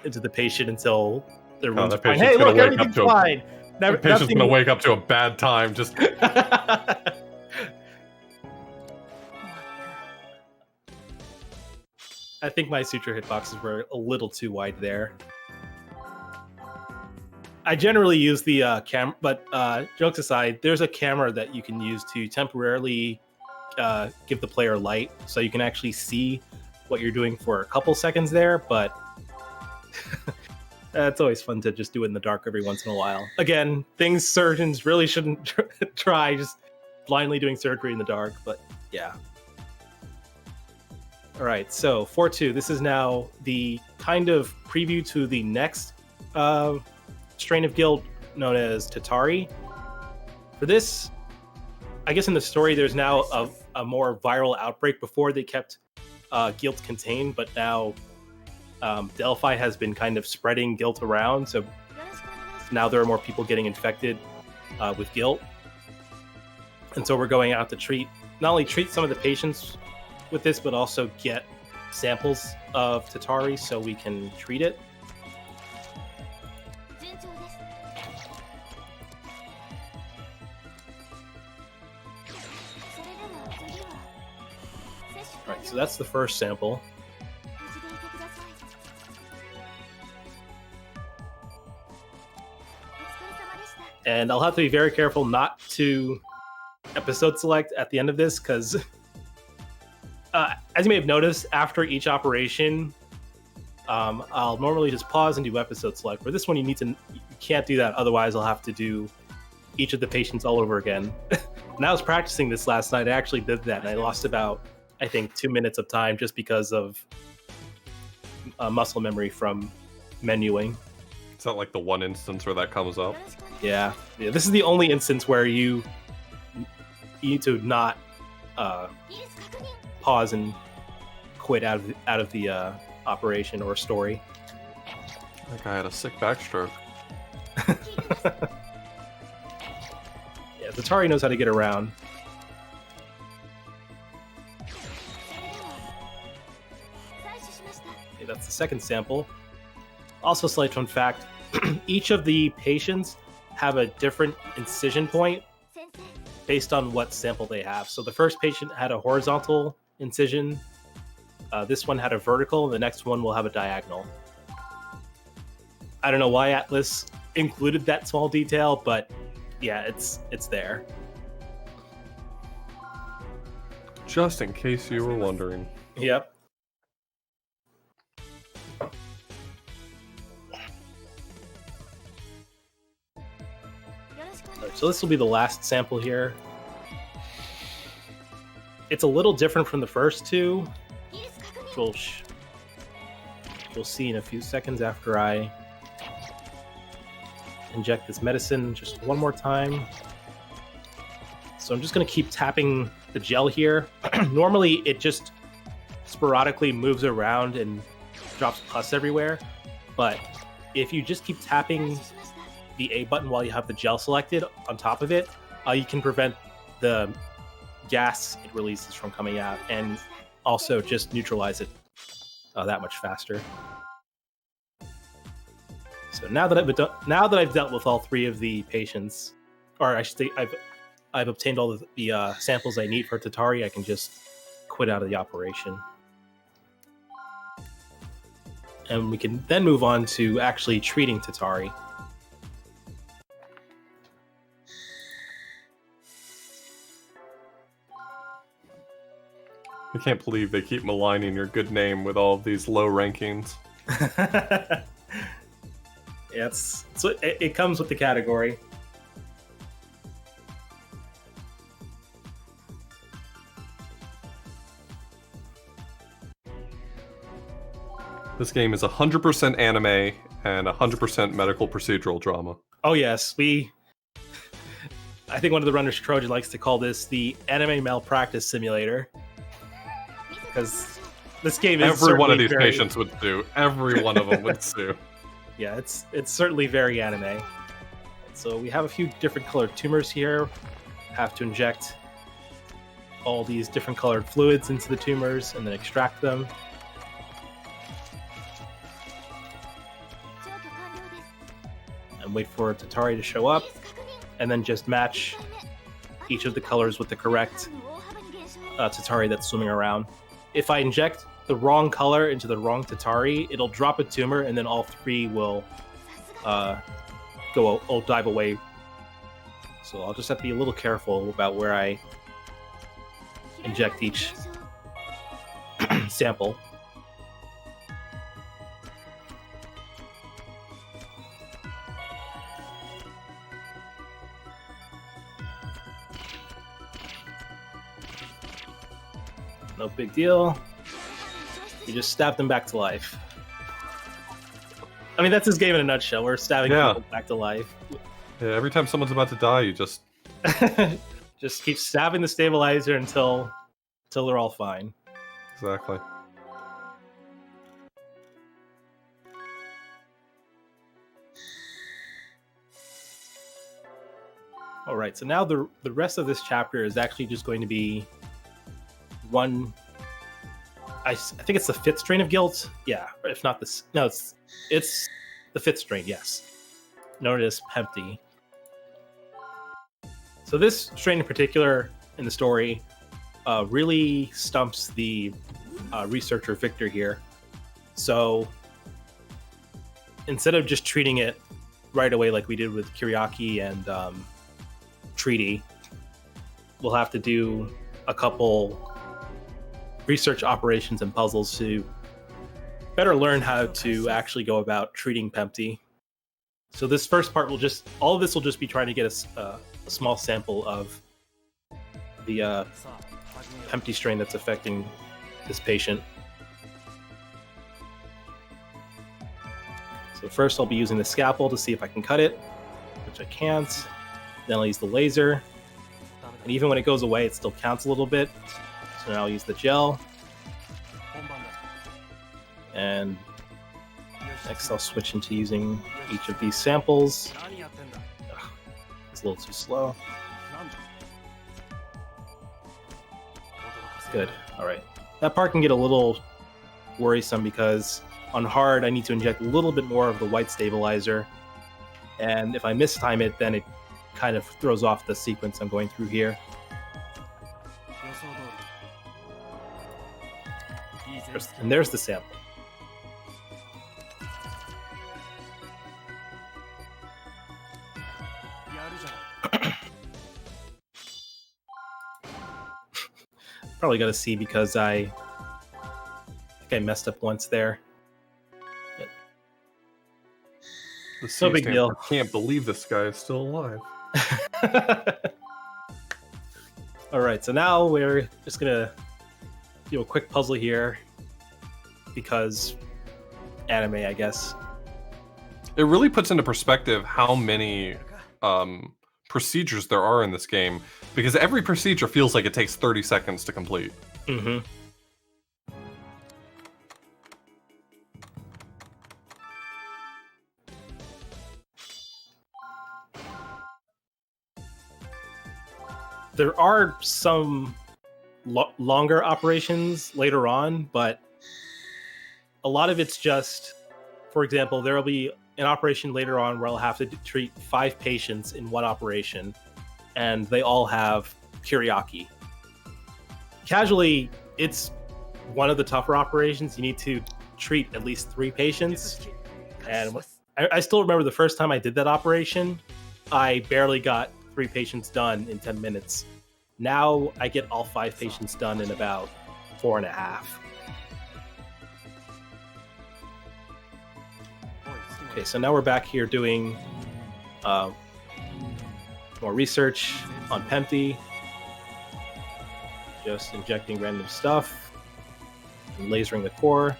into the patient until their wounds are fine. Hey, look, everything's fine. The patient's going to wake up to a bad time. Just I think my suture hitboxes were a little too wide there. I generally use the camera, but jokes aside, there's a camera that you can use to temporarily give the player light, so you can actually see what you're doing for a couple seconds there, but it's always fun to just do it in the dark every once in a while. Again, things surgeons really shouldn't try, just blindly doing surgery in the dark, but yeah. All right, so 4-2, this is now the kind of preview to the next strain of guild known as Tatari. For this, I guess in the story, there's now a more viral outbreak. Before they kept guilt contained, but now Delphi has been kind of spreading guilt around, so now there are more people getting infected with guilt. And so we're going out to not only treat some of the patients with this, but also get samples of Tatari so we can treat it. Alright, so that's the first sample. And I'll have to be very careful not to episode select at the end of this, because as you may have noticed, after each operation, I'll normally just pause and do episode select. For this one, you can't do that, otherwise I'll have to do each of the patients all over again. When I was practicing this last night, I actually did that, and I lost about, I think, 2 minutes of time just because of muscle memory from menuing. It's not like the one instance where that comes up. Yeah, this is the only instance where you need to not pause and quit out of the operation or story. That guy had a sick backstroke. Yeah, Tatari knows how to get around. Okay, that's the second sample. Also, slight fun fact, each of the patients have a different incision point based on what sample they have. So the first patient had a horizontal incision, this one had a vertical, the next one will have a diagonal. I don't know why Atlas included that small detail, but yeah, it's there. Just in case you were wondering. Yep. Right, so this will be the last sample here. It's a little different from the first two, which we'll see in a few seconds after I inject this medicine just one more time. So I'm just going to keep tapping the gel here. Normally, it just sporadically moves around and drops pus everywhere, but if you just keep tapping the A button while you have the gel selected on top of it, you can prevent the gas it releases from coming out, and also just neutralize it that much faster. So now that I've dealt with all three of the patients, or I should say I've obtained all the samples I need for Tatari, I can just quit out of the operation. And we can then move on to actually treating Tatari. I can't believe they keep maligning your good name with all of these low rankings. Yeah, it comes with the category. This game is 100% anime and 100% medical procedural drama. Oh yes, I think one of the runners, Trojan, likes to call this the anime malpractice simulator, because this game is every one of these patients would sue. Every one of them would sue. Yeah, it's certainly very anime. So we have a few different colored tumors here. Have to inject all these different colored fluids into the tumors and then extract them. And wait for Tatari to show up, and then just match each of the colors with the correct Tatari that's swimming around. If I inject the wrong color into the wrong Tatari, it'll drop a tumor, and then all three will dive away. So I'll just have to be a little careful about where I inject each sample. No big deal. You just stab them back to life. I mean, that's this game in a nutshell. We're stabbing people back to life. Yeah, every time someone's about to die, you just just keep stabbing the stabilizer until they're all fine. Exactly. All right, so now the rest of this chapter is actually just going to be one. I think it's the 5th strain of guilt. Yeah, if not this. No, it's the 5th strain. Yes, known as Pempty. So this strain in particular in the story really stumps the researcher Victor here. So instead of just treating it right away like we did with Kyriaki and Treaty, we'll have to do a couple research operations and puzzles to better learn how to actually go about treating Pempty. So this first part all of this will just be trying to get a small sample of the Pempty strain that's affecting this patient. So first I'll be using the scalpel to see if I can cut it, which I can't. Then I'll use the laser, and even when it goes away, it still counts a little bit. So now I'll use the gel, and next I'll switch into using each of these samples. Ugh, it's a little too slow. Good. All right. That part can get a little worrisome because on hard, I need to inject a little bit more of the white stabilizer, and if I mistime it, then it kind of throws off the sequence I'm going through here. And there's the sample. Probably got a C because I think I messed up once there. The No big deal. I can't believe this guy is still alive. All All right, so now we're just gonna do a quick puzzle here because anime, I guess. It really puts into perspective how many procedures there are in this game, because every procedure feels like it takes 30 seconds to complete. Mm-hmm. There are some longer operations later on, but a lot of it's just, for example, there will be an operation later on where I'll have to treat 5 patients in one operation, and they all have Kyriaki. Casually, it's one of the tougher operations. You need to treat at least 3 patients, and I still remember the first time I did that operation, I barely got 3 patients done in 10 minutes. Now I get all 5 patients done in about 4.5. Okay, so now we're back here doing more research on Pempty. Just injecting random stuff and lasering the core.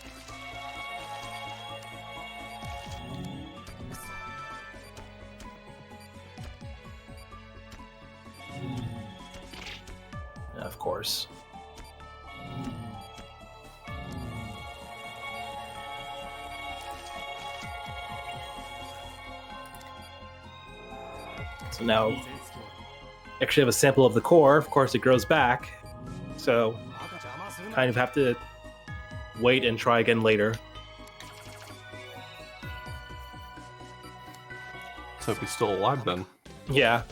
Of course. So now, actually have a sample of the core. Of course, it grows back. So, kind of have to wait and try again later. Let's hope he's still alive then. Yeah.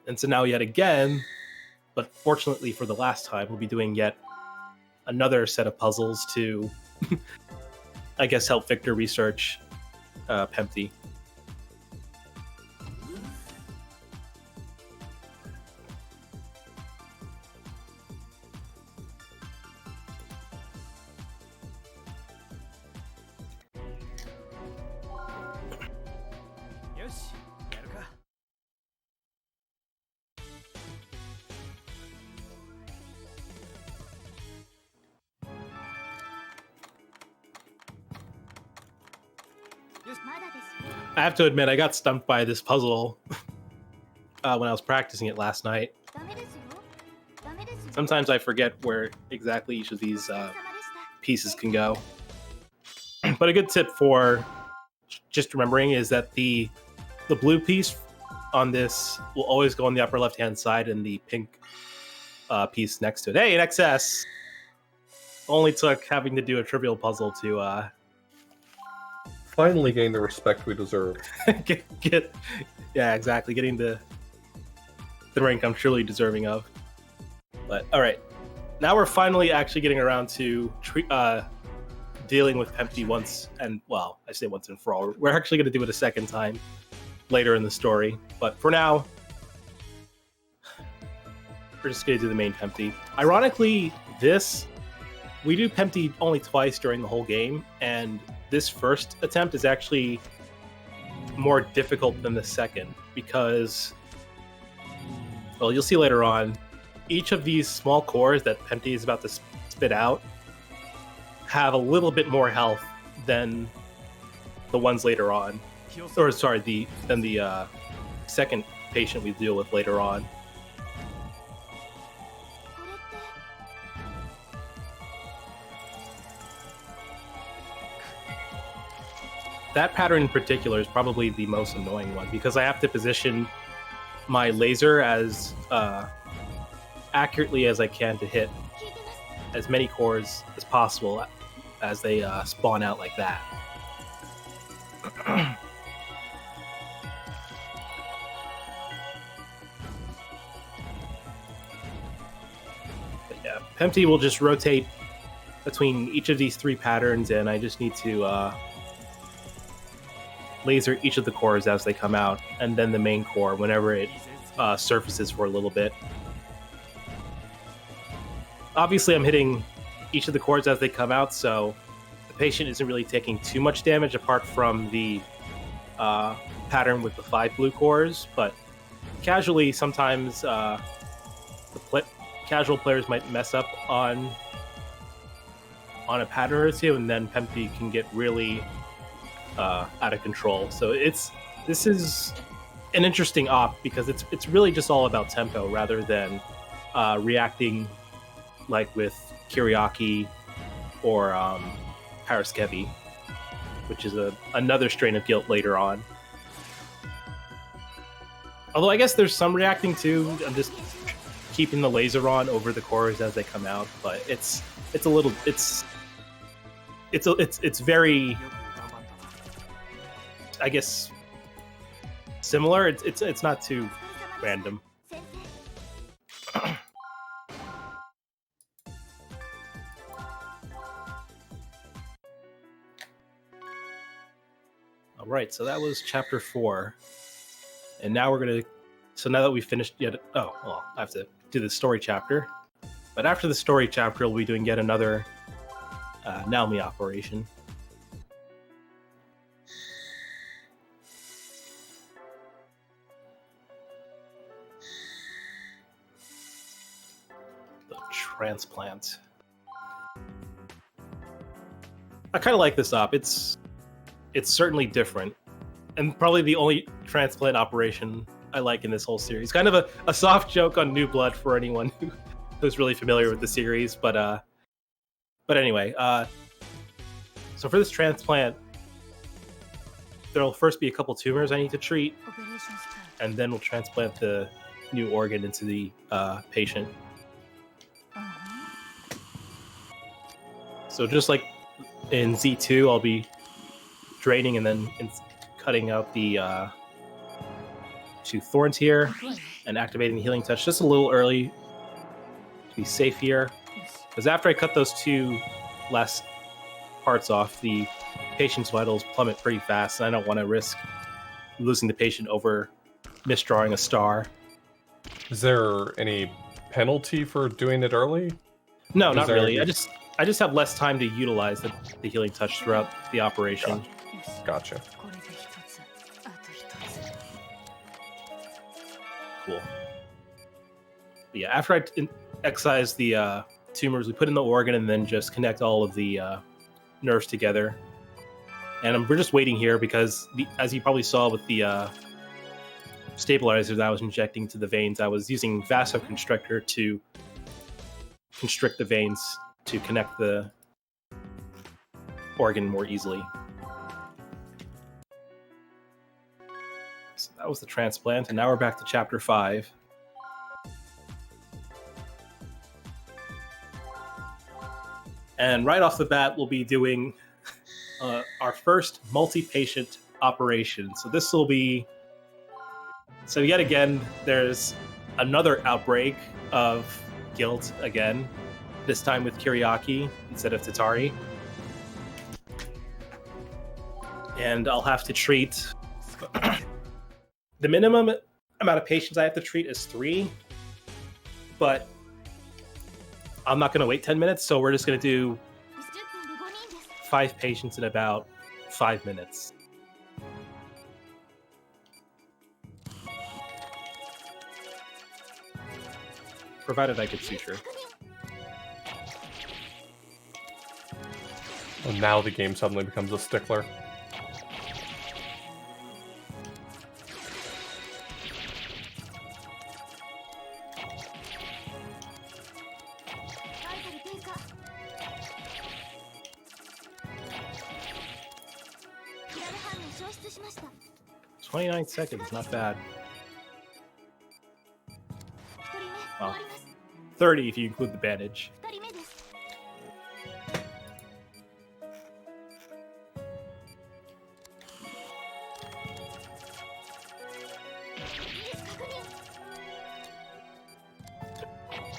And so now yet again, but fortunately for the last time, we'll be doing yet another set of puzzles to, I guess, help Victor research Pempty. I have to admit, I got stumped by this puzzle when I was practicing it last night. Sometimes I forget where exactly each of these pieces can go. But a good tip for just remembering is that the blue piece on this will always go on the upper left-hand side, and the pink piece next to it. Hey, an XS! Only took having to do a trivial puzzle to Finally gain the respect we deserve. get yeah, exactly, getting the rank I'm truly deserving of. But all right, now we're finally actually getting around to dealing with Pempty once and, well, I say once and for all. We're actually going to do it a second time later in the story, but for now we're just going to do the main Pempty. Ironically, we do Pempty only twice during the whole game, and this first attempt is actually more difficult than the second because, well, you'll see later on, each of these small cores that Pempty is about to spit out have a little bit more health than the ones later on. Or, sorry, than the second patient we deal with later on. That pattern in particular is probably the most annoying one because I have to position my laser as accurately as I can to hit as many cores as possible as they spawn out like that. But yeah, Pempty will just rotate between each of these 3 patterns, and I just need to laser each of the cores as they come out, and then the main core whenever it surfaces for a little bit. Obviously, I'm hitting each of the cores as they come out, so patient isn't really taking too much damage apart from the pattern with the 5 blue cores, but casually sometimes casual players might mess up on a pattern or two, and then Pempy can get really out of control. So this is an interesting op because it's really just all about tempo rather than reacting like with Kiriaki or Paraskevi, which is another strain of guilt later on. Although I guess there's some reacting too. I'm just keeping the laser on over the cores as they come out, but it's very, I guess, similar. It's not too random. All right, so that was chapter 4, and now we're gonna. So now that we've finished yet, I have to do the story chapter. But after the story chapter, we'll be doing yet another Naomi operation. The transplant. I kind of like this op. It's certainly different, and probably the only transplant operation I like in this whole series. Kind of a soft joke on New Blood for anyone who's really familiar with the series, but anyway, so for this transplant, there'll first be a couple tumors I need to treat, and then we'll transplant the new organ into the patient. So just like in Z2, I'll be draining and then cutting out the 2 thorns here and activating the healing touch just a little early to be safe here. Because after I cut those 2 last parts off, the patient's vitals plummet pretty fast, and I don't want to risk losing the patient over misdrawing a star. Is there any penalty for doing it early? No, not really. I just have less time to utilize the healing touch throughout the operation. Gotcha. Cool. But yeah, after I excise the tumors, we put in the organ and then just connect all of the nerves together. And we're just waiting here because, as you probably saw with the stabilizer that I was injecting to the veins, I was using vasoconstrictor to constrict the veins to connect the organ more easily. So that was the transplant, and now we're back to chapter 5. And right off the bat, we'll be doing our first multi-patient operation. So this will be... So yet again, there's another outbreak of guilt again, this time with Kiriaki instead of Tatari. And I'll have to treat... The minimum amount of patients I have to treat is 3, but I'm not going to wait 10 minutes, so we're just going to do 5 patients in about 5 minutes. Provided I could suture. And now the game suddenly becomes a stickler. "29 seconds, not bad." Well, 30 if you include the bandage.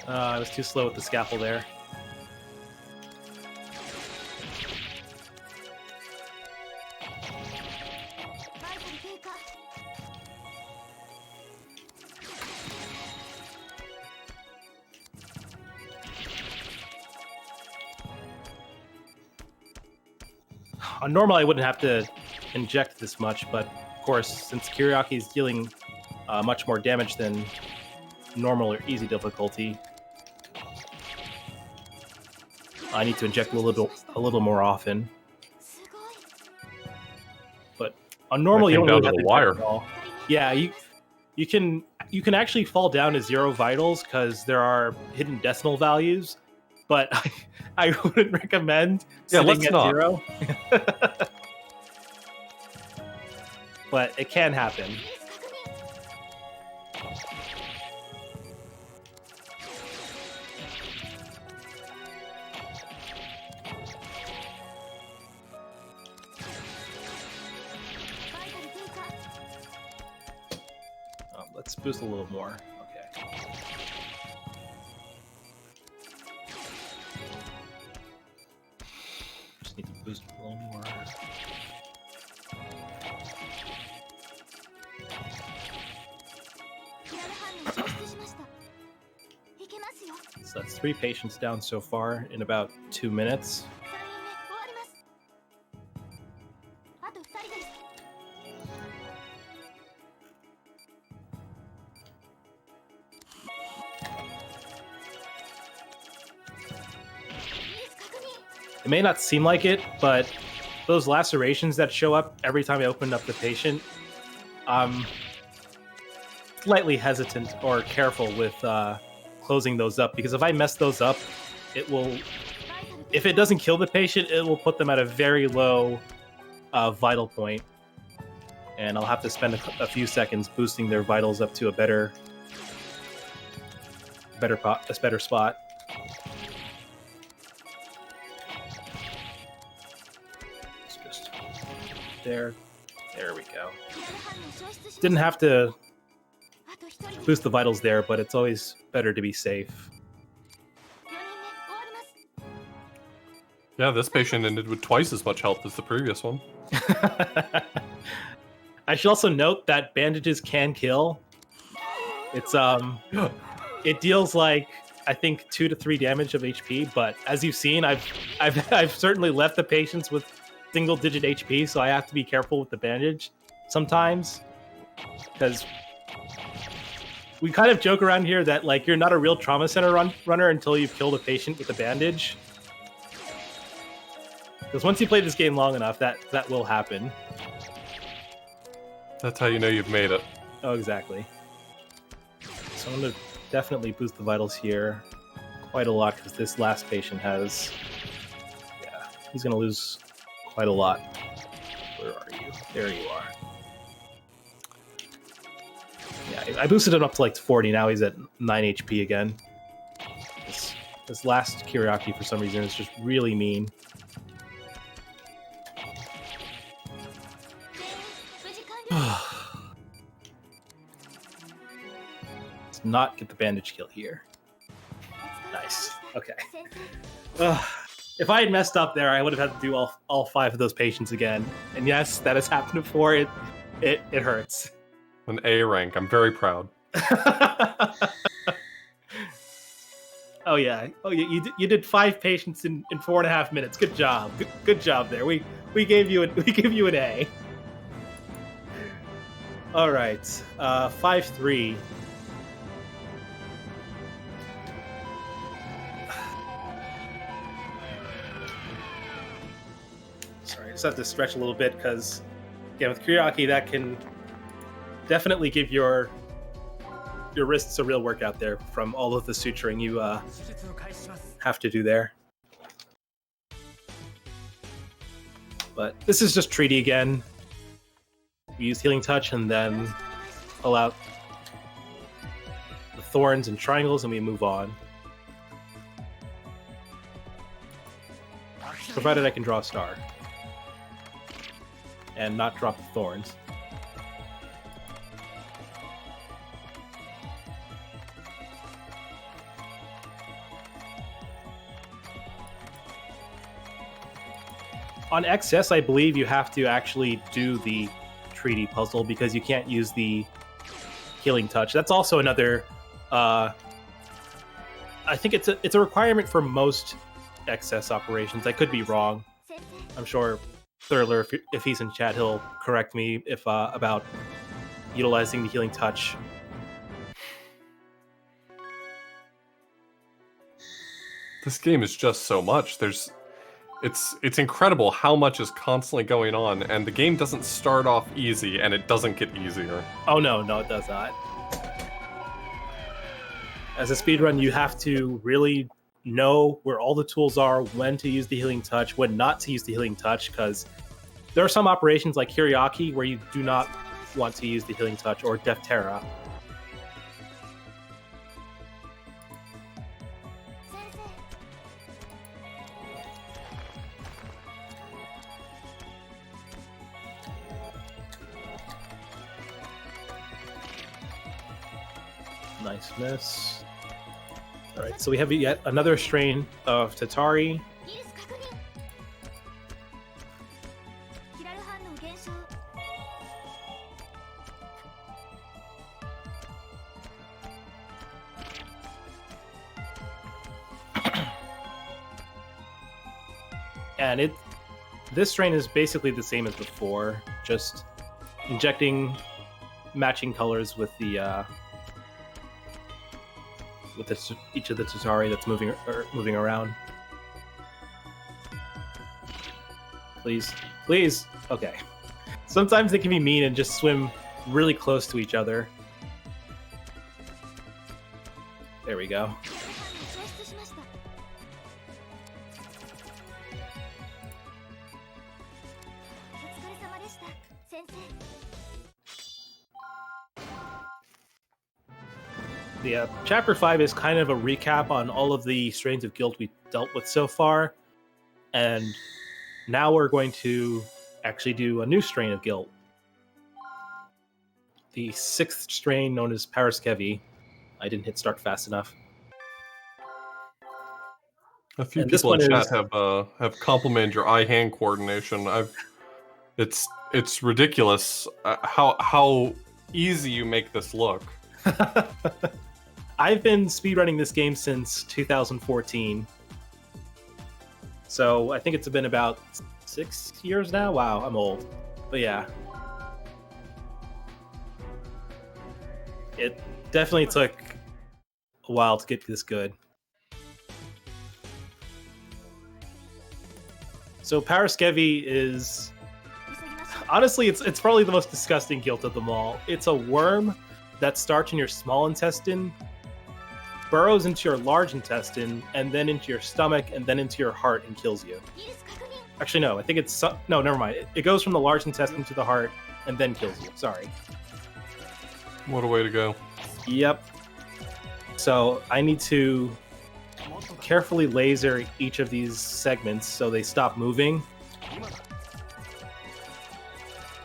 I was too slow with the scalpel there. On normal, I wouldn't have to inject this much, but of course, since Kiriaki is dealing much more damage than normal or easy difficulty, I need to inject a little more often. But on normal, you don't really have to wire. inject at all. Yeah, you can actually fall down to 0 vitals because there are hidden decimal values, but I wouldn't recommend sitting at 0. But it can happen. Let's boost a little more. Okay. Just need to boost a little more. So that's 3 patients down so far in about 2 minutes. It may not seem like it, but those lacerations that show up every time I open up the patient, I'm slightly hesitant or careful with closing those up, because if I mess those up, it will, if it doesn't kill the patient, it will put them at a very low vital point, and I'll have to spend a few seconds boosting their vitals up to a better spot. Just there we go. Didn't have to boost the vitals there, but it's always better to be safe. Yeah, this patient ended with twice as much health as the previous one. I should also note that bandages can kill. It's it deals like, I think, 2 to 3 damage of HP, but as you've seen, I've certainly left the patients with single-digit HP, so I have to be careful with the bandage sometimes, because we kind of joke around here that, like, you're not a real trauma center runner until you've killed a patient with a bandage. Because once you play this game long enough, that will happen. That's how you know you've made it. Oh, exactly. So I'm going to definitely boost the vitals here quite a lot, because this last patient has... Yeah, he's going to lose quite a lot. Where are you? There you are. Yeah, I boosted him up to like 40, now he's at 9 HP again. This last Kiriaki, for some reason, is just really mean. Let's not get the bandage kill here. Nice. Okay. If I had messed up there, I would have had to do all 5 of those patients again. And yes, that has happened before. It hurts. An A rank. I'm very proud. Oh yeah. You did 5 patients in 4.5 minutes. Good job. Good job there. We gave you an A. All right. 5-3. Sorry, I just have to stretch a little bit because, again, with Kiriaki, that can definitely give your wrists a real workout there from all of the suturing you have to do there. But this is just treaty again. We use Healing Touch and then pull out the thorns and triangles and we move on. Provided I can draw a star. And not drop the thorns. On XS, I believe you have to actually do the treaty puzzle because you can't use the Healing Touch. That's also another... I think it's a requirement for most XS operations. I could be wrong. I'm sure Thurler, if he's in chat, he'll correct me if about utilizing the healing touch. This game is just so much. It's incredible how much is constantly going on, and the game doesn't start off easy, and it doesn't get easier. Oh no, it does not. As a speedrun, you have to really know where all the tools are, when to use the healing touch, when not to use the healing touch, because there are some operations like Hiryaki where you do not want to use the healing touch, or Defterra. Nice miss. Alright, so we have yet another strain of Tatari. And this strain is basically the same as before, just injecting matching colors with the each of the Tatari that's moving around. Please, please. Okay. Sometimes they can be mean and just swim really close to each other. There we go. Yeah, Chapter 5 is kind of a recap on all of the strains of guilt we've dealt with so far. And now we're going to actually do a new strain of guilt. The 6th strain, known as Paraskevi. I didn't hit start fast enough. A few people in chat have complimented your eye-hand coordination. It's ridiculous how easy you make this look. I've been speedrunning this game since 2014. So I think it's been about 6 years now. Wow, I'm old. But yeah. It definitely took a while to get this good. So Paraskevi is... honestly, it's probably the most disgusting guilt of them all. It's a worm that starts in your small intestine, burrows into your large intestine, and then into your stomach, and then into your heart and kills you. Actually, no, I think it's... no, never mind. It goes from the large intestine to the heart, and then kills you. Sorry. What a way to go. Yep. So I need to carefully laser each of these segments so they stop moving,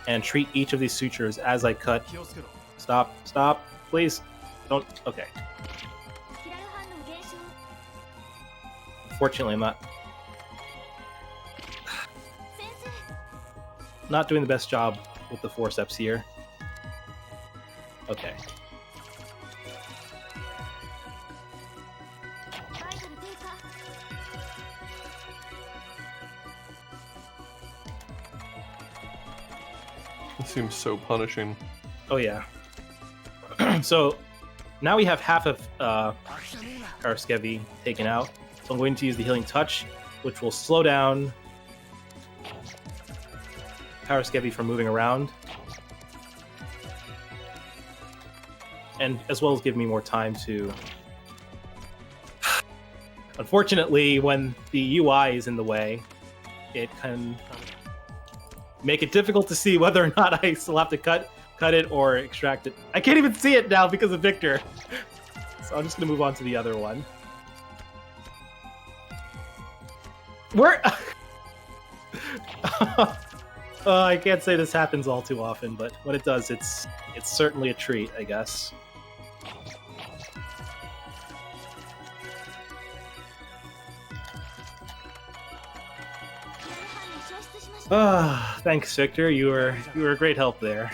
and treat each of these sutures as I cut. Stop, please. Don't... okay. Unfortunately, I'm not doing the best job with the forceps here. Okay. It seems so punishing. Oh yeah. So now we have half of Paraskevi taken out. So I'm going to use the Healing Touch, which will slow down Paraskevi from moving around, and as well as give me more time to... Unfortunately, when the UI is in the way, it can make it difficult to see whether or not I still have to cut it or extract it. I can't even see it now because of Victor. So I'm just going to move on to the other one. I can't say this happens all too often, but when it does, it's certainly a treat, I guess. Thanks, Victor. You were a great help there.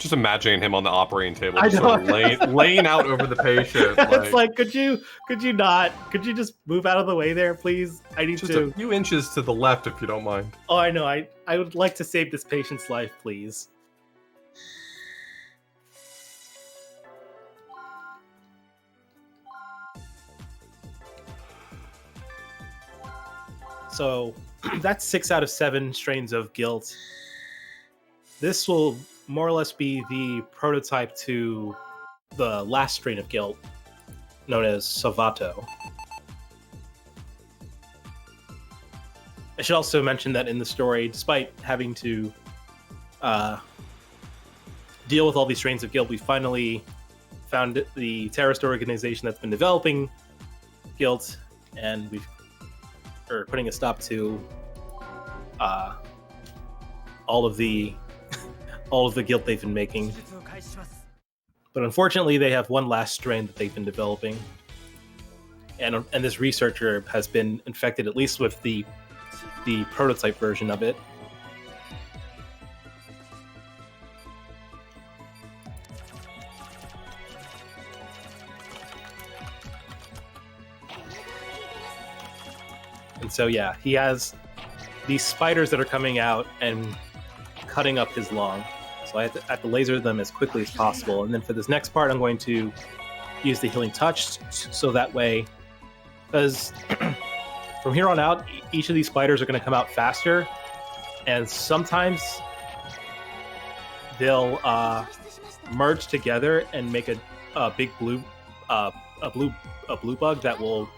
Just imagining him on the operating table, I just sort of laying out over the patient. It's like, could you just move out of the way there, please? I need just to. a few inches to the left, if you don't mind. Oh, I know. I would like to save this patient's life, please. So that's 6 out of 7 strains of guilt. This will more or less be the prototype to the last strain of guilt, known as Savato. I should also mention that in the story, despite having to deal with all these strains of guilt, we finally found the terrorist organization that's been developing guilt, and we're putting a stop to all of the guilt they've been making. But unfortunately, they have one last strain that they've been developing, and this researcher has been infected, at least with the prototype version of it. And so, yeah, he has these spiders that are coming out and cutting up his lung. So I have to laser them as quickly as possible. And then for this next part, I'm going to use the healing touch, so that way, because from here on out, each of these spiders are going to come out faster, and sometimes they'll merge together and make a big blue bug that will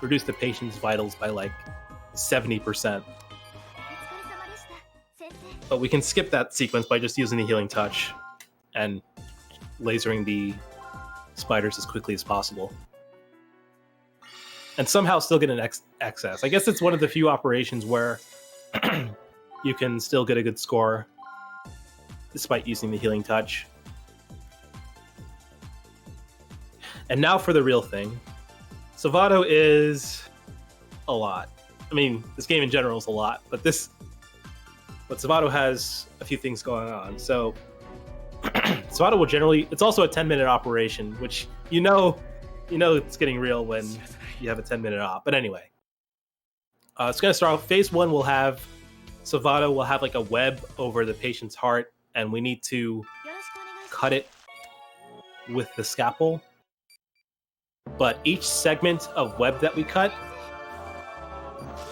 reduce the patient's vitals by like 70%. But we can skip that sequence by just using the healing touch and lasering the spiders as quickly as possible. And somehow still get an excess. I guess it's one of the few operations where you can still get a good score despite using the healing touch. And now for the real thing. Savato is a lot. I mean, this game in general is a lot, but Savato has a few things going on. So Savato will generally, it's also a 10-minute operation, which you know it's getting real when you have a 10-minute op. But anyway, it's going to start off. Phase 1 will have Savato will have like a web over the patient's heart, and we need to cut it with the scalpel. But each segment of web that we cut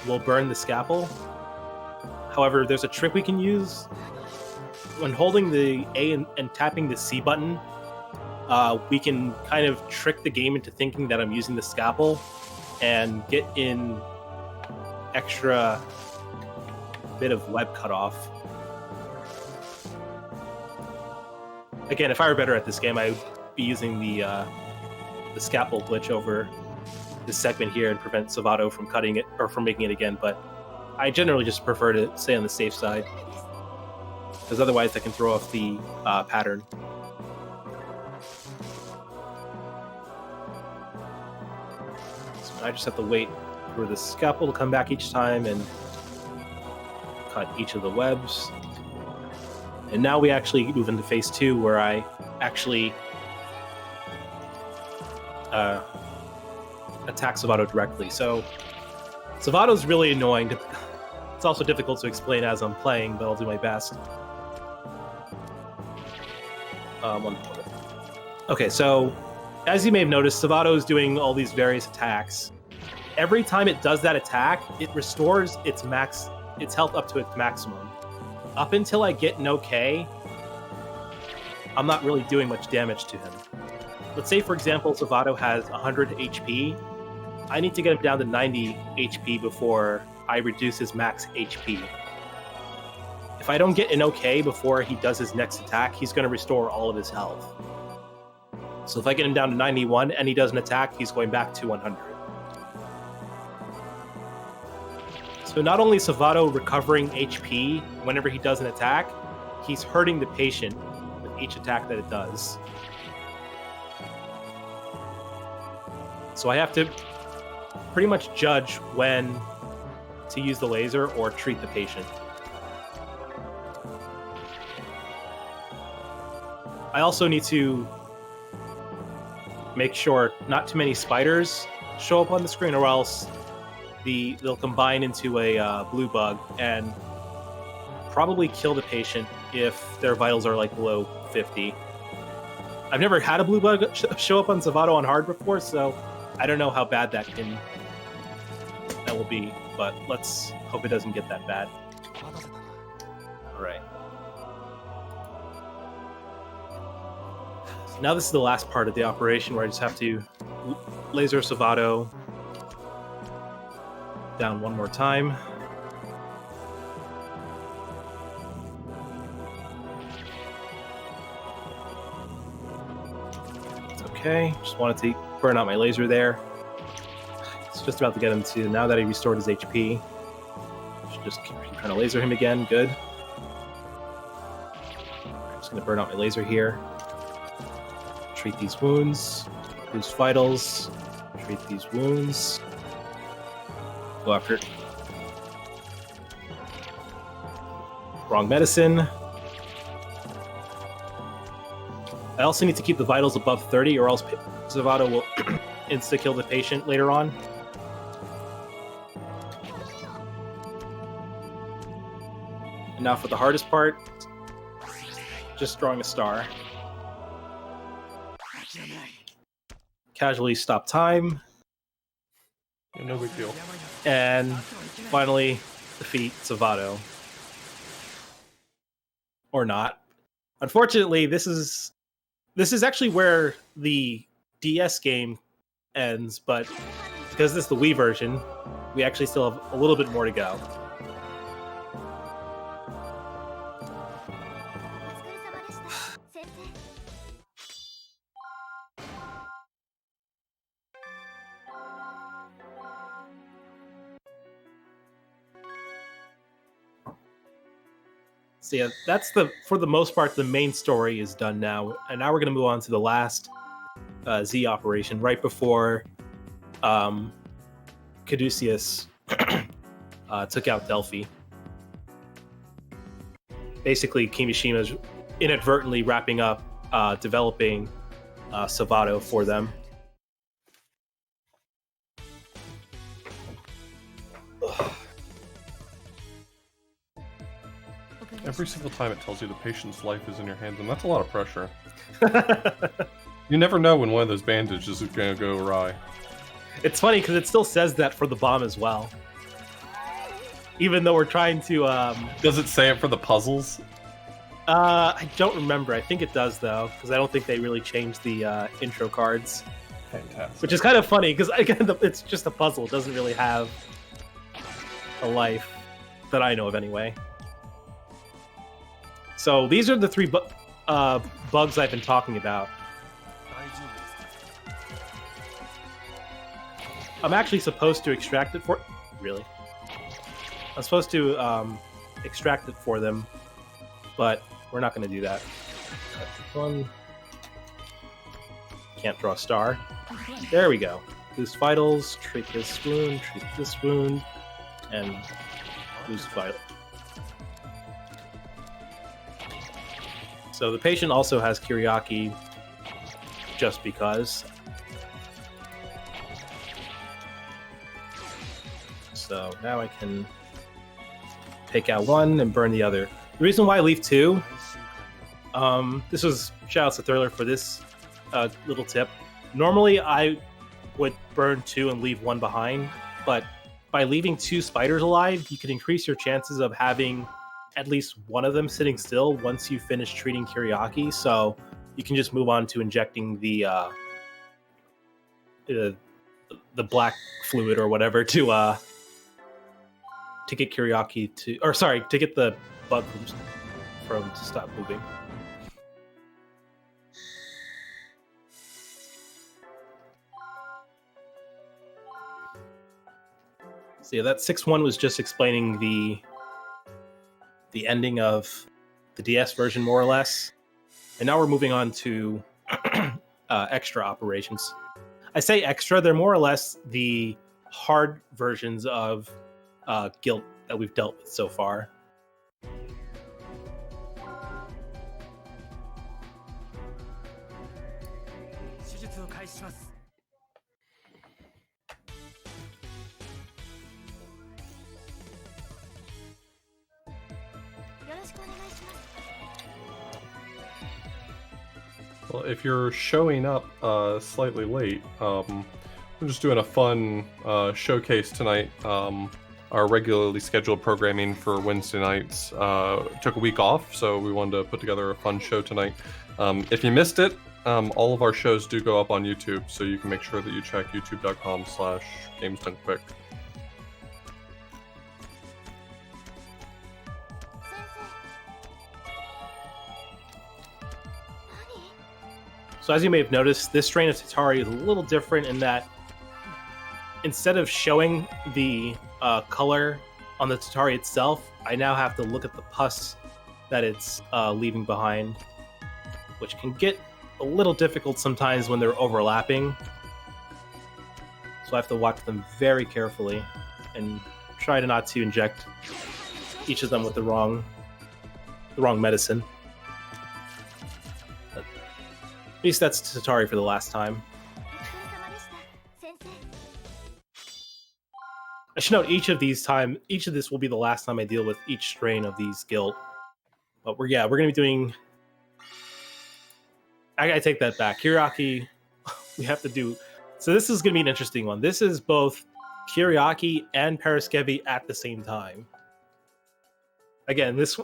will burn the scalpel. However, there's a trick we can use. When holding the A and tapping the C button, we can kind of trick the game into thinking that I'm using the scalpel and get in extra bit of web cut off. Again, if I were better at this game, I would be using the scalpel glitch over this segment here and prevent Savato from cutting it or from making it again, but I generally just prefer to stay on the safe side, because otherwise I can throw off the pattern. So I just have to wait for the scalpel to come back each time and cut each of the webs. And now we actually move into phase 2, where I actually attack Savato directly. So Savato's really annoying. It's also difficult to explain as I'm playing, but I'll do my best. One moment. Okay, so as you may have noticed, Savato is doing all these various attacks. Every time it does that attack, it restores its health up to its maximum. Up until I get an okay, I'm not really doing much damage to him. Let's say, for example, Savato has 100 HP. I need to get him down to 90 HP before I reduce his max HP. If I don't get an okay before he does his next attack, he's going to restore all of his health. So if I get him down to 91 and he does an attack, he's going back to 100. So not only is Savato recovering HP whenever he does an attack, he's hurting the patient with each attack that it does. So I have to pretty much judge when to use the laser or treat the patient. I also need to make sure not too many spiders show up on the screen, or else they'll combine into a blue bug and probably kill the patient if their vitals are like below 50. I've never had a blue bug show up on Zavato on hard before, so I don't know how bad that will be, but let's hope it doesn't get that bad. All right. So now this is the last part of the operation where I just have to laser Zavato down one more time. It's okay. Just wanted to burn out my laser there. It's just about to get him to, now that he restored his HP. Should just keep trying to laser him again. Good. I'm just going to burn out my laser here. Treat these wounds. Boost vitals. Treat these wounds. Go after it. Wrong medicine. I also need to keep the vitals above 30, or else Zavato will insta-kill the patient later on. And now for the hardest part, just drawing a star. Casually stop time. No big deal. And finally, defeat Zavato. Or not. Unfortunately, this is actually where the DS game ends, but because this is the Wii version, we actually still have a little bit more to go. So yeah, that's for the most part, the main story is done now, and now we're going to move on to the last Z operation right before Caduceus took out Delphi. Basically, Kimishima's inadvertently wrapping up developing Zavato for them. Every single time it tells you the patient's life is in your hands, and that's a lot of pressure. You never know when one of those bandages is going to go awry. It's funny because it still says that for the bomb as well. Even though we're trying to... Does it say it for the puzzles? I don't remember. I think it does, though, because I don't think they really changed the intro cards. Fantastic. Which is kind of funny, because again, it's just a puzzle. It doesn't really have a life that I know of, anyway. So these are the three bugs I've been talking about. I'm actually supposed to extract it for... Really? I'm supposed to extract it for them, but we're not going to do that. One. Can't draw a star. There we go. Boost vitals, treat this wound, and boost vital. So the patient also has Kyriaki just because. So now I can take out one and burn the other. The reason why I leave two, this was shoutouts to Thriller for this little tip. Normally I would burn two and leave one behind, but by leaving two spiders alive, you can increase your chances of having at least one of them sitting still once you finish treating Kyriaki, so you can just move on to injecting the black fluid or whatever to get Kyriaki to get the bug from to stop moving. So yeah, that 6-1 was just explaining the ending of the DS version, more or less. And now we're moving on to extra operations. I say extra, they're more or less the hard versions of Guilt that we've dealt with so far. 術を開始します。 Well, if you're showing up slightly late, we're just doing a fun showcase tonight. Our regularly scheduled programming for Wednesday nights took a week off, so we wanted to put together a fun show tonight. If you missed it, all of our shows do go up on YouTube, so you can make sure that you check youtube.com/gamesdonequick. So as you may have noticed, this strain of Tatari is a little different in that instead of showing the color on the Tatari itself, I now have to look at the pus that it's leaving behind, which can get a little difficult sometimes when they're overlapping. So I have to watch them very carefully and try to not to inject each of them with the wrong medicine. But at least that's Tatari for the last time. I should note each of this will be the last time I deal with each strain of these guilt. But we're gonna be doing. I gotta take that back. Kiriaki, we have to do. So this is gonna be an interesting one. This is both Kiriaki and Paraskevi at the same time. Again, this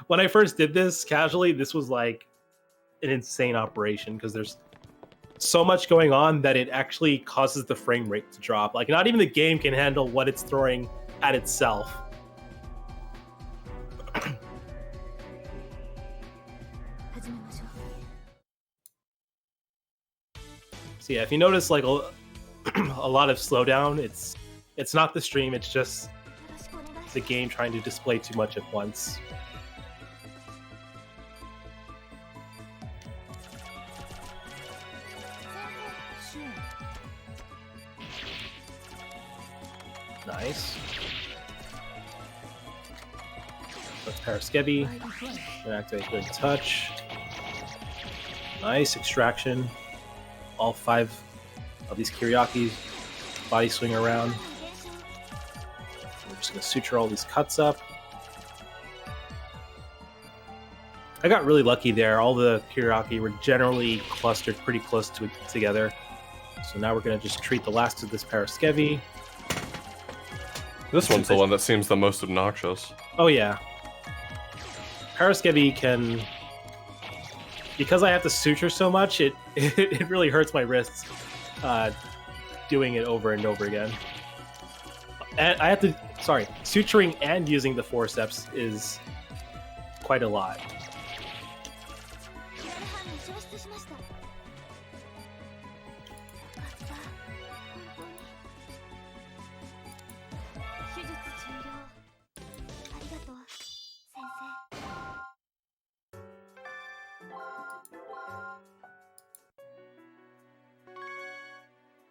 when I first did this casually, this was like an insane operation because there's so much going on that it actually causes the frame rate to drop. Like, not even the game can handle what it's throwing at itself. So yeah, if you notice like a lot of slowdown, it's not the stream, it's just the game trying to display too much at once. Nice. That's Paraskevi. Gonna activate Good Touch. Nice extraction. All 5 of these Kiriakis body swing around. We're just gonna suture all these cuts up. I got really lucky there. All the Kiriaki were generally clustered pretty close together. So now we're gonna just treat the last of this Paraskevi. This one's the one that seems the most obnoxious. Oh yeah. Paraskevi can... Because I have to suture so much, it really hurts my wrists doing it over and over again. And I have to... Sorry. Suturing and using the forceps is quite a lot.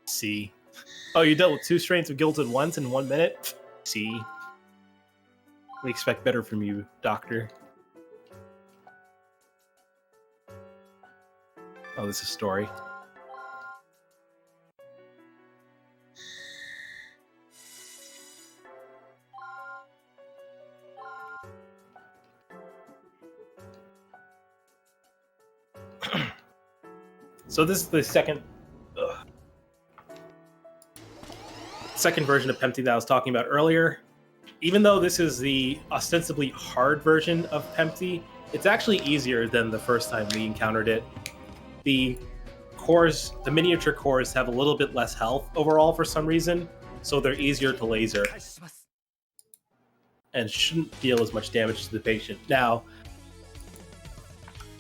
See. Oh, you dealt with 2 strains of guilt at once in 1 minute? See. We expect better from you, Doctor. Oh, this is a story. So this is the second version of Pempty that I was talking about earlier. Even though this is the ostensibly hard version of Pempty, it's actually easier than the first time we encountered it. The cores, the miniature cores, have a little bit less health overall for some reason, so they're easier to laser and shouldn't deal as much damage to the patient. Now,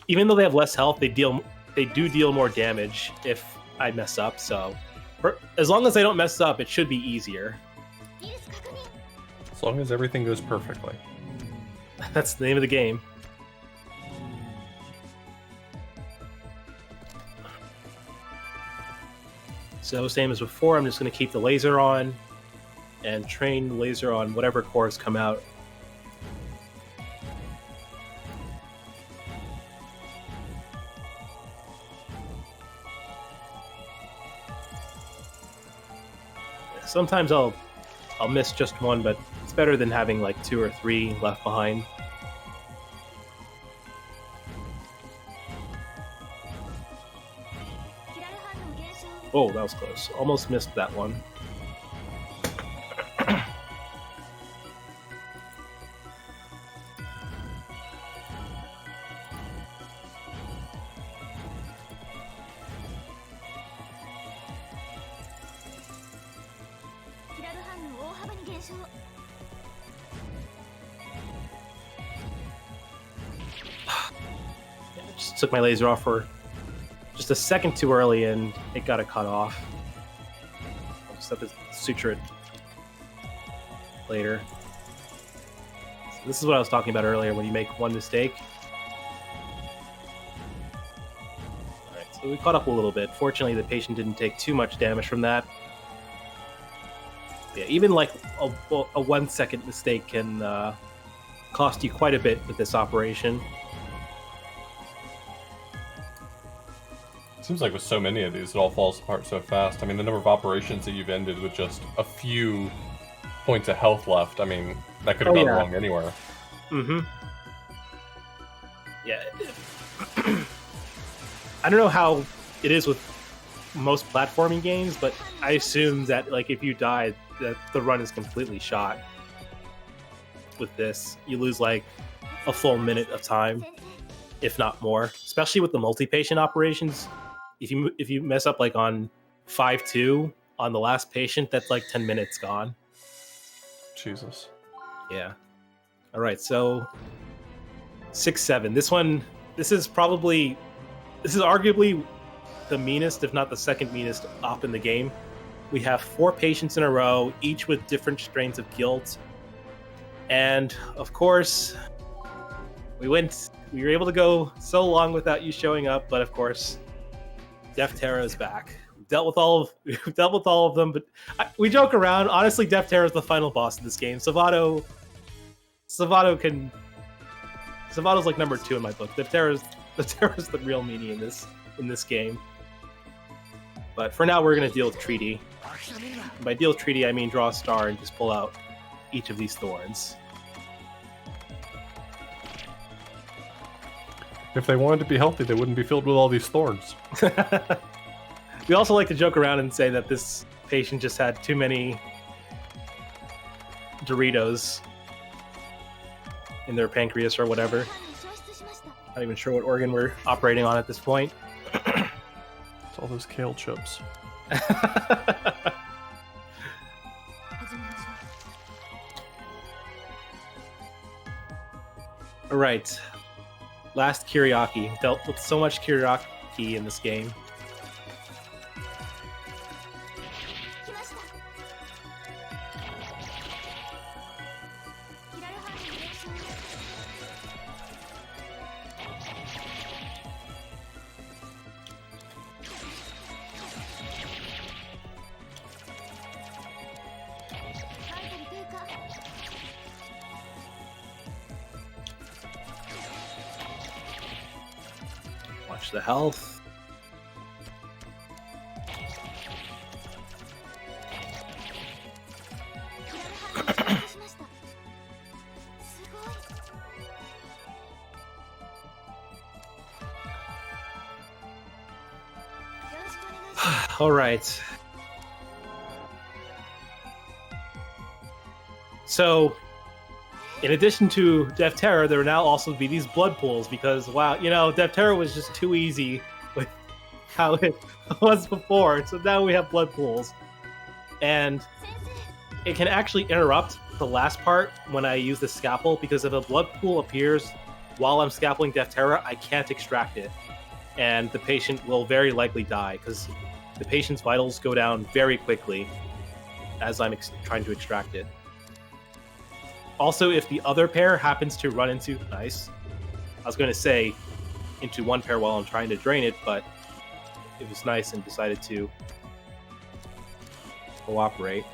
even though they have less health, they do deal more damage if I mess up, so as long as I don't mess up, it should be easier. As long as everything goes perfectly. That's the name of the game. So same as before, I'm just going to keep the laser on and train the laser on whatever cores come out. Sometimes I'll miss just one, but it's better than having like 2 or 3 left behind. Oh, that was close. Almost missed that one. Just took my laser off for just a second too early, and it got it cut off. I'll just have to suture it later. So this is what I was talking about earlier, when you make one mistake. Alright, so we caught up a little bit. Fortunately, the patient didn't take too much damage from that. Yeah, even like a 1 second mistake can cost you quite a bit with this operation. Seems like with so many of these, it all falls apart so fast. I mean, the number of operations that you've ended with just a few points of health left, I mean, that could have gone wrong anywhere. Mm-hmm. Yeah. I don't know how it is with most platforming games, but I assume that like if you die, that the run is completely shot. With this, you lose like a full minute of time, if not more. Especially with the multi-patient operations. If you mess up like on 5-2 on the last patient, that's like 10 minutes gone. Jesus. Yeah. All right, so 6-7. This is arguably the meanest, if not the second meanest op in the game. We have 4 patients in a row, each with different strains of guilt. And of course, we were able to go so long without you showing up, but of course, Defterra is back. We've dealt with all of them, but we joke around. Honestly, Defterra is the final boss in this game. Savado's like number 2 in my book. Defterra's the real meanie in this game. But for now, we're gonna deal with Treaty. And by deal with Treaty, I mean draw a star and just pull out each of these thorns. If they wanted to be healthy, they wouldn't be filled with all these thorns. We also like to joke around and say that this patient just had too many Doritos in their pancreas or whatever. Not even sure what organ we're operating on at this point. It's all those kale chips. All right. Last Kyriaki. Dealt with so much Kyriaki in this game. Watch the health. All right. So, in addition to Defterra, there will now also be these blood pools because, wow, you know, Defterra was just too easy with how it was before. So now we have blood pools. And it can actually interrupt the last part when I use the scalpel because if a blood pool appears while I'm scalpeling Defterra, I can't extract it. And the patient will very likely die because the patient's vitals go down very quickly as I'm trying to extract it. Also, if the other pair happens to run into... Nice. I was going to say into one pair while I'm trying to drain it, but it was nice and decided to cooperate.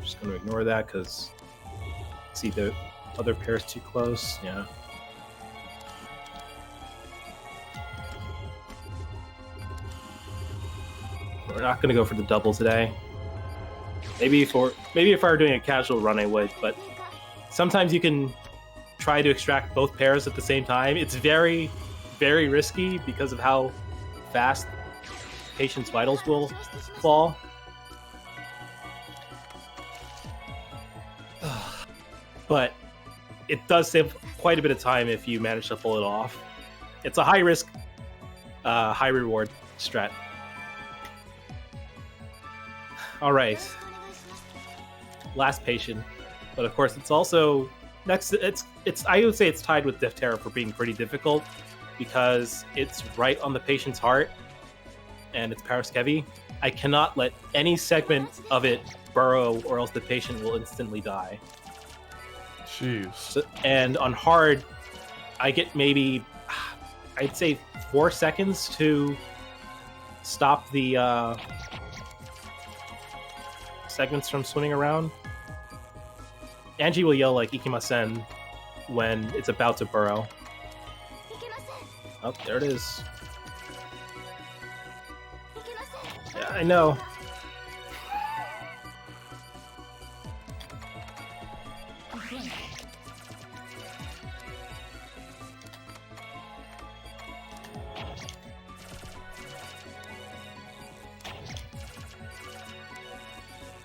Just going to ignore that because see the other pair's too close. Yeah. we're not going to go for the double today. Maybe if I were doing a casual run, I would, but sometimes you can try to extract both pairs at the same time. It's very, very risky because of how fast patient's vitals will fall. But it does save quite a bit of time if you manage to pull it off. It's a high risk, high reward strat. All right, last patient, but of course it's also next. It's I would say it's tied with Deftera for being pretty difficult because it's right on the patient's heart, and it's Paraskevi. I cannot let any segment of it burrow, or else the patient will instantly die. Jeez. So, and on hard, I get maybe, I'd say 4 seconds to stop the segments from swimming around. Angie will yell like Ikimasen when it's about to burrow. Oh, there it is. Yeah, I know.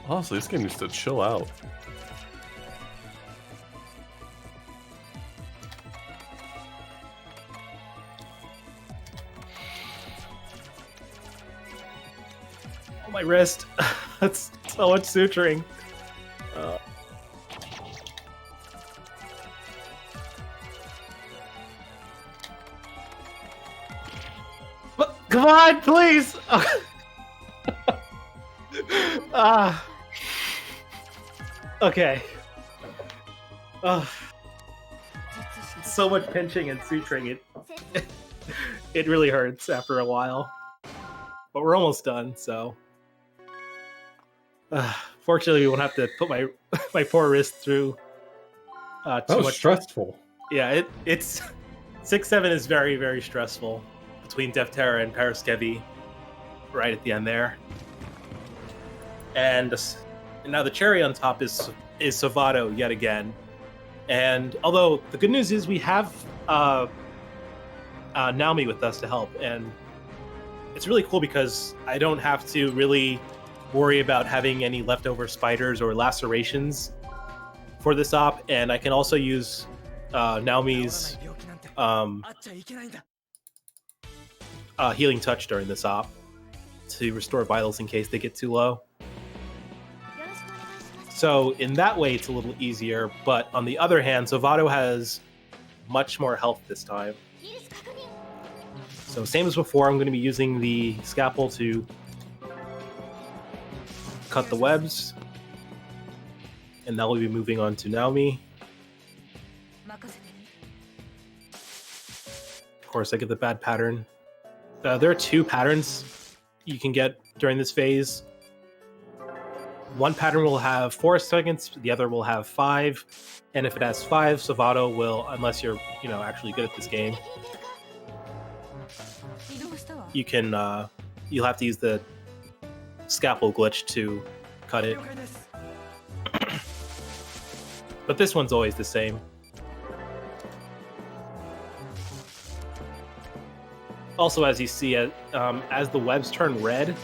Honestly, this game needs to chill out. Oh, my wrist. That's so much suturing. Come on, please! Okay. So much pinching and suturing, it really hurts after a while. But we're almost done, so... fortunately, we won't have to put my poor wrist through That too was much. stressful. Yeah, it's 6-7 is very, very stressful between Deftera and Paraskevi right at the end there. And now the cherry on top is Savato yet again. And although the good news is we have Naomi with us to help, and it's really cool because I don't have to really worry about having any leftover spiders or lacerations for this op, and I can also use Naomi's healing touch during this op to restore vitals in case they get too low. So in that way, it's a little easier, but on the other hand, Savato has much more health this time. So same as before, I'm going to be using the scalpel to cut the webs, and now we'll be moving on to Naomi. Of course, I get the bad pattern. There are 2 patterns you can get during this phase. One pattern will have 4 seconds, the other will have 5, and if it has 5, Savato will, unless you're actually good at this game, you can you'll have to use the scalpel glitch to cut it. But this one's always the same. Also, as you see, as the webs turn red,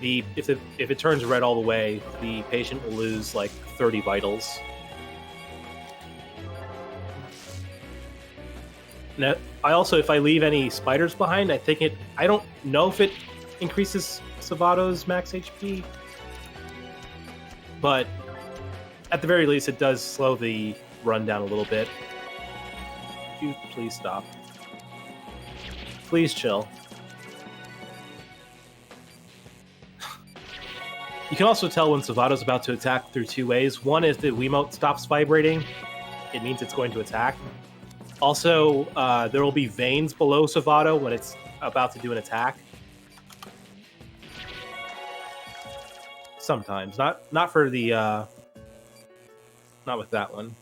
if it turns red all the way, the patient will lose like 30 vitals. Now, if I leave any spiders behind, I don't know if it increases Savato's max HP, but at the very least, it does slow the run down a little bit. Could you please stop? Please chill. You can also tell when Savato's about to attack through 2 ways. One is the Wiimote stops vibrating. It means it's going to attack. Also, there will be veins below Savato when it's about to do an attack. Sometimes. Not for the... not with that one.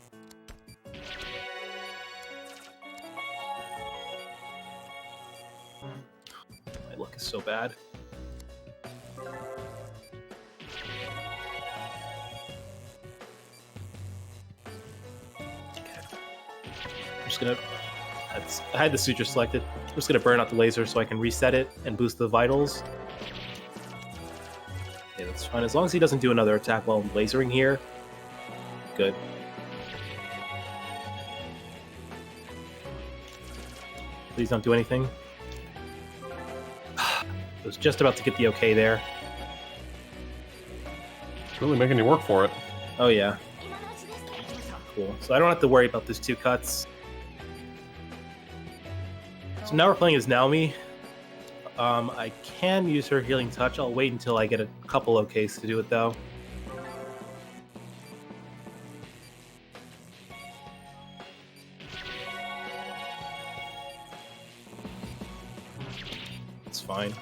My luck is so bad. just gonna. I had the suture selected. I'm just gonna burn out the laser so I can reset it and boost the vitals. Okay, that's fine. As long as he doesn't do another attack while I'm lasering here. Good. Please don't do anything. I was just about to get the okay there. It's really making you work for it. Oh yeah. Cool. So I don't have to worry about these 2 cuts. So now we're playing as Naomi. I can use her healing touch. I'll wait until I get a couple okays to do it though. It's fine.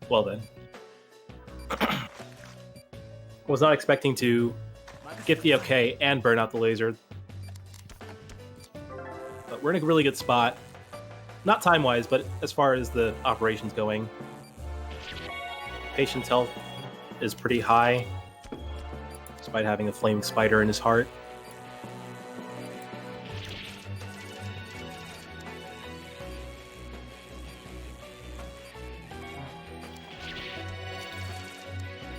Well then. Was not expecting to get the okay and burn out the laser. But we're in a really good spot. Not time-wise, but as far as the operation's going. Patient's health is pretty high, despite having a flaming spider in his heart.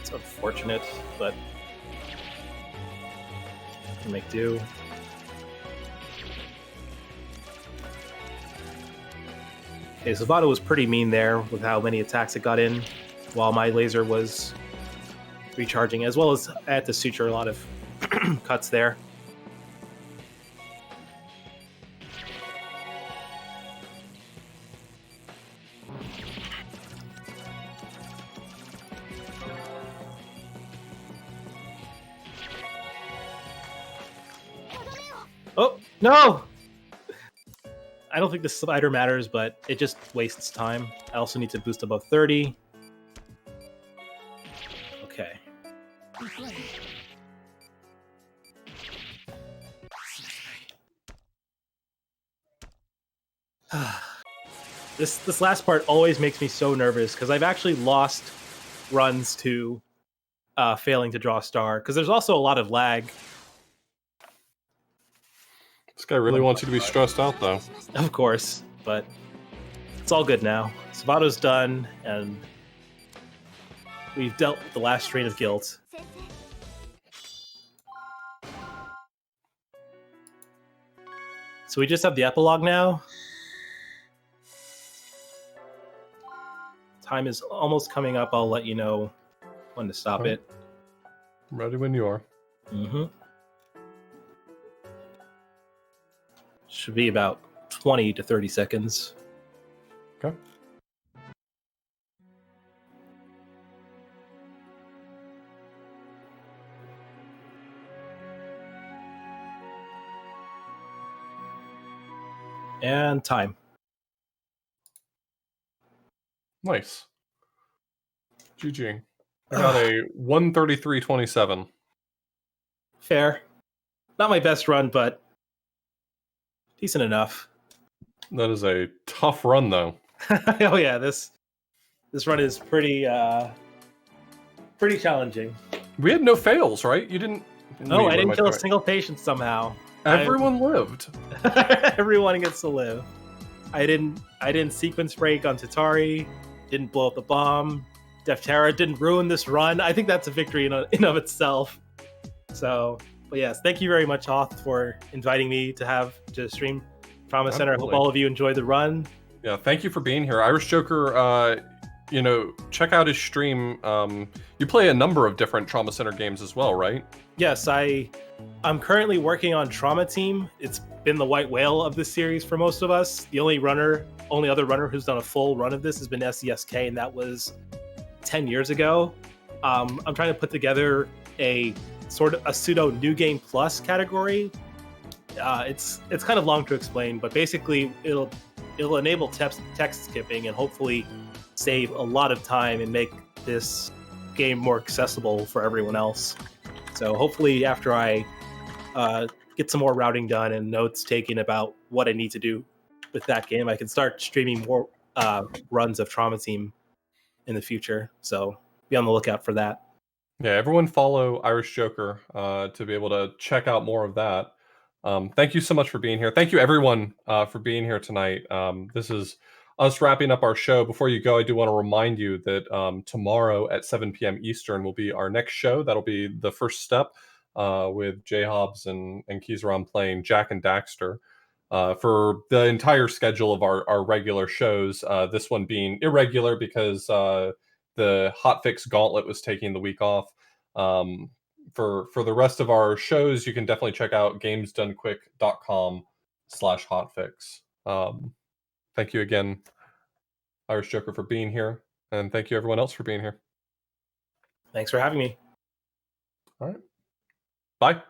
It's unfortunate, but can make do. Okay, so Vado was pretty mean there with how many attacks it got in while my laser was recharging, as well as I had to suture a lot of cuts there. Oh, no! I don't think the spider matters, but it just wastes time. I also need to boost above 30. Okay. This last part always makes me so nervous because I've actually lost runs to failing to draw a star because there's also a lot of lag. This guy really wants you to be stressed out, though. Of course, but it's all good now. Savato's done, and we've dealt with the last strain of guilt. So we just have the epilogue now. Time is almost coming up. I'll let you know when to stop it. Ready when you are. Mm-hmm. Should be about 20 to 30 seconds. Okay. And time. Nice. GG. I got a 133.27. Fair. Not my best run, but decent enough. That is a tough run, though. Oh yeah, this run is pretty challenging. We had no fails, right? You didn't. No, I didn't kill a single patient somehow. Everyone lived. Everyone gets to live. I didn't sequence break on Tatari. Didn't blow up the bomb. Defterra didn't ruin this run. I think that's a victory in of itself. So, but yes, thank you very much, Hoth, for inviting me to stream Trauma Center. I hope all of you enjoy the run. Yeah, thank you for being here. Irish Joker, check out his stream. You play a number of different Trauma Center games as well, right? Yes, I'm currently working on Trauma Team. It's been the white whale of this series for most of us. The only other runner who's done a full run of this has been SESK, and that was 10 years ago. I'm trying to put together a sort of a pseudo New Game Plus category. It's kind of long to explain, but basically it'll enable text skipping and hopefully save a lot of time and make this game more accessible for everyone else. So hopefully after I get some more routing done and notes taken about what I need to do with that game, I can start streaming more runs of Trauma Team in the future. So be on the lookout for that. Yeah, everyone follow Irish Joker to be able to check out more of that. Thank you so much for being here. Thank you, everyone, for being here tonight. This is us wrapping up our show. Before you go, I do want to remind you that tomorrow at 7 p.m. Eastern will be our next show. That'll be the first step with Jay Hobbs and Kizaron playing Jack and Daxter. For the entire schedule of our regular shows, this one being irregular because the Hotfix Gauntlet was taking the week off. For the rest of our shows, you can definitely check out gamesdonequick.com/hotfix. Thank you again, Irish Joker, for being here, and thank you everyone else for being here. Thanks for having me. All right. Bye.